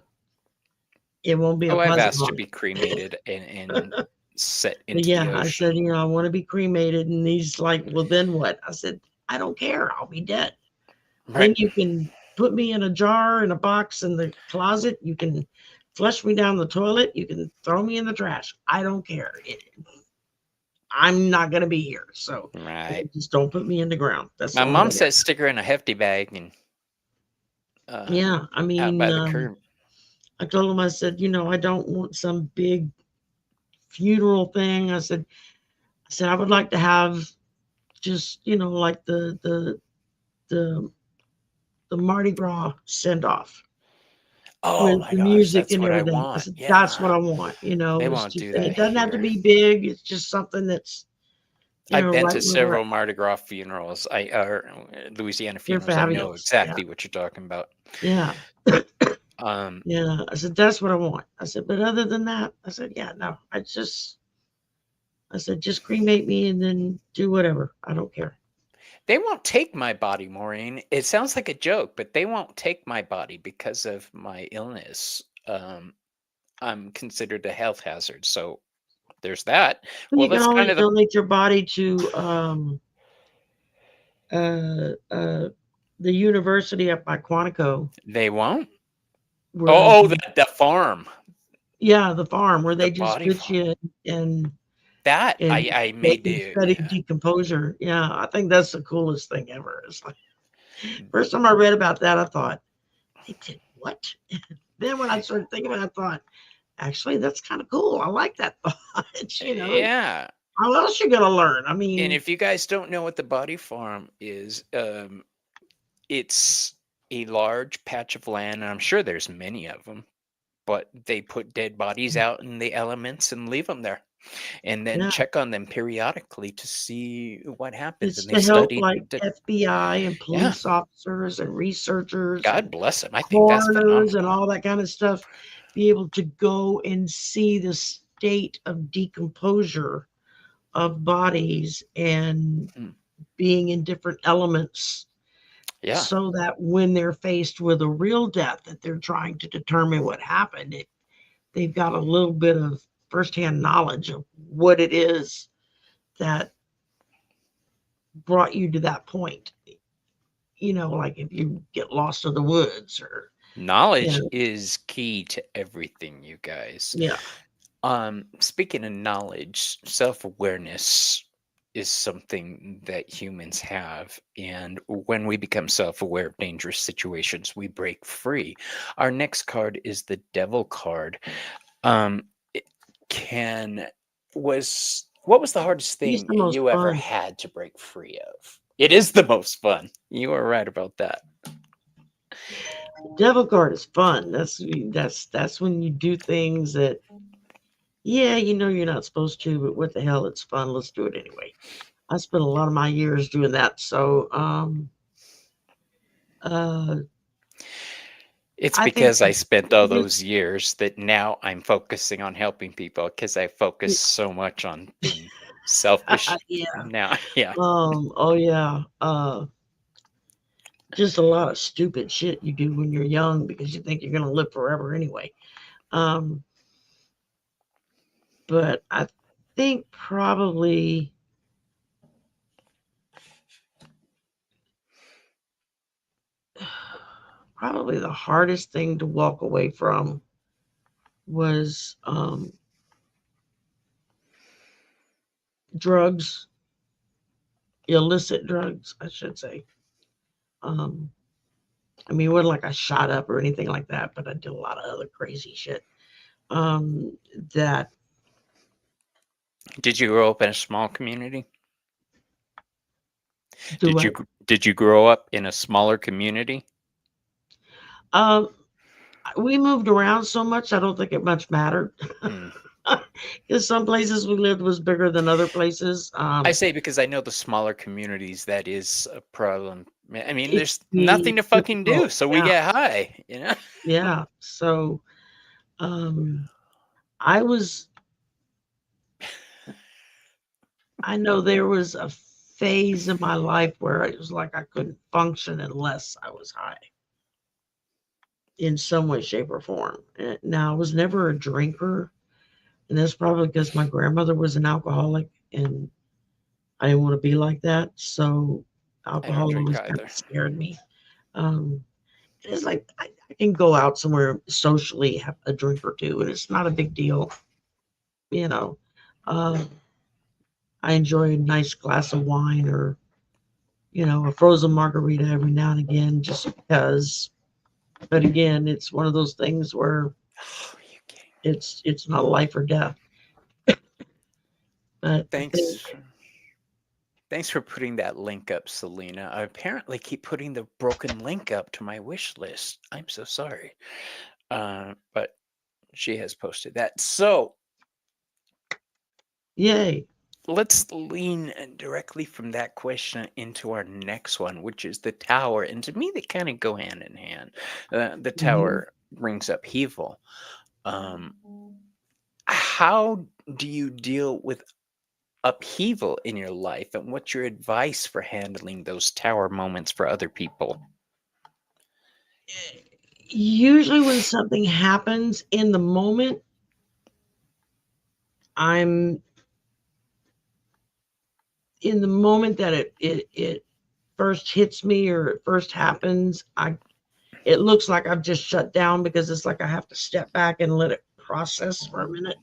Speaker 2: It won't be a
Speaker 1: oh, I've
Speaker 2: pleasant
Speaker 1: asked to
Speaker 2: haunt."
Speaker 1: be cremated and set
Speaker 2: But
Speaker 1: into the
Speaker 2: yeah, I said,
Speaker 1: ocean.
Speaker 2: "I want to be cremated." And he's like, "Well, then what?" I said, "I don't care. I'll be dead.
Speaker 1: Right.
Speaker 2: Then you can put me in a jar, in a box in the closet. You can flush me down the toilet. You can throw me in the trash. I don't care. I'm not going to be here. So
Speaker 1: Right.
Speaker 2: just don't put me in the ground. That's
Speaker 1: My
Speaker 2: the only
Speaker 1: mom
Speaker 2: thing."
Speaker 1: said stick her in a hefty bag and uh,
Speaker 2: Yeah. I
Speaker 1: out
Speaker 2: mean,
Speaker 1: by the curb.
Speaker 2: I told him, I said, "I don't want some big funeral thing." I said, "I would like to have just, like the the Mardi Gras send off
Speaker 1: Oh
Speaker 2: with
Speaker 1: my
Speaker 2: the
Speaker 1: gosh,
Speaker 2: music
Speaker 1: that's
Speaker 2: and
Speaker 1: what I
Speaker 2: everything." I
Speaker 1: want.
Speaker 2: said, "That's what
Speaker 1: Yeah.
Speaker 2: I want.
Speaker 1: They
Speaker 2: It's
Speaker 1: won't
Speaker 2: just,
Speaker 1: do
Speaker 2: and
Speaker 1: that
Speaker 2: it doesn't have to
Speaker 1: here.
Speaker 2: be big. It's just something that's
Speaker 1: I've been
Speaker 2: right
Speaker 1: to
Speaker 2: where we're
Speaker 1: several
Speaker 2: at.
Speaker 1: Mardi Gras funerals. Louisiana
Speaker 2: They're
Speaker 1: funerals. I know
Speaker 2: fabulous. Yeah.
Speaker 1: exactly what you're talking about.
Speaker 2: Yeah.
Speaker 1: Um,
Speaker 2: Yeah. I said, that's what I want. I said, but other than that, I said, yeah, no, I said, just cremate me and then do whatever. I don't care.
Speaker 1: they won't take my body, Maureen. It sounds like a joke, but they won't take my body because of my illness. I'm considered a health hazard, so there's that.
Speaker 2: Well,
Speaker 1: Well,
Speaker 2: you can
Speaker 1: that's kind
Speaker 2: always
Speaker 1: of the.
Speaker 2: donate your body to uh, uh, the university up by Quantico,
Speaker 1: They won't.
Speaker 2: where they
Speaker 1: Oh,
Speaker 2: do,
Speaker 1: the farm,
Speaker 2: yeah, the farm where
Speaker 1: the
Speaker 2: they just
Speaker 1: body
Speaker 2: put
Speaker 1: farm.
Speaker 2: you in
Speaker 1: That
Speaker 2: and
Speaker 1: I may do.
Speaker 2: study
Speaker 1: Yeah.
Speaker 2: decomposer. Yeah, I think that's the coolest thing ever. It's like first time I read about that, I thought they did what? Then when I started thinking about it, I thought actually that's kind of cool. I like that thought.
Speaker 1: Yeah.
Speaker 2: How else you gonna learn? I
Speaker 1: And
Speaker 2: mean,
Speaker 1: if you guys don't know what the body farm is, it's a large patch of land, and I'm sure there's many of them, but they put dead bodies out in the elements and leave them there, and then
Speaker 2: yeah,
Speaker 1: check on them periodically to see what happens.
Speaker 2: it's
Speaker 1: And they
Speaker 2: to help
Speaker 1: studied
Speaker 2: like
Speaker 1: the.
Speaker 2: FBI and
Speaker 1: Yeah,
Speaker 2: police officers and researchers
Speaker 1: God
Speaker 2: and
Speaker 1: bless them. I think that's
Speaker 2: coroners and
Speaker 1: phenomenal.
Speaker 2: all that kind of stuff be able to go and see the state of decomposure of bodies and
Speaker 1: Mm,
Speaker 2: being in different elements
Speaker 1: yeah,
Speaker 2: so that when they're faced with a real death that they're trying to determine what happened, they've got a little bit of firsthand knowledge of what it is that brought you to that point. Like if you get lost in the woods or, you
Speaker 1: knowledge
Speaker 2: know,
Speaker 1: is key to everything, you guys.
Speaker 2: yeah,
Speaker 1: Speaking of knowledge, self-awareness is something that humans have, and when we become self-aware of dangerous situations, we break free. Our next card is the Devil card. It can was What was the hardest
Speaker 2: he's
Speaker 1: thing
Speaker 2: the most
Speaker 1: you ever
Speaker 2: fun.
Speaker 1: had to break free of? It is the most fun. You are right about that.
Speaker 2: Devil card is fun. That's when you do things that, yeah, you're not supposed to, but what the hell, it's fun. Let's do it anyway. I spent a lot of my years doing that. So, uh,
Speaker 1: It's
Speaker 2: I think
Speaker 1: because I
Speaker 2: the
Speaker 1: spent all
Speaker 2: biggest,
Speaker 1: those years that now I'm focusing on helping people because I focus so much on being selfish
Speaker 2: yeah,
Speaker 1: now. Yeah.
Speaker 2: oh yeah, just a lot of stupid shit you do when you're young because you think you're gonna live forever anyway. Um, but I think probably the hardest thing to walk away from was drugs, illicit drugs, I should say. Um, I mean, it wasn't like I shot up or anything like that, but I did a lot of other crazy shit. Um, that
Speaker 1: Did you grow up in a small community?
Speaker 2: do what?
Speaker 1: Did you grow up in a smaller community?
Speaker 2: Um, we moved around so much, I don't think it much mattered.
Speaker 1: Hmm.
Speaker 2: Because some places we lived was bigger than other places.
Speaker 1: I say because I know the smaller communities that is a problem. I mean,
Speaker 2: It
Speaker 1: there's
Speaker 2: can
Speaker 1: nothing
Speaker 2: be
Speaker 1: to fucking do,
Speaker 2: difficult.
Speaker 1: so we
Speaker 2: Yeah,
Speaker 1: get high, you know?
Speaker 2: yeah. So, um, I was. I know there was a phase in my life where it was like I couldn't function unless I was high in some way, shape, or form. Now, I was never a drinker, and that's probably because my grandmother was an alcoholic, and I didn't want to be like that. So,
Speaker 1: I don't
Speaker 2: alcohol
Speaker 1: drink
Speaker 2: always kind
Speaker 1: either.
Speaker 2: of scared me. Um, it's like I can go out somewhere socially, have a drink or two, and it's not a big deal, you know. Um, I enjoy a nice glass of wine or a frozen margarita every now and again, just because. But again, it's one of those things where
Speaker 1: Oh, are you kidding?
Speaker 2: it's not life or death. But I think,
Speaker 1: Thanks. Thanks for putting that link up, Selena. I apparently keep putting the broken link up to my wish list. I'm so sorry. But she has posted that. So,
Speaker 2: yay,
Speaker 1: let's lean directly from that question into our next one, which is the tower. And to me, they kind of go hand in hand. The
Speaker 2: Mhm.
Speaker 1: tower brings upheaval. Um, how do you deal with upheaval in your life, and what's your advice for handling those tower moments for other people?
Speaker 2: Usually, when something happens in the moment, I'm in the moment that it first hits me or it first happens. It looks like I've just shut down because it's like I have to step back and let it process for a minute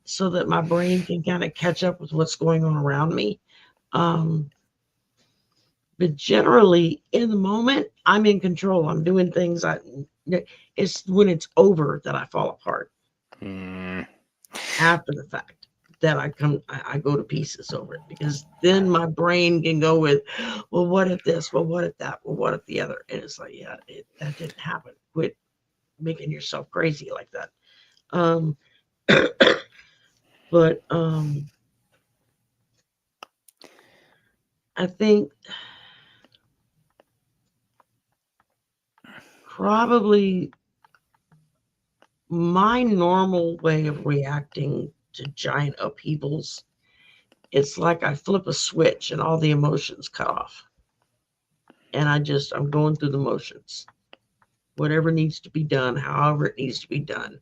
Speaker 2: so that my brain can kind of catch up with what's going on around me. Um, but generally, in the moment, I'm in control. I'm doing things. It's when it's over that I fall apart.
Speaker 1: Mm,
Speaker 2: After the fact that I go to pieces over it because then my brain can go with, well, what if this? Well, what if that? Well, what if the other? And it's like, yeah, that didn't happen. Quit making yourself crazy like that. Um, but I think probably my normal way of reacting to giant upheavals, it's like I flip a switch and all the emotions cut off. And I'm going through the motions. Whatever needs to be done, however it needs to be done.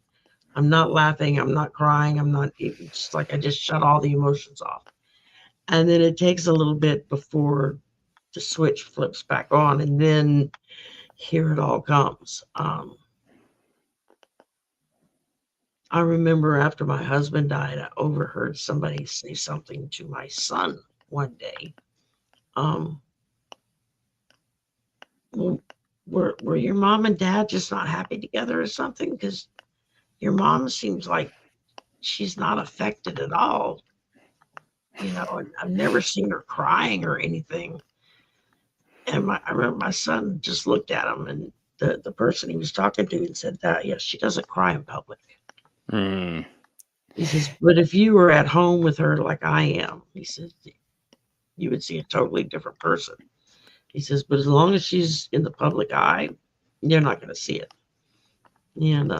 Speaker 2: I'm not laughing, I'm not crying, I'm not even just like I just shut all the emotions off. And then it takes a little bit before the switch flips back on, and then here it all comes. I remember after my husband died, I overheard somebody say something to my son one day. Um, "Well, were your mom and dad just not happy together or something? Because your mom seems like she's not affected at all. And I've never seen her crying or anything." And I remember my son just looked at him, and the person he was talking to and said that, yes, she doesn't cry in public.
Speaker 1: mm,
Speaker 2: He says, but if you were at home with her like I am, he says, you would see a totally different person. He says, but as long as she's in the public eye, you're not going to see it. And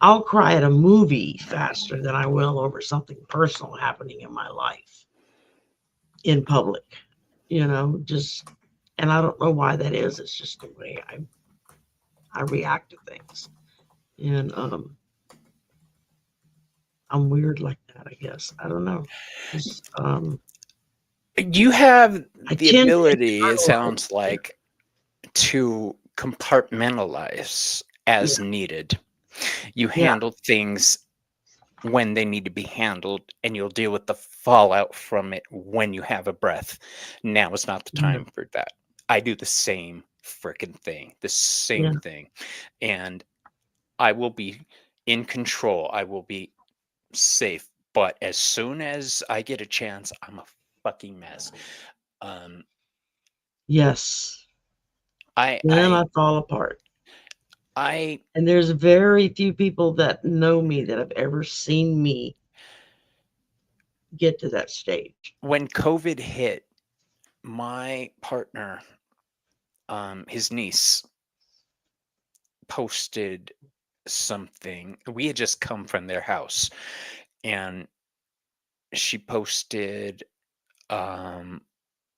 Speaker 2: I'll cry at a movie faster than I will over something personal happening in my life in public. Just and I don't know why that is. It's just the way I react to things, and I'm weird like that. I guess I don't know. Just
Speaker 1: you have
Speaker 2: I
Speaker 1: the
Speaker 2: tend to
Speaker 1: ability, it
Speaker 2: internalize.
Speaker 1: sounds like, to compartmentalize
Speaker 2: Yeah,
Speaker 1: as needed. You
Speaker 2: yeah,
Speaker 1: handle things when they need to be handled, and you'll deal with the fallout from it when you have a breath. Now is not the
Speaker 2: yeah,
Speaker 1: time for that. I do the same freaking thing, the same
Speaker 2: yeah.
Speaker 1: thing. And I will be in control. I will be safe. But as soon as I get a chance, I'm a fucking mess. Um,
Speaker 2: Yes.
Speaker 1: I,
Speaker 2: Then I
Speaker 1: I,
Speaker 2: fall apart.
Speaker 1: I,
Speaker 2: And there's very few people that know me that have ever seen me get to that stage.
Speaker 1: when COVID hit, my partner, his niece, posted something. We had just come from their house, and she posted um,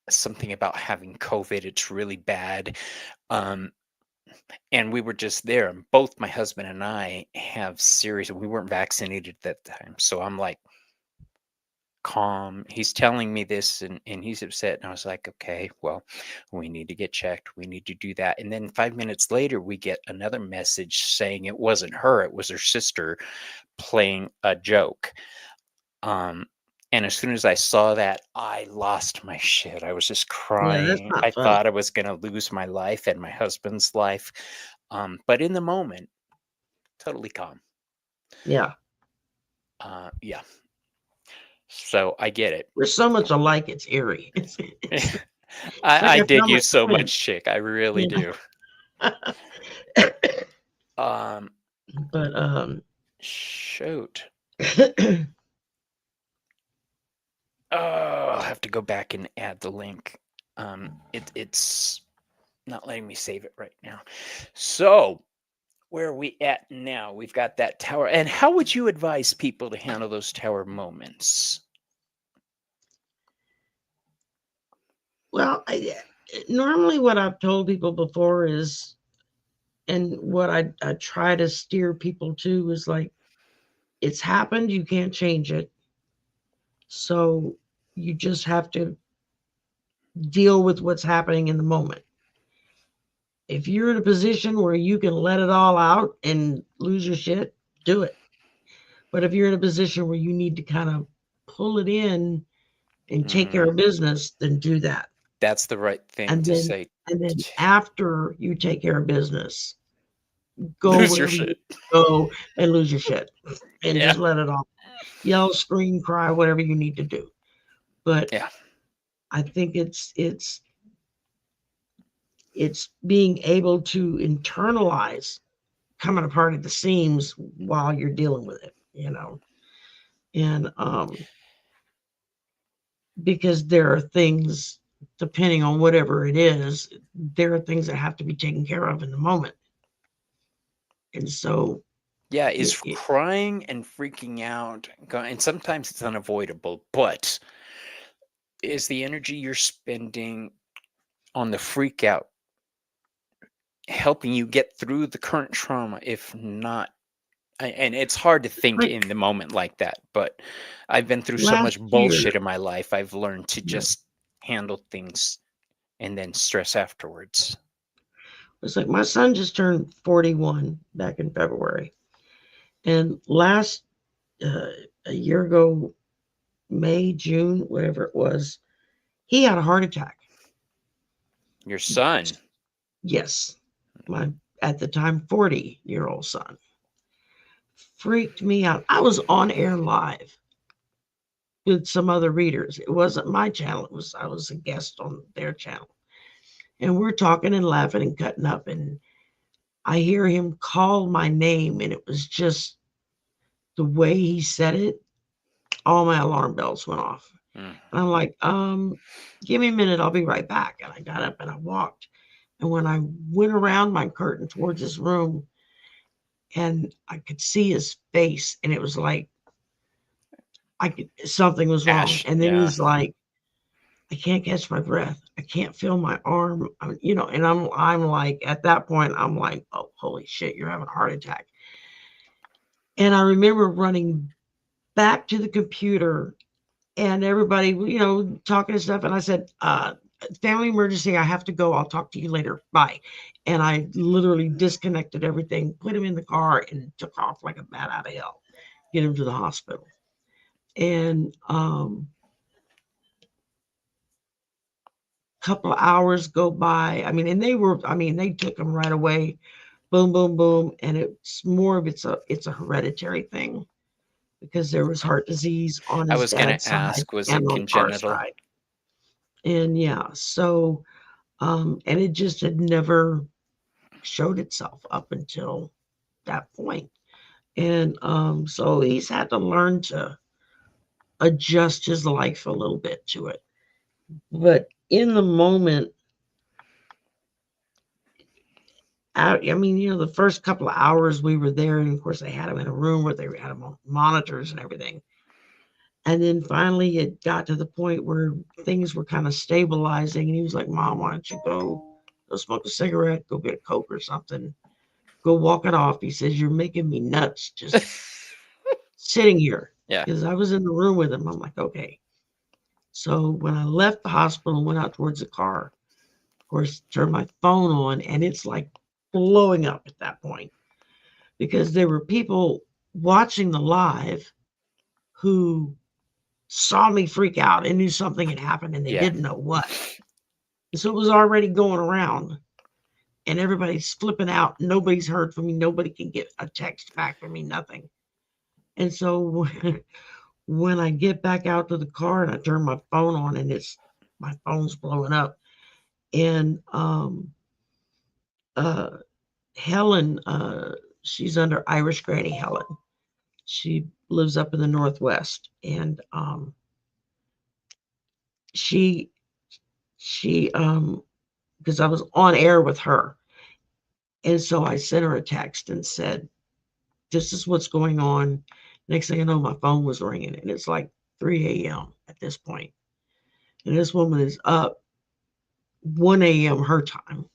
Speaker 1: something about having COVID. It's really bad. Um, and we were just there. And both my husband and I have serious, we weren't vaccinated at that time. So I'm like, calm. He's telling me this, and he's upset. And I was like, okay, well, we need to get checked. We need to do that. And then 5 minutes later, we get another message saying it wasn't her, it was her sister playing a joke. Um, and as soon as I saw that, I lost my shit. I was just
Speaker 2: Yeah, that's
Speaker 1: crying.
Speaker 2: not
Speaker 1: I
Speaker 2: funny.
Speaker 1: thought I was going to lose my life and my husband's life. But in the moment, totally calm.
Speaker 2: Yeah.
Speaker 1: Yeah. So I get it.
Speaker 2: We're so much alike, it's eerie. It's like
Speaker 1: I
Speaker 2: I
Speaker 1: dig
Speaker 2: found
Speaker 1: you
Speaker 2: my
Speaker 1: so
Speaker 2: twin.
Speaker 1: much, chick. I really
Speaker 2: Yeah.
Speaker 1: do. Um,
Speaker 2: But
Speaker 1: shoot. Oh, I'll have to go back and add the link. It's not letting me save it right now. So, where are we at now? We've got that tower. And how would you advise people to handle those tower moments?
Speaker 2: Well, normally what I've told people before is, and what I try to steer people to is like, it's happened, you can't change it. So you just have to deal with what's happening in the moment. If you're in a position where you can let it all out and lose your shit, do it. But if you're in a position where you need to kind of pull it in and take care of business, then do that.
Speaker 1: That's the right thing
Speaker 2: And
Speaker 1: to
Speaker 2: then
Speaker 1: say.
Speaker 2: after you take care of business, go
Speaker 1: Lose your
Speaker 2: wherever you
Speaker 1: shit.
Speaker 2: go and lose your shit and
Speaker 1: Yeah.
Speaker 2: just let it all yell, scream, cry, whatever you need to do. But
Speaker 1: Yeah.
Speaker 2: I think it's being able to internalize coming apart at the seams while you're dealing with it, and because there are things, depending on whatever it is, there are things that have to be taken care of in the moment. And so
Speaker 1: Yeah, is
Speaker 2: it
Speaker 1: crying and freaking out, and sometimes it's unavoidable, but is the energy you're spending on the freak out helping you get through the current trauma? If not, and it's hard to think
Speaker 2: like
Speaker 1: in the moment like that, but I've been through so
Speaker 2: last
Speaker 1: much
Speaker 2: year.
Speaker 1: bullshit in my life, I've learned to
Speaker 2: Yeah,
Speaker 1: just handle things and then stress afterwards.
Speaker 2: it's like my son just turned 41 back in February, and last uh, a year ago, May, June, whatever it was, he had a heart attack.
Speaker 1: Your son.
Speaker 2: Yes, my at the time 40-year-old son freaked me out. I was on air live with some other readers. It wasn't my channel. I was a guest on their channel, and we're talking and laughing and cutting up, and I hear him call my name, and it was just the way he said it. All my alarm bells went off,
Speaker 1: Mm.
Speaker 2: and I'm like, give me a minute, I'll be right back. And I got up and I walked, and when I went around my curtain towards his room, and I could see his face, and it was like something was wrong.
Speaker 1: Ash,
Speaker 2: And then
Speaker 1: yeah.
Speaker 2: he's like, I can't catch my breath. I can't feel my arm. And I'm like, at that point, I'm like, oh, holy shit, you're having a heart attack. And I remember running back to the computer and everybody, talking and stuff. And I said, family emergency, I have to go. I'll talk to you later. Bye. And I literally disconnected everything, put him in the car, and took off like a bat out of hell, get him to the hospital. And couple of hours go by. They took him right away. Boom, boom, boom. And it's a hereditary thing because there was heart disease on
Speaker 1: I
Speaker 2: his
Speaker 1: was gonna
Speaker 2: dad's side
Speaker 1: ask, was
Speaker 2: and
Speaker 1: it
Speaker 2: on our
Speaker 1: congenital?
Speaker 2: side. And yeah, so and it just had never showed itself up until that point. And so he's had to learn to adjust his life a little bit to it. But in the moment, the first couple of hours we were there, and of course they had him in a room where they had him on monitors and everything. And then finally it got to the point where things were kind of stabilizing, and he was like, Mom, why don't you go smoke a cigarette, go get a Coke or something, go walk it off. He says, you're making me nuts just sitting here.
Speaker 1: Yeah.
Speaker 2: Because I was in the room with him. I'm like, okay. So when I left the hospital and went out towards the car, of course, turned my phone on, and it's like blowing up at that point because there were people watching the live who saw me freak out and knew something had happened and they
Speaker 1: Yeah.
Speaker 2: didn't know what. So it was already going around and everybody's flipping out. Nobody's heard from me. Nobody can get a text back from me, nothing. And so when I get back out to the car and I turn my phone on and my phone's blowing up. And uh, Helen, she's under Irish Granny Helen. She lives up in the Northwest. And she because I was on air with her, and so I sent her a text and said, "This is what's going on." Next thing I know, my phone was ringing, and it's like 3 a.m. at this point, and this woman is up 1 a.m. her time,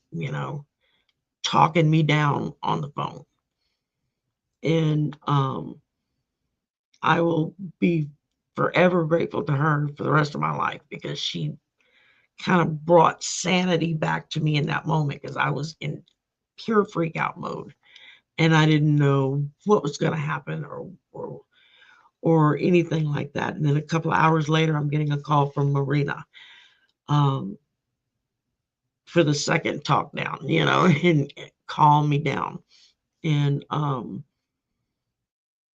Speaker 2: talking me down on the phone, and I will be forever grateful to her for the rest of my life because she kind of brought sanity back to me in that moment because I was in pure freak out mode and I didn't know what was going to happen or anything like that. And then a couple of hours later, I'm getting a call from Marina um, for the second talk down, and calm me down. And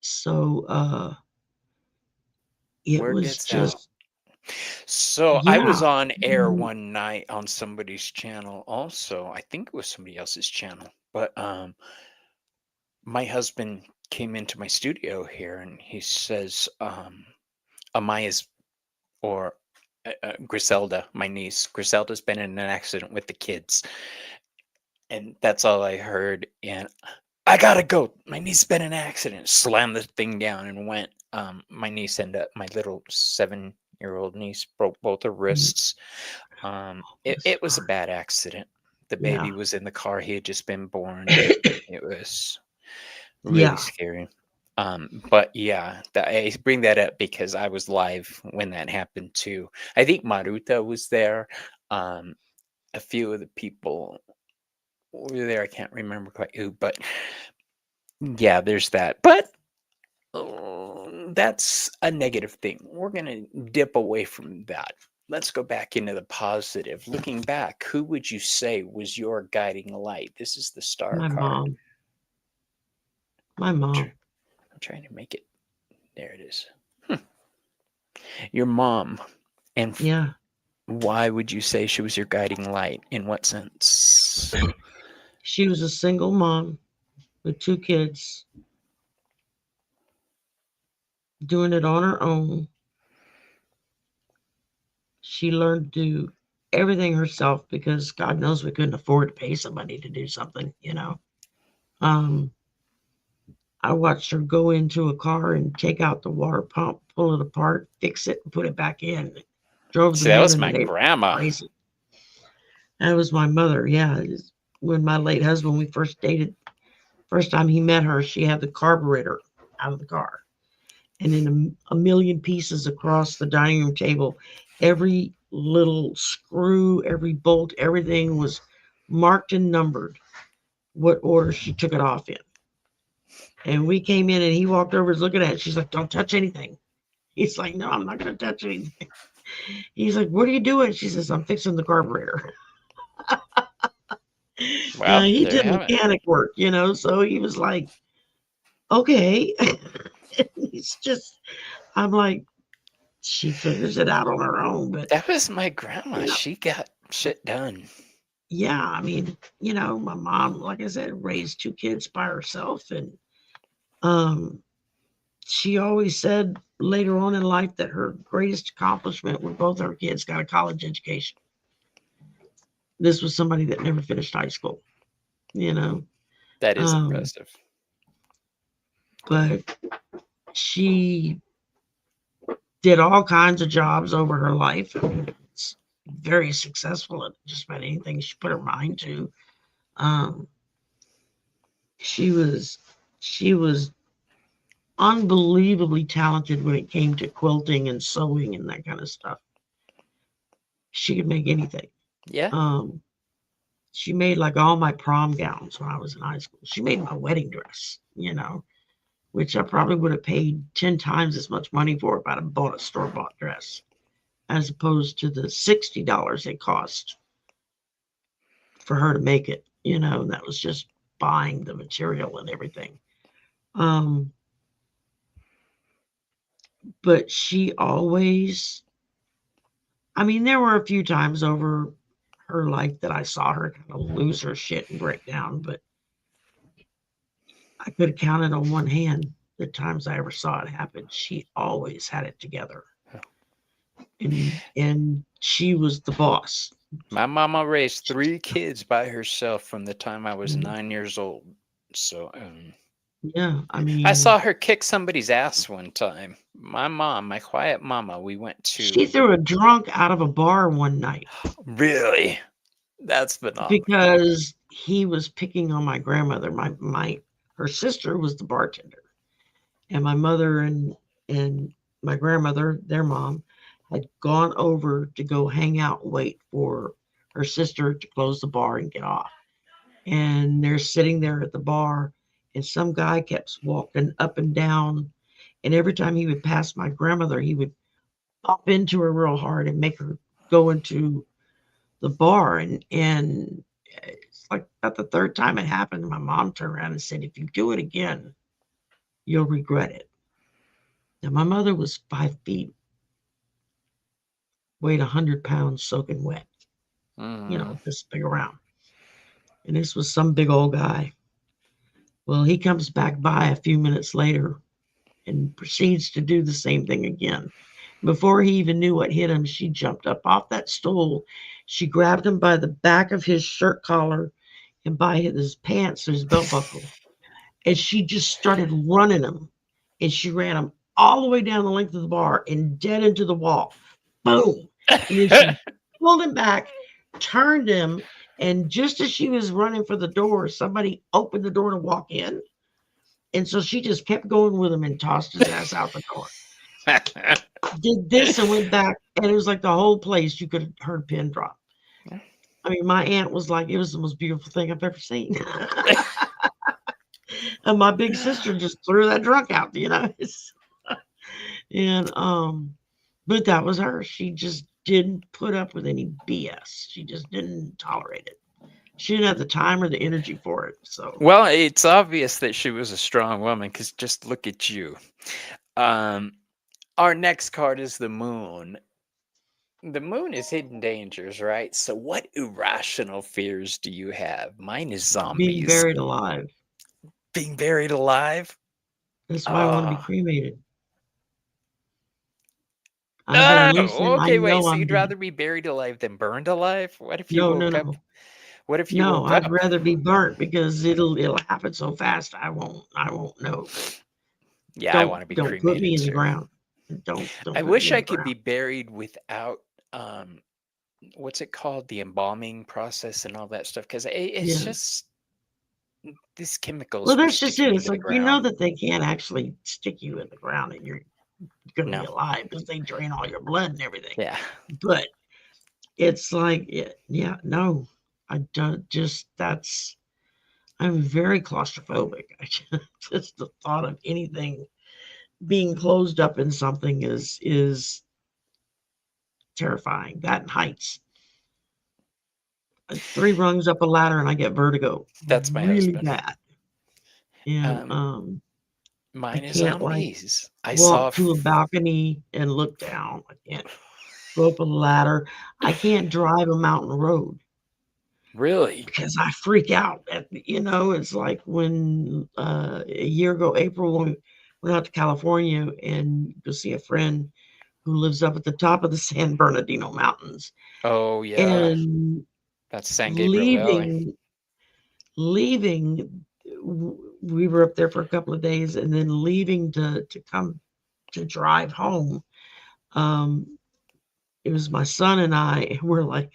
Speaker 2: so it
Speaker 1: Word
Speaker 2: was
Speaker 1: gets out.
Speaker 2: just,
Speaker 1: So I was
Speaker 2: yeah.
Speaker 1: on air
Speaker 2: Mhm.
Speaker 1: one night on somebody's channel also. I think it was somebody else's channel. But my husband came into my studio here and he says Amaya's or Griselda, my niece, Griselda's been in an accident with the kids. And that's all I heard. And I gotta go. My niece's been in an accident. Slammed the thing down and went. My niece and my little 7-year-old niece broke both her wrists. It was a
Speaker 2: Sorry.
Speaker 1: bad accident. The
Speaker 2: Yeah.
Speaker 1: baby was in the car. He had just been born. It was really
Speaker 2: Yeah.
Speaker 1: scary. But yeah, I bring that up because I was live when that happened too. I think Maruta was there. Um, a few of the people were there. I can't remember quite who, but yeah, there's that. But that's a negative thing. We're gonna dip away from that. Let's go back into the positive. Looking back, who would you say was your guiding light? This is the star
Speaker 2: My
Speaker 1: card.
Speaker 2: mom. My
Speaker 1: Tr-
Speaker 2: mom.
Speaker 1: I'm trying to make it. There it is. Your mom. And
Speaker 2: Yeah.
Speaker 1: why would you say she was your guiding light? In what sense?
Speaker 2: She was a single mom with 2 kids, doing it on her own. She learned to do everything herself because God knows we couldn't afford to pay somebody to do something. Um, I watched her go into a car and take out the water pump, pull it apart, fix it, and put it back in. Drove the
Speaker 1: See, that
Speaker 2: men
Speaker 1: was
Speaker 2: in the
Speaker 1: my
Speaker 2: neighborhood
Speaker 1: grandma.
Speaker 2: crazy. That was my mother. Yeah. When my late husband, we first dated, first time he met her, she had the carburetor out of the car. And in a million pieces across the dining room table, every little screw, every bolt, everything was marked and numbered what order she took it off in. And we came in and he walked over, was looking at it. She's like, "Don't touch anything." He's like, "No, I'm not going to touch anything." He's like, "What are you doing?" She says, "I'm fixing the carburetor."
Speaker 1: Well,
Speaker 2: He
Speaker 1: there you
Speaker 2: did
Speaker 1: have it.
Speaker 2: mechanic work. So he was like, "Okay." He's just, I'm like, she figures it out on her own. But,
Speaker 1: That was my grandma.
Speaker 2: you know,
Speaker 1: She got shit done.
Speaker 2: yeah, I mean, my mom, like I said, raised 2 kids by herself. And um, she always said later on in life that her greatest accomplishment when both her kids got a college education. This was somebody that never finished high school, you know.
Speaker 1: That is
Speaker 2: Um,
Speaker 1: impressive.
Speaker 2: but she did all kinds of jobs over her life. I mean, it's very successful at just about anything she put her mind to. Um, she was she was unbelievably talented when it came to quilting and sewing and that kind of stuff. She could make anything.
Speaker 1: Yeah,
Speaker 2: Um, she made like all my prom gowns when I was in high school. She made my wedding dress, which I probably would have paid 10 times as much money for if I'd have bought a store bought dress, as opposed to the $60 it cost for her to make it. That was just buying the material and everything. Um, but she always, I mean, there were a few times over her life that I saw her kind of lose her shit and break down, but I could have counted on one hand the times I ever saw it happen. She always had it together. and she was the boss.
Speaker 1: My mama raised 3 kids by herself from the time I was
Speaker 2: Mhm.
Speaker 1: 9 years old. So,
Speaker 2: Yeah, I
Speaker 1: I
Speaker 2: mean,
Speaker 1: saw her kick somebody's ass one time. My mom, my quiet mama, we went
Speaker 2: she
Speaker 1: to.
Speaker 2: threw a drunk out of a bar one night
Speaker 1: Really? That's phenomenal.
Speaker 2: because he was picking on my grandmother. My her sister was the bartender, and my mother and my grandmother, their mom, had gone over to go hang out and wait for her sister to close the bar and get off. And they're sitting there at the bar, and some guy kept walking up and down. And every time he would pass my grandmother, he would bump into her real hard and make her go into the bar. And it's like about the third time it happened. My mom turned around and said, "If you do it again, you'll regret it." Now my mother was 5 feet, weighed 100 pounds, soaking wet.
Speaker 1: Mhm.
Speaker 2: This big around. And this was some big old guy. Well, he comes back by a few minutes later and proceeds to do the same thing again. Before he even knew what hit him, she jumped up off that stool. She grabbed him by the back of his shirt collar and by his pants, his belt buckle, and she just started running him. And she ran him all the way down the length of the bar and dead into the wall. Boom. And then she pulled him back, turned him, and just as she was running for the door, somebody opened the door to walk in. And so she just kept going with him and tossed his ass out the door. Did this and went back, and it was like the whole place you could have heard pin drop. I mean, my aunt was like, it was the most beautiful thing I've ever seen. And my big sister just threw that drunk out. And but that was her. She just didn't put up with any BS. She just didn't tolerate it. She didn't have the time or the energy for it. So
Speaker 1: Well, it's obvious that she was a strong woman because just look at you. Um, our next card is the moon. The moon is hidden dangers, right? So, what irrational fears do you have? Mine is
Speaker 2: being
Speaker 1: zombies.
Speaker 2: buried alive.
Speaker 1: Being buried alive?
Speaker 2: That's why I want to be
Speaker 1: Oh.
Speaker 2: cremated. I've been
Speaker 1: Oh,
Speaker 2: hallucinating. I
Speaker 1: okay, wait.
Speaker 2: know
Speaker 1: So
Speaker 2: I'm
Speaker 1: you'd
Speaker 2: dead.
Speaker 1: rather be buried alive than burned alive? What if you
Speaker 2: No, no,
Speaker 1: woke up?
Speaker 2: no.
Speaker 1: What if you
Speaker 2: No,
Speaker 1: woke
Speaker 2: I'd
Speaker 1: up?
Speaker 2: rather be burnt because it'll happen so fast I won't know. But
Speaker 1: Yeah, I
Speaker 2: don't
Speaker 1: want to be
Speaker 2: don't put me
Speaker 1: cremated
Speaker 2: in the
Speaker 1: too.
Speaker 2: ground. Don't
Speaker 1: I
Speaker 2: put me
Speaker 1: wish
Speaker 2: in
Speaker 1: I
Speaker 2: the
Speaker 1: could be
Speaker 2: ground.
Speaker 1: buried without what's it called? The embalming process and all that stuff. Because it's
Speaker 2: Yeah.
Speaker 1: just these
Speaker 2: Well,
Speaker 1: chemicals will
Speaker 2: that's just
Speaker 1: stick
Speaker 2: it.
Speaker 1: you
Speaker 2: It's
Speaker 1: into the
Speaker 2: like
Speaker 1: ground.
Speaker 2: that they can't actually stick you in the ground and you're going to be
Speaker 1: No.
Speaker 2: alive because they drain all your blood and everything.
Speaker 1: Yeah.
Speaker 2: But it's like, yeah, no, I don't. Just that's. I'm very claustrophobic. Just the thought of anything being closed up in something is terrifying. That and heights. 3 rungs up a ladder and I get vertigo
Speaker 1: That's my
Speaker 2: really
Speaker 1: husband.
Speaker 2: bad. And
Speaker 1: Um,
Speaker 2: I
Speaker 1: mine is
Speaker 2: can't like
Speaker 1: zombies. I saw.
Speaker 2: walk to a balcony and look down. I can't go up a ladder. I can't drive a mountain road
Speaker 1: Really?
Speaker 2: because I freak out. It's like when a year ago, April, when we went out to California and go see a friend who lives up at the top of the San Bernardino Mountains.
Speaker 1: Oh yeah,
Speaker 2: And
Speaker 1: that's San Gabriel Valley.
Speaker 2: leaving leaving we were up there for a couple of days and then leaving to come to drive home. um it was my son and I were like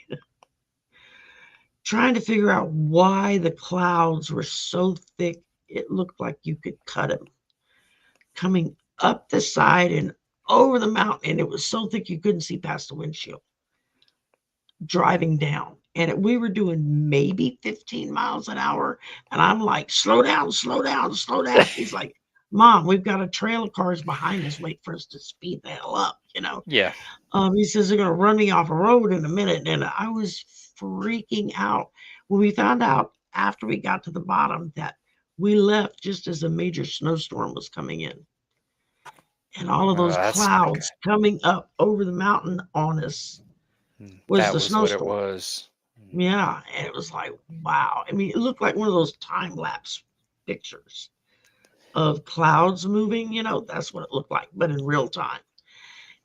Speaker 2: trying to figure out why the clouds were so thick it looked like you could cut them coming up the side and over the mountain, and it was so thick you couldn't see past the windshield driving down. And we were doing maybe 15 miles an hour. And I'm like, slow down, slow down, slow down. He's like, Mom, we've got a trail of cars behind us. Wait for us to speed the hell up.
Speaker 1: Yeah.
Speaker 2: He says they're going to run me off a road in a minute. And I was freaking out when we found out after we got to the bottom that we left just as a major snowstorm was coming in. And all of
Speaker 1: Oh,
Speaker 2: those
Speaker 1: that's not good.
Speaker 2: clouds coming up over the mountain on us was
Speaker 1: That
Speaker 2: the
Speaker 1: was what it
Speaker 2: snowstorm.
Speaker 1: was.
Speaker 2: Yeah, and it was like, wow. I mean, it looked like one of those time lapse pictures of clouds moving. That's what it looked like, but in real time.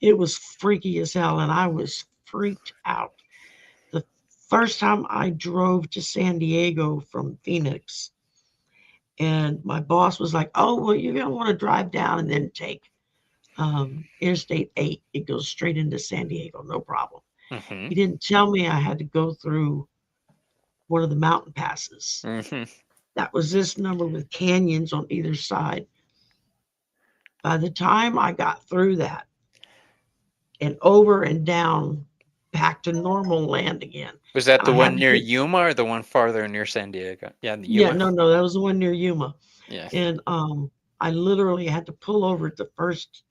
Speaker 2: It was freaky as hell, and I was freaked out. The first time I drove to San Diego from Phoenix, and my boss was like, "Oh, well, you're gonna want to drive down and then take Interstate 8. It goes straight into San Diego, no problem."
Speaker 1: Mm-hmm.
Speaker 2: He didn't tell me I had to go through one of the mountain passes.
Speaker 1: Mm-hmm.
Speaker 2: That was this number with canyons on either side. By the time I got through that and over and down back to normal land again,
Speaker 1: Was that
Speaker 2: and
Speaker 1: the
Speaker 2: I had
Speaker 1: one
Speaker 2: to
Speaker 1: near
Speaker 2: get,
Speaker 1: Yuma or the one farther near San Diego? Yeah, the
Speaker 2: yeah,
Speaker 1: Yuma.
Speaker 2: no, no, that was the one near Yuma.
Speaker 1: Yeah.
Speaker 2: And I literally had to pull over at the first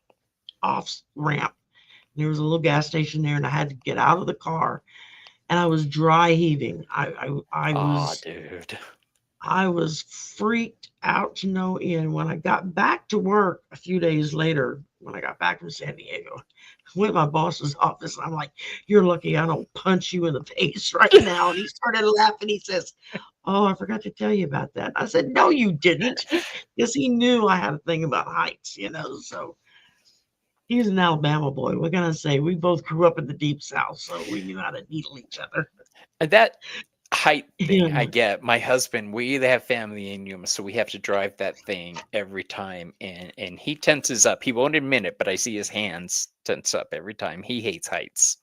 Speaker 2: off ramp. There was a little gas station there, and I had to get out of the car, and I was dry heaving.
Speaker 1: Oh, dude.
Speaker 2: I was freaked out to no end. When I got back to work a few days later, when I got back from San Diego, I went to my boss's office, and I'm like, "You're lucky I don't punch you in the face right now." And he started laughing. He says, "Oh, I forgot to tell you about that." I said, "No, you didn't," because he knew I had a thing about heights, So he's an Alabama boy. What can I say? We both grew up in the deep South, so we knew how to needle each other.
Speaker 1: That height thing, I
Speaker 2: Yeah.
Speaker 1: get. My husband, we have family in Yuma, so we have to drive that thing every time, and he tenses up. He won't admit it, but I see his hands tense up every time. He hates heights.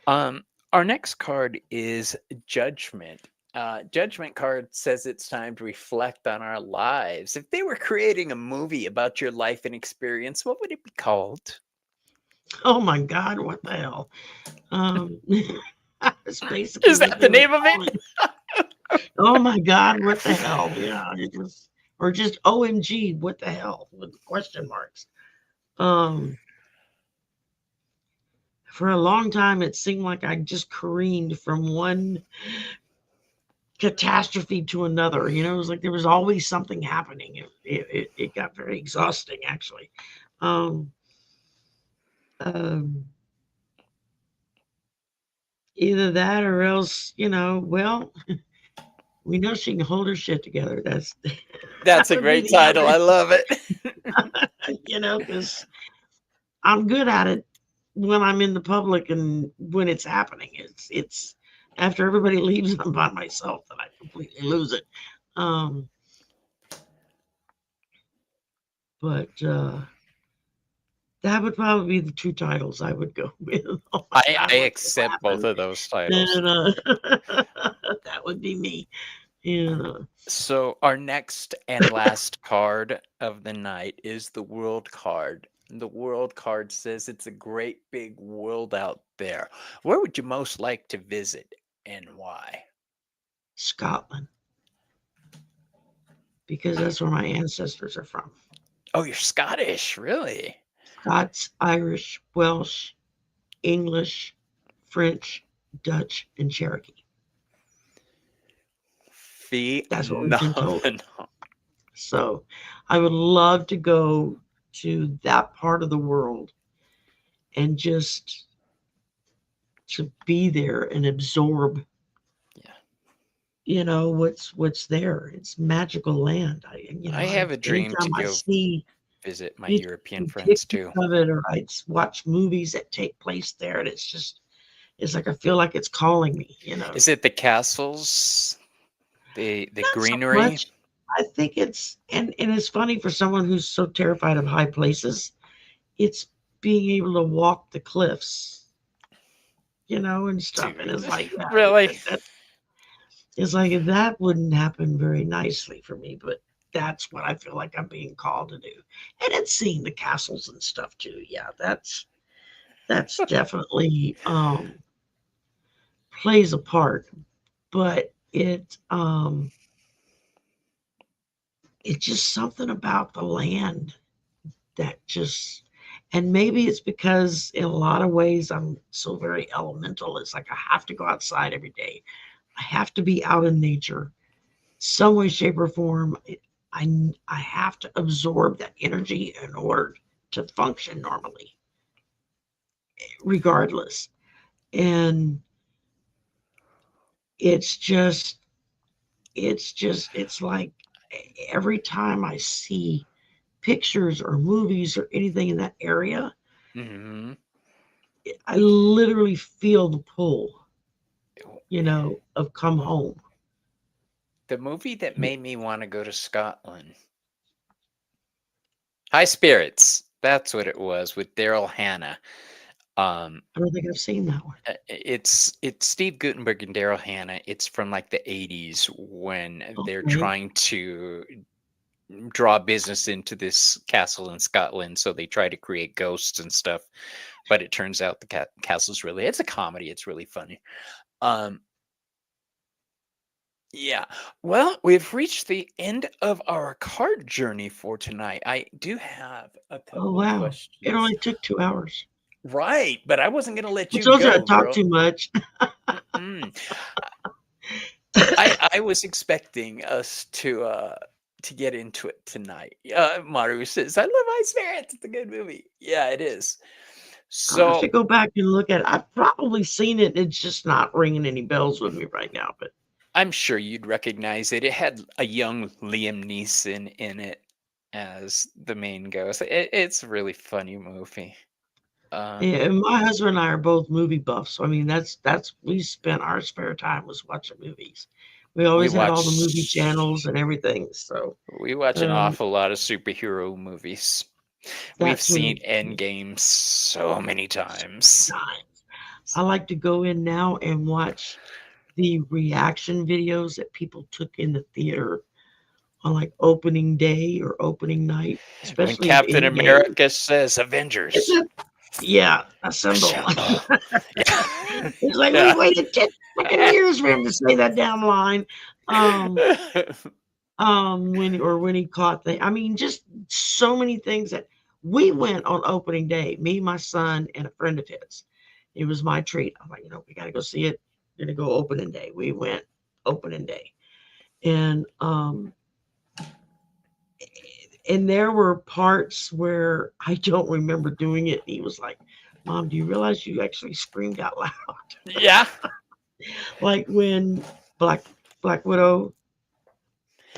Speaker 1: Our next card is Judgment. Judgment card says it's time to reflect on our lives. If they were creating a movie about your life and experience, what would it be called?
Speaker 2: Oh my God, what the hell? That's basically
Speaker 1: Is
Speaker 2: what
Speaker 1: that
Speaker 2: they
Speaker 1: the
Speaker 2: were
Speaker 1: name of it?
Speaker 2: calling. Oh my God, what the hell? Yeah, it was, or just OMG, what the hell with question marks. Um, for a long time, it seemed like I just careened from one catastrophe to another. It was like there was always something happening. It got very exhausting, actually. Um, um, Either that or else, well, we know she can hold her shit together. That
Speaker 1: That's a
Speaker 2: would be
Speaker 1: great
Speaker 2: the
Speaker 1: title.
Speaker 2: other,
Speaker 1: I love it.
Speaker 2: because I'm good at it when I'm in the public and when it's happening. It's after everybody leaves, I'm by myself that I completely lose it. Um, but that would probably be the two titles I would go with. Oh my
Speaker 1: I
Speaker 2: God, what just
Speaker 1: accept both
Speaker 2: happened?
Speaker 1: of those titles.
Speaker 2: And that would be me. Yeah.
Speaker 1: So our next and last card of the night is the World card. The World card says it's a great big world out there. Where would you most like to visit and why?
Speaker 2: Scotland, because that's where my ancestors are from.
Speaker 1: Oh, you're Scottish, really?
Speaker 2: Scots, Irish, Welsh, English, French, Dutch, and Cherokee. That's what we've been told.
Speaker 1: Phenomenal.
Speaker 2: So I would love to go to that part of the world and just to be there and absorb,
Speaker 1: Yeah.
Speaker 2: what's there. It's magical land.
Speaker 1: I have a dream to
Speaker 2: Anytime I
Speaker 1: go
Speaker 2: see
Speaker 1: visit my
Speaker 2: anytime I
Speaker 1: European
Speaker 2: see
Speaker 1: friends
Speaker 2: pictures
Speaker 1: too.
Speaker 2: of it, or I watch movies that take place there, and it's like I feel like it's calling me.
Speaker 1: Is it the castles? The
Speaker 2: Not so
Speaker 1: greenery?
Speaker 2: much. I think and it's funny for someone who's so terrified of high places. It's being able to walk the cliffs, and stuff. And it's
Speaker 1: Dude.
Speaker 2: like, yeah,
Speaker 1: Really?
Speaker 2: it's like that wouldn't happen very nicely for me, but that's what I feel like I'm being called to do. And it's seeing the castles and stuff too. Yeah, that's definitely plays a part, but it's just something about the land that just, and maybe it's because in a lot of ways I'm so very elemental. It's like I have to go outside every day. I have to be out in nature, some way, shape, or form. I have to absorb that energy in order to function normally, regardless. And it's just, it's like every time I see pictures or movies or anything in that area,
Speaker 1: Hmm.
Speaker 2: I literally feel the pull, of come home.
Speaker 1: The movie that made me want to go to Scotland, High Spirits. That's what it was with Daryl Hannah. Um,
Speaker 2: I don't think I've seen that one.
Speaker 1: it's Steve Guttenberg and Daryl Hannah. It's from like the 80s when they're
Speaker 2: Okay.
Speaker 1: trying to draw business into this castle in Scotland. So they try to create ghosts and stuff. But it turns out the castle's really, it's a comedy. It's really funny. Um, yeah. Well, we've reached the end of our card journey for tonight. I do have a
Speaker 2: Oh,
Speaker 1: couple
Speaker 2: wow. It
Speaker 1: questions.
Speaker 2: only took 2 hours.
Speaker 1: Right, but I wasn't going to let
Speaker 2: I
Speaker 1: you
Speaker 2: told you I
Speaker 1: go,
Speaker 2: talked
Speaker 1: girl.
Speaker 2: too much.
Speaker 1: Mm-mm. I was expecting us to get into it tonight. Maru says, "I love High Spirits. It's a good movie." Yeah, it is.
Speaker 2: I'll have to
Speaker 1: So
Speaker 2: go back and look at it. I've probably seen it. It's just not ringing any bells with me right now. But
Speaker 1: I'm sure you'd recognize it. It had a young Liam Neeson in it as the main ghost. It's a really funny movie. Um,
Speaker 2: yeah, and my husband and I are both movie buffs. So I mean, that's we spent our spare time was watching movies. We
Speaker 1: we
Speaker 2: always had all the movie
Speaker 1: watch
Speaker 2: channels and everything. So
Speaker 1: we watch an
Speaker 2: um,
Speaker 1: awful lot of superhero movies. We've
Speaker 2: that
Speaker 1: seen
Speaker 2: too.
Speaker 1: Endgame so many times.
Speaker 2: Times. I like to go in now and watch the reaction videos that people took in the theater on like opening day or opening night,
Speaker 1: When
Speaker 2: especially of
Speaker 1: Captain
Speaker 2: Endgame.
Speaker 1: America says
Speaker 2: It's
Speaker 1: Avengers.
Speaker 2: a yeah, assemble.
Speaker 1: Assemble.
Speaker 2: It's like we
Speaker 1: Yeah.
Speaker 2: waited 10 freaking
Speaker 1: Yeah.
Speaker 2: years for him to say that damn line. Um, when he caught the, I mean, just so many things that we went on opening day. Me, my son, and a friend of his. It was my treat. I'm like, we got to go see it. Gonna go opening day. We went opening day, and there were parts where I don't remember doing it. He was like, "Mom, do you realize you actually screamed out loud?"
Speaker 1: Yeah.
Speaker 2: Like when Black Black Widow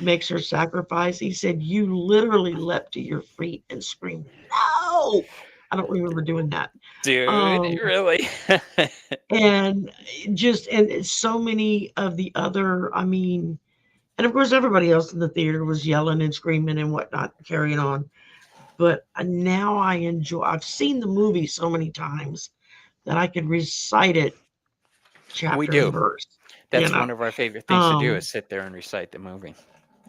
Speaker 2: makes her sacrifice. He said, "You literally leapt to your feet and screamed, no!" I don't remember doing that.
Speaker 1: Dude,
Speaker 2: Um,
Speaker 1: really?
Speaker 2: and and so many of the other, I mean, and of course, everybody else in the theater was yelling and screaming and whatnot, carrying on. But now I've seen the movie so many times that I can recite it
Speaker 1: We
Speaker 2: chapter and
Speaker 1: do.
Speaker 2: verse, you
Speaker 1: That's one
Speaker 2: know.
Speaker 1: of our favorite things to do
Speaker 2: Um,
Speaker 1: is sit there and recite the movie.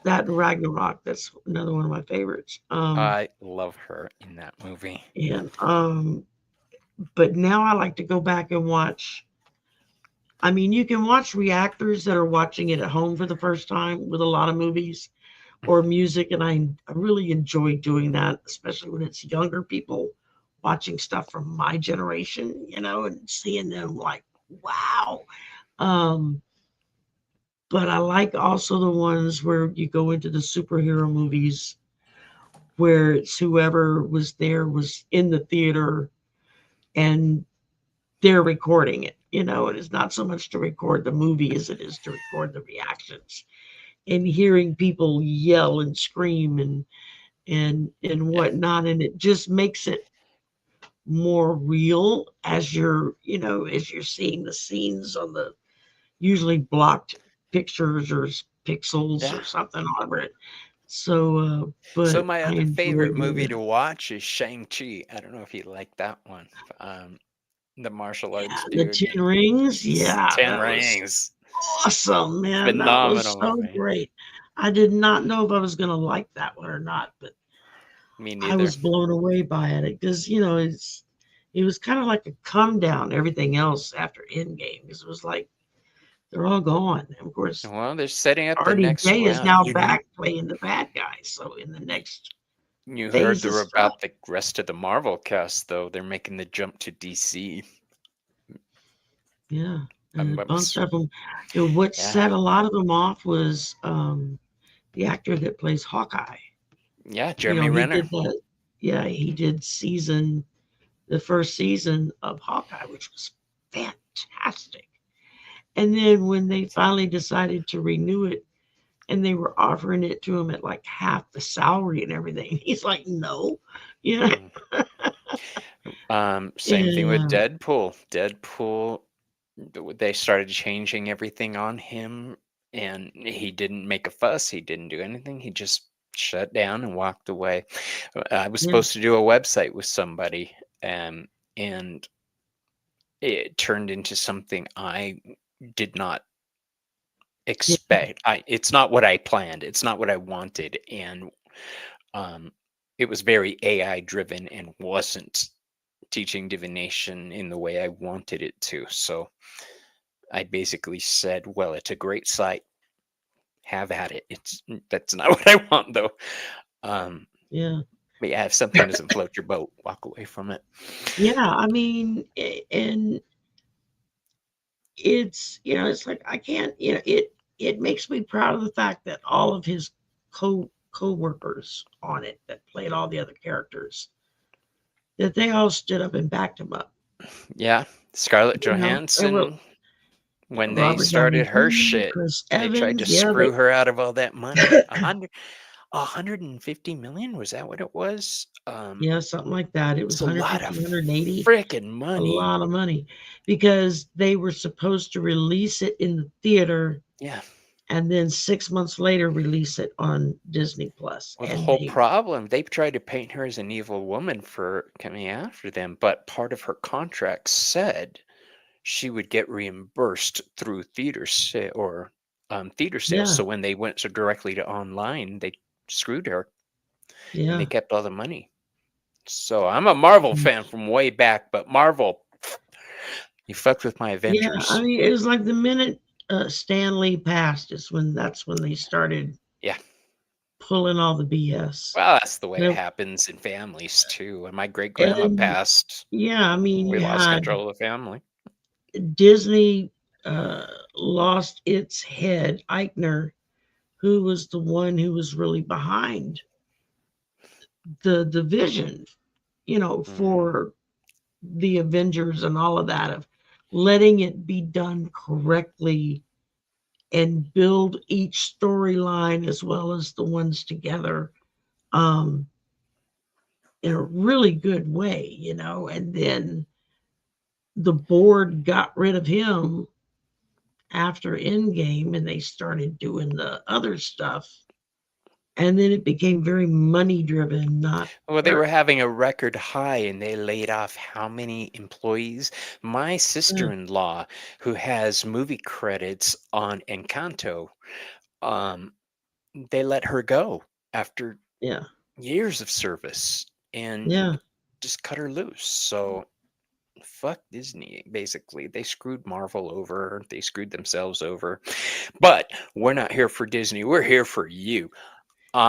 Speaker 2: that and Ragnarok, that's another one of my favorites.
Speaker 1: I love her in that movie.
Speaker 2: And but now I like to go back and watch. I mean, you can watch reactors that are watching it at home for the first time with a lot of movies or music, and I really enjoy doing that, especially when it's younger people watching stuff from my generation, and seeing them like, wow. Um, but I like also the ones where you go into the superhero movies where it's whoever was there was in the theater and they're recording it. It is not so much to record the movie as it is to record the reactions and hearing people yell and scream and
Speaker 1: Yeah.
Speaker 2: whatnot. And it just makes it more real as you're seeing the scenes on the usually blocked pictures or pixels
Speaker 1: Yeah.
Speaker 2: or something over it. So,
Speaker 1: So
Speaker 2: but
Speaker 1: my
Speaker 2: I
Speaker 1: other
Speaker 2: enjoy
Speaker 1: favorite
Speaker 2: doing
Speaker 1: movie
Speaker 2: that.
Speaker 1: to watch is Shang-Chi. I don't know if you like that one. Um, the martial
Speaker 2: Yeah,
Speaker 1: arts
Speaker 2: the
Speaker 1: dude.
Speaker 2: Ten Rings. Yeah,
Speaker 1: Ten
Speaker 2: that was
Speaker 1: Rings.
Speaker 2: awesome, man. That was
Speaker 1: Phenomenal
Speaker 2: so
Speaker 1: movie.
Speaker 2: great. I did not know if I was gonna like that one or not, but
Speaker 1: Me
Speaker 2: I
Speaker 1: neither.
Speaker 2: was blown away by it because it was kind of like a come down everything else after Endgame because it was like they're all gone. And of course,
Speaker 1: Well, they're setting up the next
Speaker 2: RDJ is
Speaker 1: round.
Speaker 2: now back playing the bad guy. So in the next
Speaker 1: You heard
Speaker 2: phase of
Speaker 1: there
Speaker 2: stuff,
Speaker 1: about the rest of the Marvel cast, though. They're making the jump to DC.
Speaker 2: yeah, and
Speaker 1: I'm,
Speaker 2: a
Speaker 1: I'm
Speaker 2: bunch
Speaker 1: s-
Speaker 2: of them. What
Speaker 1: yeah,
Speaker 2: set a lot of them off was the actor that plays Hawkeye.
Speaker 1: yeah. Jeremy
Speaker 2: He
Speaker 1: Renner.
Speaker 2: did that. Yeah, he did the first season of Hawkeye, which was fantastic. And then when they finally decided to renew it, and they were offering it to him at like half the salary and everything, he's like, no, you know.
Speaker 1: Mm. Same thing
Speaker 2: And
Speaker 1: with Deadpool. Deadpool, they started changing everything on him, and he didn't make a fuss. He didn't do anything. He just shut down and walked away. I was
Speaker 2: yeah,
Speaker 1: supposed to do a website with somebody, and it turned into something I did not
Speaker 2: yeah,
Speaker 1: expect. It's not what I planned. It's not what I wanted, and um, it was very AI driven and wasn't teaching divination in the way I wanted it to. So I basically said, "Well, it's a great site. Have at it." That's not what I want though. Um,
Speaker 2: yeah,
Speaker 1: but yeah, if something doesn't float your boat, walk away from it.
Speaker 2: yeah. I mean, and it's, it's like I can't, it makes me proud of the fact that all of his co-workers on it that played all the other characters, that they all stood up and backed him up.
Speaker 1: Yeah, Scarlett
Speaker 2: There were
Speaker 1: Johansson, when they
Speaker 2: Robert Downey
Speaker 1: started her
Speaker 2: Jr.,
Speaker 1: shit,
Speaker 2: Chris
Speaker 1: they tried to
Speaker 2: Evans. Yeah,
Speaker 1: screw her out of all that money. 150 million, was that what it was?
Speaker 2: yeah, something like that. It was
Speaker 1: It's a lot of
Speaker 2: 150, 180,
Speaker 1: freaking
Speaker 2: a
Speaker 1: money.
Speaker 2: lot of money, because they were supposed to release it in the theater
Speaker 1: Yeah.
Speaker 2: and then 6 months later release it on Disney Plus.
Speaker 1: Well, the
Speaker 2: And
Speaker 1: whole
Speaker 2: they,
Speaker 1: problem, they tried to paint her as an evil woman for coming after them, but part of her contract said she would get reimbursed through theater sales.
Speaker 2: yeah,
Speaker 1: So when they went so directly to online, they screwed her and they
Speaker 2: yeah,
Speaker 1: kept all the money. So I'm a Marvel fan from way back, but Marvel, you fucked with my
Speaker 2: yeah. I
Speaker 1: Avengers.
Speaker 2: mean, it was like the minute Stan Lee passed is when that's when they started
Speaker 1: Yeah.
Speaker 2: pulling all the BS.
Speaker 1: Well, that's the way it
Speaker 2: And,
Speaker 1: happens in families too. When my great grandma
Speaker 2: and
Speaker 1: passed,
Speaker 2: yeah, I mean,
Speaker 1: we
Speaker 2: you
Speaker 1: lost
Speaker 2: had
Speaker 1: control of the family.
Speaker 2: Disney lost its head, Eichner, who was the one who was really behind the vision,
Speaker 1: Mm.
Speaker 2: for the Avengers and all of that, of letting it be done correctly and build each storyline as well as the ones together, um, in a really good way, and then the board got rid of him after Endgame and they started doing the other stuff. And then it became very money driven, not
Speaker 1: Well, they were
Speaker 2: character.
Speaker 1: having a record high and they laid off how many employees? My
Speaker 2: Yeah,
Speaker 1: sister-in-law, who has movie credits on Encanto, um, they let her go after
Speaker 2: yeah,
Speaker 1: years of service and
Speaker 2: yeah,
Speaker 1: just cut her loose. So fuck Disney, basically. They screwed Marvel over, they screwed themselves over. But we're not here for Disney, we're here for you.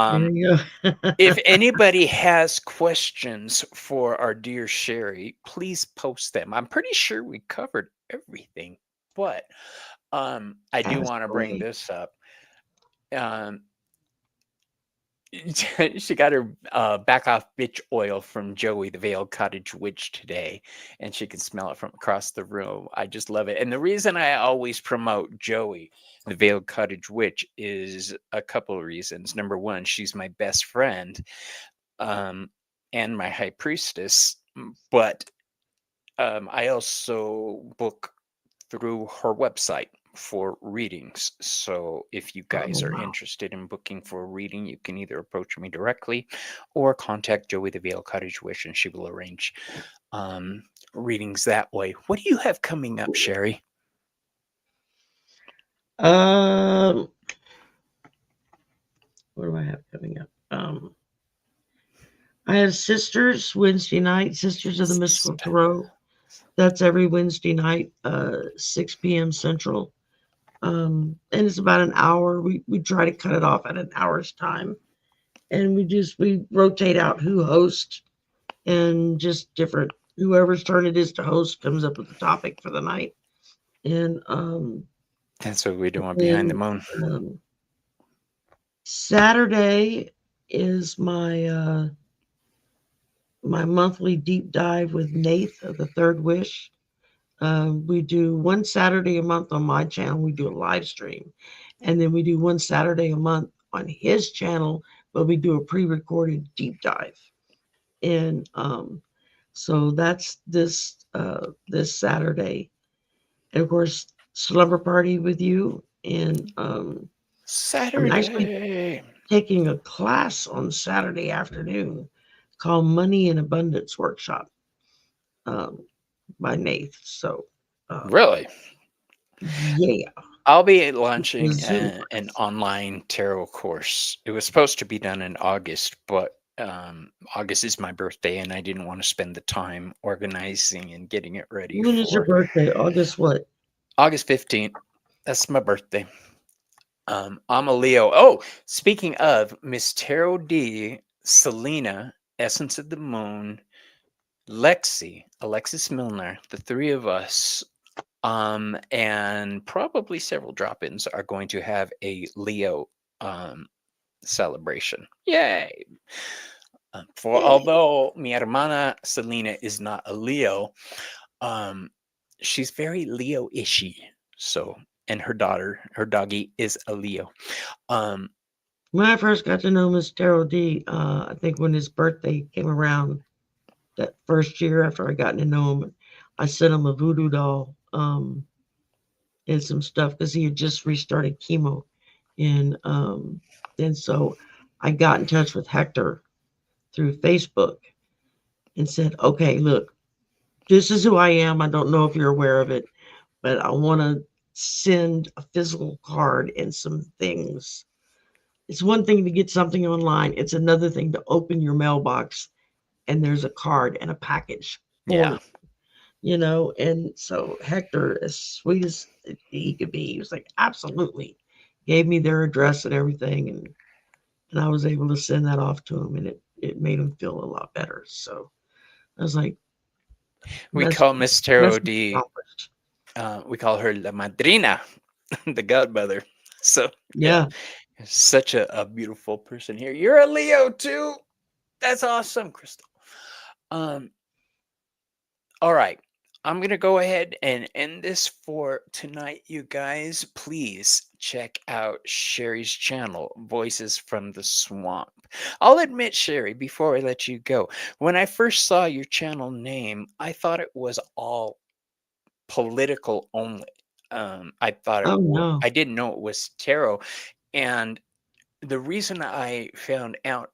Speaker 2: there
Speaker 1: Um,
Speaker 2: you go.
Speaker 1: If anybody has questions for our dear Sherry, please post them. I'm pretty sure we covered everything, but I do want to bring
Speaker 2: Absolutely.
Speaker 1: this up. Um, she got her back off bitch oil from Joey, the Veiled Cottage Witch, today, and she can smell it from across the room. I just love it. And the reason I always promote Joey, the Veiled Cottage Witch, is a couple of reasons. Number one, she's my best friend, um, and my high priestess. But I also book through her website for readings. So if you
Speaker 2: Oh,
Speaker 1: guys are
Speaker 2: wow.
Speaker 1: interested in booking for a reading, you can either approach me directly or contact Joey the Veil Cottage Wish, and she will arrange um, readings that way. What do you have coming up, Sherry?
Speaker 2: Um, what do I have coming up? I have Sisters Wednesday night, Sisters of the Mystical Tarot. That's every Wednesday night, 6 p.m. Central. And it's about an hour. We try to cut it off at an hour's time. And we rotate out who hosts, and just different, whoever's turn it is to host comes up with the topic for the night. And
Speaker 1: That's what we do on Behind the
Speaker 2: then
Speaker 1: Moon.
Speaker 2: Saturday is my monthly deep dive with Nath of the Third Wish. We do one Saturday a month on my channel. We do a live stream, and then we do one Saturday a month on his channel, but we do a pre-recorded deep dive. And So that's this Saturday. And of course, slumber party with you. And I'm actually
Speaker 1: Saturday.
Speaker 2: taking a class on Saturday afternoon called Money and Abundance Workshop um, by Nath. So
Speaker 1: Really?
Speaker 2: yeah,
Speaker 1: I'll be
Speaker 2: the
Speaker 1: launching
Speaker 2: Zoom
Speaker 1: an
Speaker 2: class.
Speaker 1: online tarot course. It was supposed to be done in August, but August is my birthday, and I didn't want to spend the time organizing and getting it ready
Speaker 2: When is your
Speaker 1: for
Speaker 2: birthday? August what?
Speaker 1: August 15th. That's my birthday. I'm a Leo. Oh, speaking of Miss Tarot D, Selena, Essence of the Moon, Lexi, Alexis Milner, the three of us, and probably several drop-ins are going to have a Leo um, celebration. Yay! For
Speaker 2: Yay.
Speaker 1: although mi hermana Selena is not a Leo, um, she's very Leo-ishy. So, and her doggy is a Leo. Um,
Speaker 2: When I first got to know Miss Terrell D, I think when his birthday came around that first year after I got to know him, I sent him a voodoo doll and some stuff because he had just restarted chemo. And so I got in touch with Hector through Facebook and said, okay, look, this is who I am. I don't know if you're aware of it, but I want to send a physical card and some things. It's one thing to get something online, it's another thing to open your mailbox and there's a card and a package for
Speaker 1: yeah.
Speaker 2: me, And so Hector, as sweet as he could be, he was like, absolutely. Gave me their address and everything, and I was able to send that off to him, and it made him feel a lot better. So I was like,
Speaker 1: We call Miss Tarot
Speaker 2: message
Speaker 1: D,
Speaker 2: accomplished.
Speaker 1: we call her La Madrina, the godmother. So, yeah,
Speaker 2: Yeah.
Speaker 1: such a beautiful person here. You're a Leo too. That's awesome, Crystal. Um, all right. I'm going to go ahead and end this for tonight, you guys. Please check out Sherry's channel, Voices from the Swamp. I'll admit, Sherry, before I let you go, when I first saw your channel name, I thought it was all political only. I thought
Speaker 2: Oh no.
Speaker 1: I didn't know it was tarot. And the reason I found out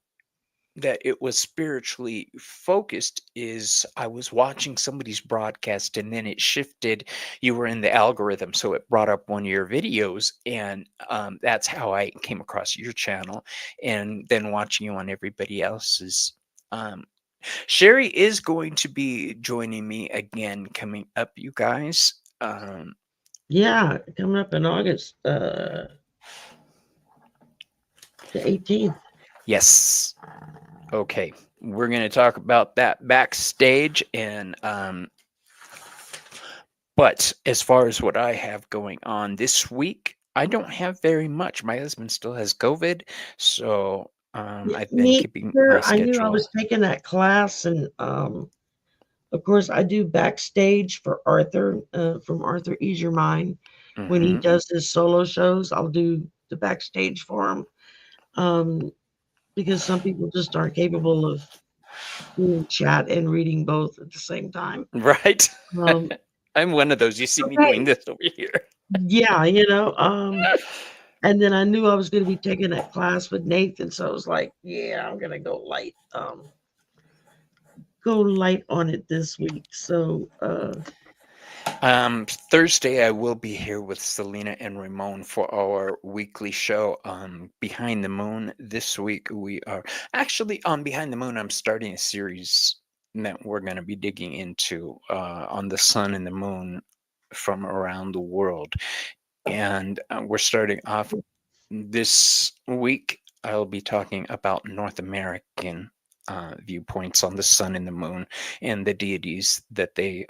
Speaker 1: that it was spiritually focused is I was watching somebody's broadcast and then it shifted. You were in the algorithm, so it brought up one of your videos, and that's how I came across your channel. And then watching you on everybody else's. Um, Sherry is going to be joining me again coming up, you guys.
Speaker 2: Yeah, coming up in August, the 18th.
Speaker 1: Yes. Okay. We're going to talk about that backstage and but as far as what I have going on this week, I don't have very much. My husband still has COVID, so I've been
Speaker 2: Me
Speaker 1: keeping my
Speaker 2: either. I knew I
Speaker 1: schedule.
Speaker 2: was taking that class, and of course, I do backstage for Arthur from Arthur Ease Your Mind. When he
Speaker 1: Hmm.
Speaker 2: does his solo shows, I'll do the backstage for him because some people just aren't capable of doing chat and reading both at the same time.
Speaker 1: Right?
Speaker 2: Um,
Speaker 1: I'm one of those. You see me doing
Speaker 2: okay,
Speaker 1: this over here.
Speaker 2: yeah, and then I knew I was going to be taking that class with Nathan, so I was like, yeah, I'm going to go light on it this week. So,
Speaker 1: Thursday, I will be here with Selena and Ramon for our weekly show, Behind the Moon. This week, we are actually on Behind the Moon. I'm starting a series that we're going to be digging into on the sun and the moon from around the world. And we're starting off this week. I'll be talking about North American viewpoints on the sun and the moon and the deities that they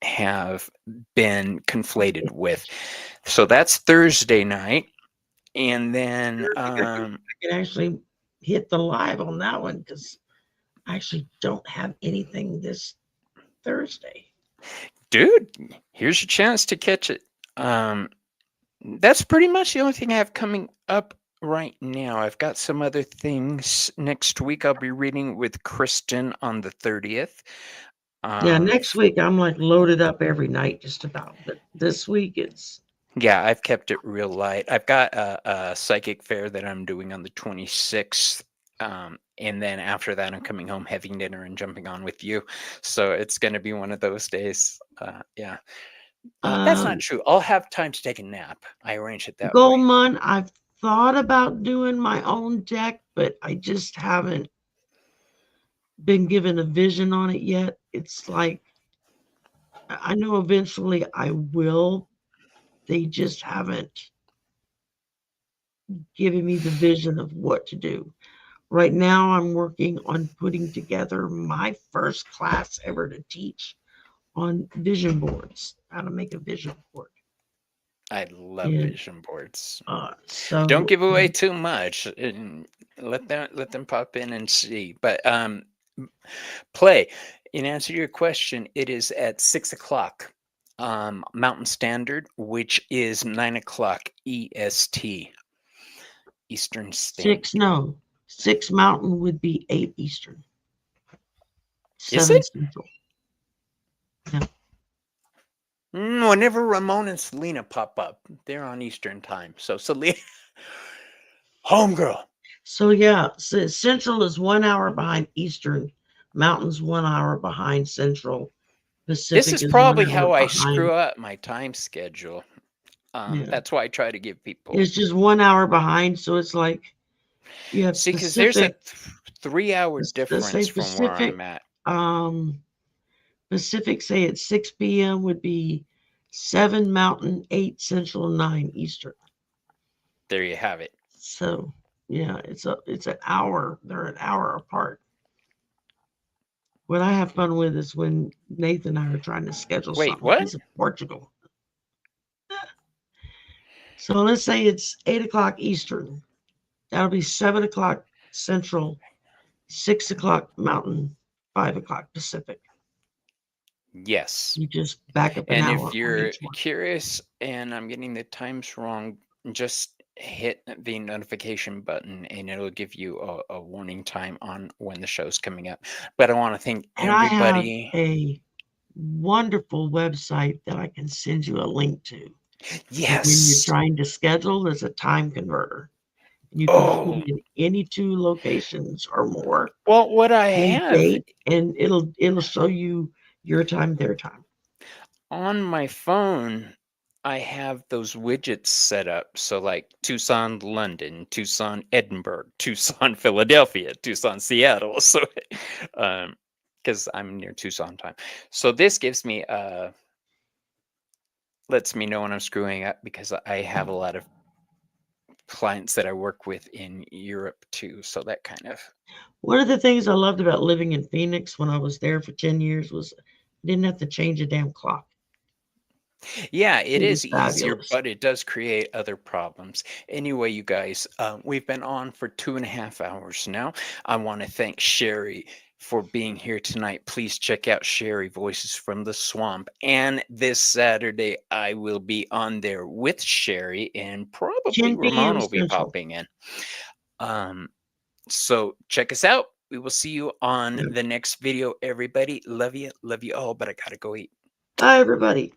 Speaker 1: have been conflated with. So that's Thursday night. And then,
Speaker 2: I think I can actually hit the live on that one because I actually don't have anything this Thursday.
Speaker 1: dude, here's your chance to catch it. Um, that's pretty much the only thing I have coming up right now. I've got some other things. Next week, I'll be reading with Kristen on the 30th.
Speaker 2: Yeah, next week I'm like loaded up every night just about, but this week it's
Speaker 1: Yeah, I've kept it real light. I've got a psychic fair that I'm doing on the 26th. And then after that, I'm coming home, having dinner, and jumping on with you. So it's going to be one of those days. Yeah. That's not
Speaker 2: um
Speaker 1: true. I'll have time to take a nap. I arrange it that way.
Speaker 2: Goldmund. I've thought about doing my own deck, but I just haven't been given a vision on it yet. It's like I know eventually I will. They just haven't given me the vision of what to do. Right now, I'm working on putting together my first class ever to teach on vision boards, how to make a vision board.
Speaker 1: I love
Speaker 2: And
Speaker 1: vision boards. Don't
Speaker 2: so
Speaker 1: give away too much. And let them pop in and see. But play. In answer to your question, it is at 6 o'clock Mountain Standard, which is 9 o'clock EST, Eastern Standard.
Speaker 2: no, 6 Mountain would be 8 Eastern,
Speaker 1: Is
Speaker 2: 7
Speaker 1: it?
Speaker 2: Central. Yeah.
Speaker 1: Whenever Ramon and Selena pop up, they're on Eastern time. So Selena, homegirl.
Speaker 2: So yeah, so Central is 1 hour behind Eastern, Mountain's 1 hour behind Central,
Speaker 1: This
Speaker 2: Pacific
Speaker 1: is
Speaker 2: is one
Speaker 1: probably
Speaker 2: hour
Speaker 1: how I screw
Speaker 2: behind.
Speaker 1: up my time schedule.
Speaker 2: Yeah,
Speaker 1: That's why I try to give people.
Speaker 2: it's just 1 hour behind. So it's like you have
Speaker 1: See, because there's a
Speaker 2: Pacific.
Speaker 1: 3 hour
Speaker 2: Let's say
Speaker 1: difference from where I'm
Speaker 2: Pacific.
Speaker 1: at.
Speaker 2: Um, Pacific, say at 6 p.m. would be 7 Mountain, 8 Central, 9 Eastern.
Speaker 1: There you have it.
Speaker 2: So yeah, it's an hour. They're an hour apart. What I have fun with is when Nathan and I are trying to schedule
Speaker 1: Wait,
Speaker 2: something.
Speaker 1: what?
Speaker 2: He's in Portugal. So let's say it's 8 o'clock Eastern. That'll be 7 o'clock Central, 6 o'clock Mountain, 5 o'clock Pacific.
Speaker 1: Yes.
Speaker 2: You just back up an
Speaker 1: And if
Speaker 2: hour on
Speaker 1: you're
Speaker 2: each one.
Speaker 1: curious and I'm getting the times wrong, just hit the notification button and it'll give you a warning time on when the show's coming up. But I want to thank
Speaker 2: And I have
Speaker 1: everybody.
Speaker 2: a wonderful website that I can send you a link to. And when you're
Speaker 1: Yes.
Speaker 2: trying to schedule, there's a time converter. You can put
Speaker 1: Oh,
Speaker 2: in any 2 locations or more
Speaker 1: well, what I
Speaker 2: and
Speaker 1: have
Speaker 2: date, and it'll show you your time, their time.
Speaker 1: on my phone, I have those widgets set up. So, like Tucson, London, Tucson, Edinburgh, Tucson, Philadelphia, Tucson, Seattle. So, because I'm near Tucson time. So, this gives me, lets me know when I'm screwing up because I have a lot of clients that I work with in Europe too. So, that kind of,
Speaker 2: One of the things I loved about living in Phoenix when I was there for 10 years was I didn't have to change a damn clock.
Speaker 1: yeah, it
Speaker 2: It
Speaker 1: is
Speaker 2: was
Speaker 1: easier,
Speaker 2: fabulous.
Speaker 1: but it does create other problems. Anyway, you guys, we've been on for 2.5 hours now. I want to thank Shari for being here tonight. Please check out Shari Voices from the Swamp. And this Saturday, I will be on there with Shari, and probably
Speaker 2: 10
Speaker 1: Ramon
Speaker 2: p.m.
Speaker 1: will be
Speaker 2: Central.
Speaker 1: popping in. Um, so check us out. We will see you on
Speaker 2: Yeah.
Speaker 1: the next video, everybody. Love you all, but I gotta go eat.
Speaker 2: Bye, everybody.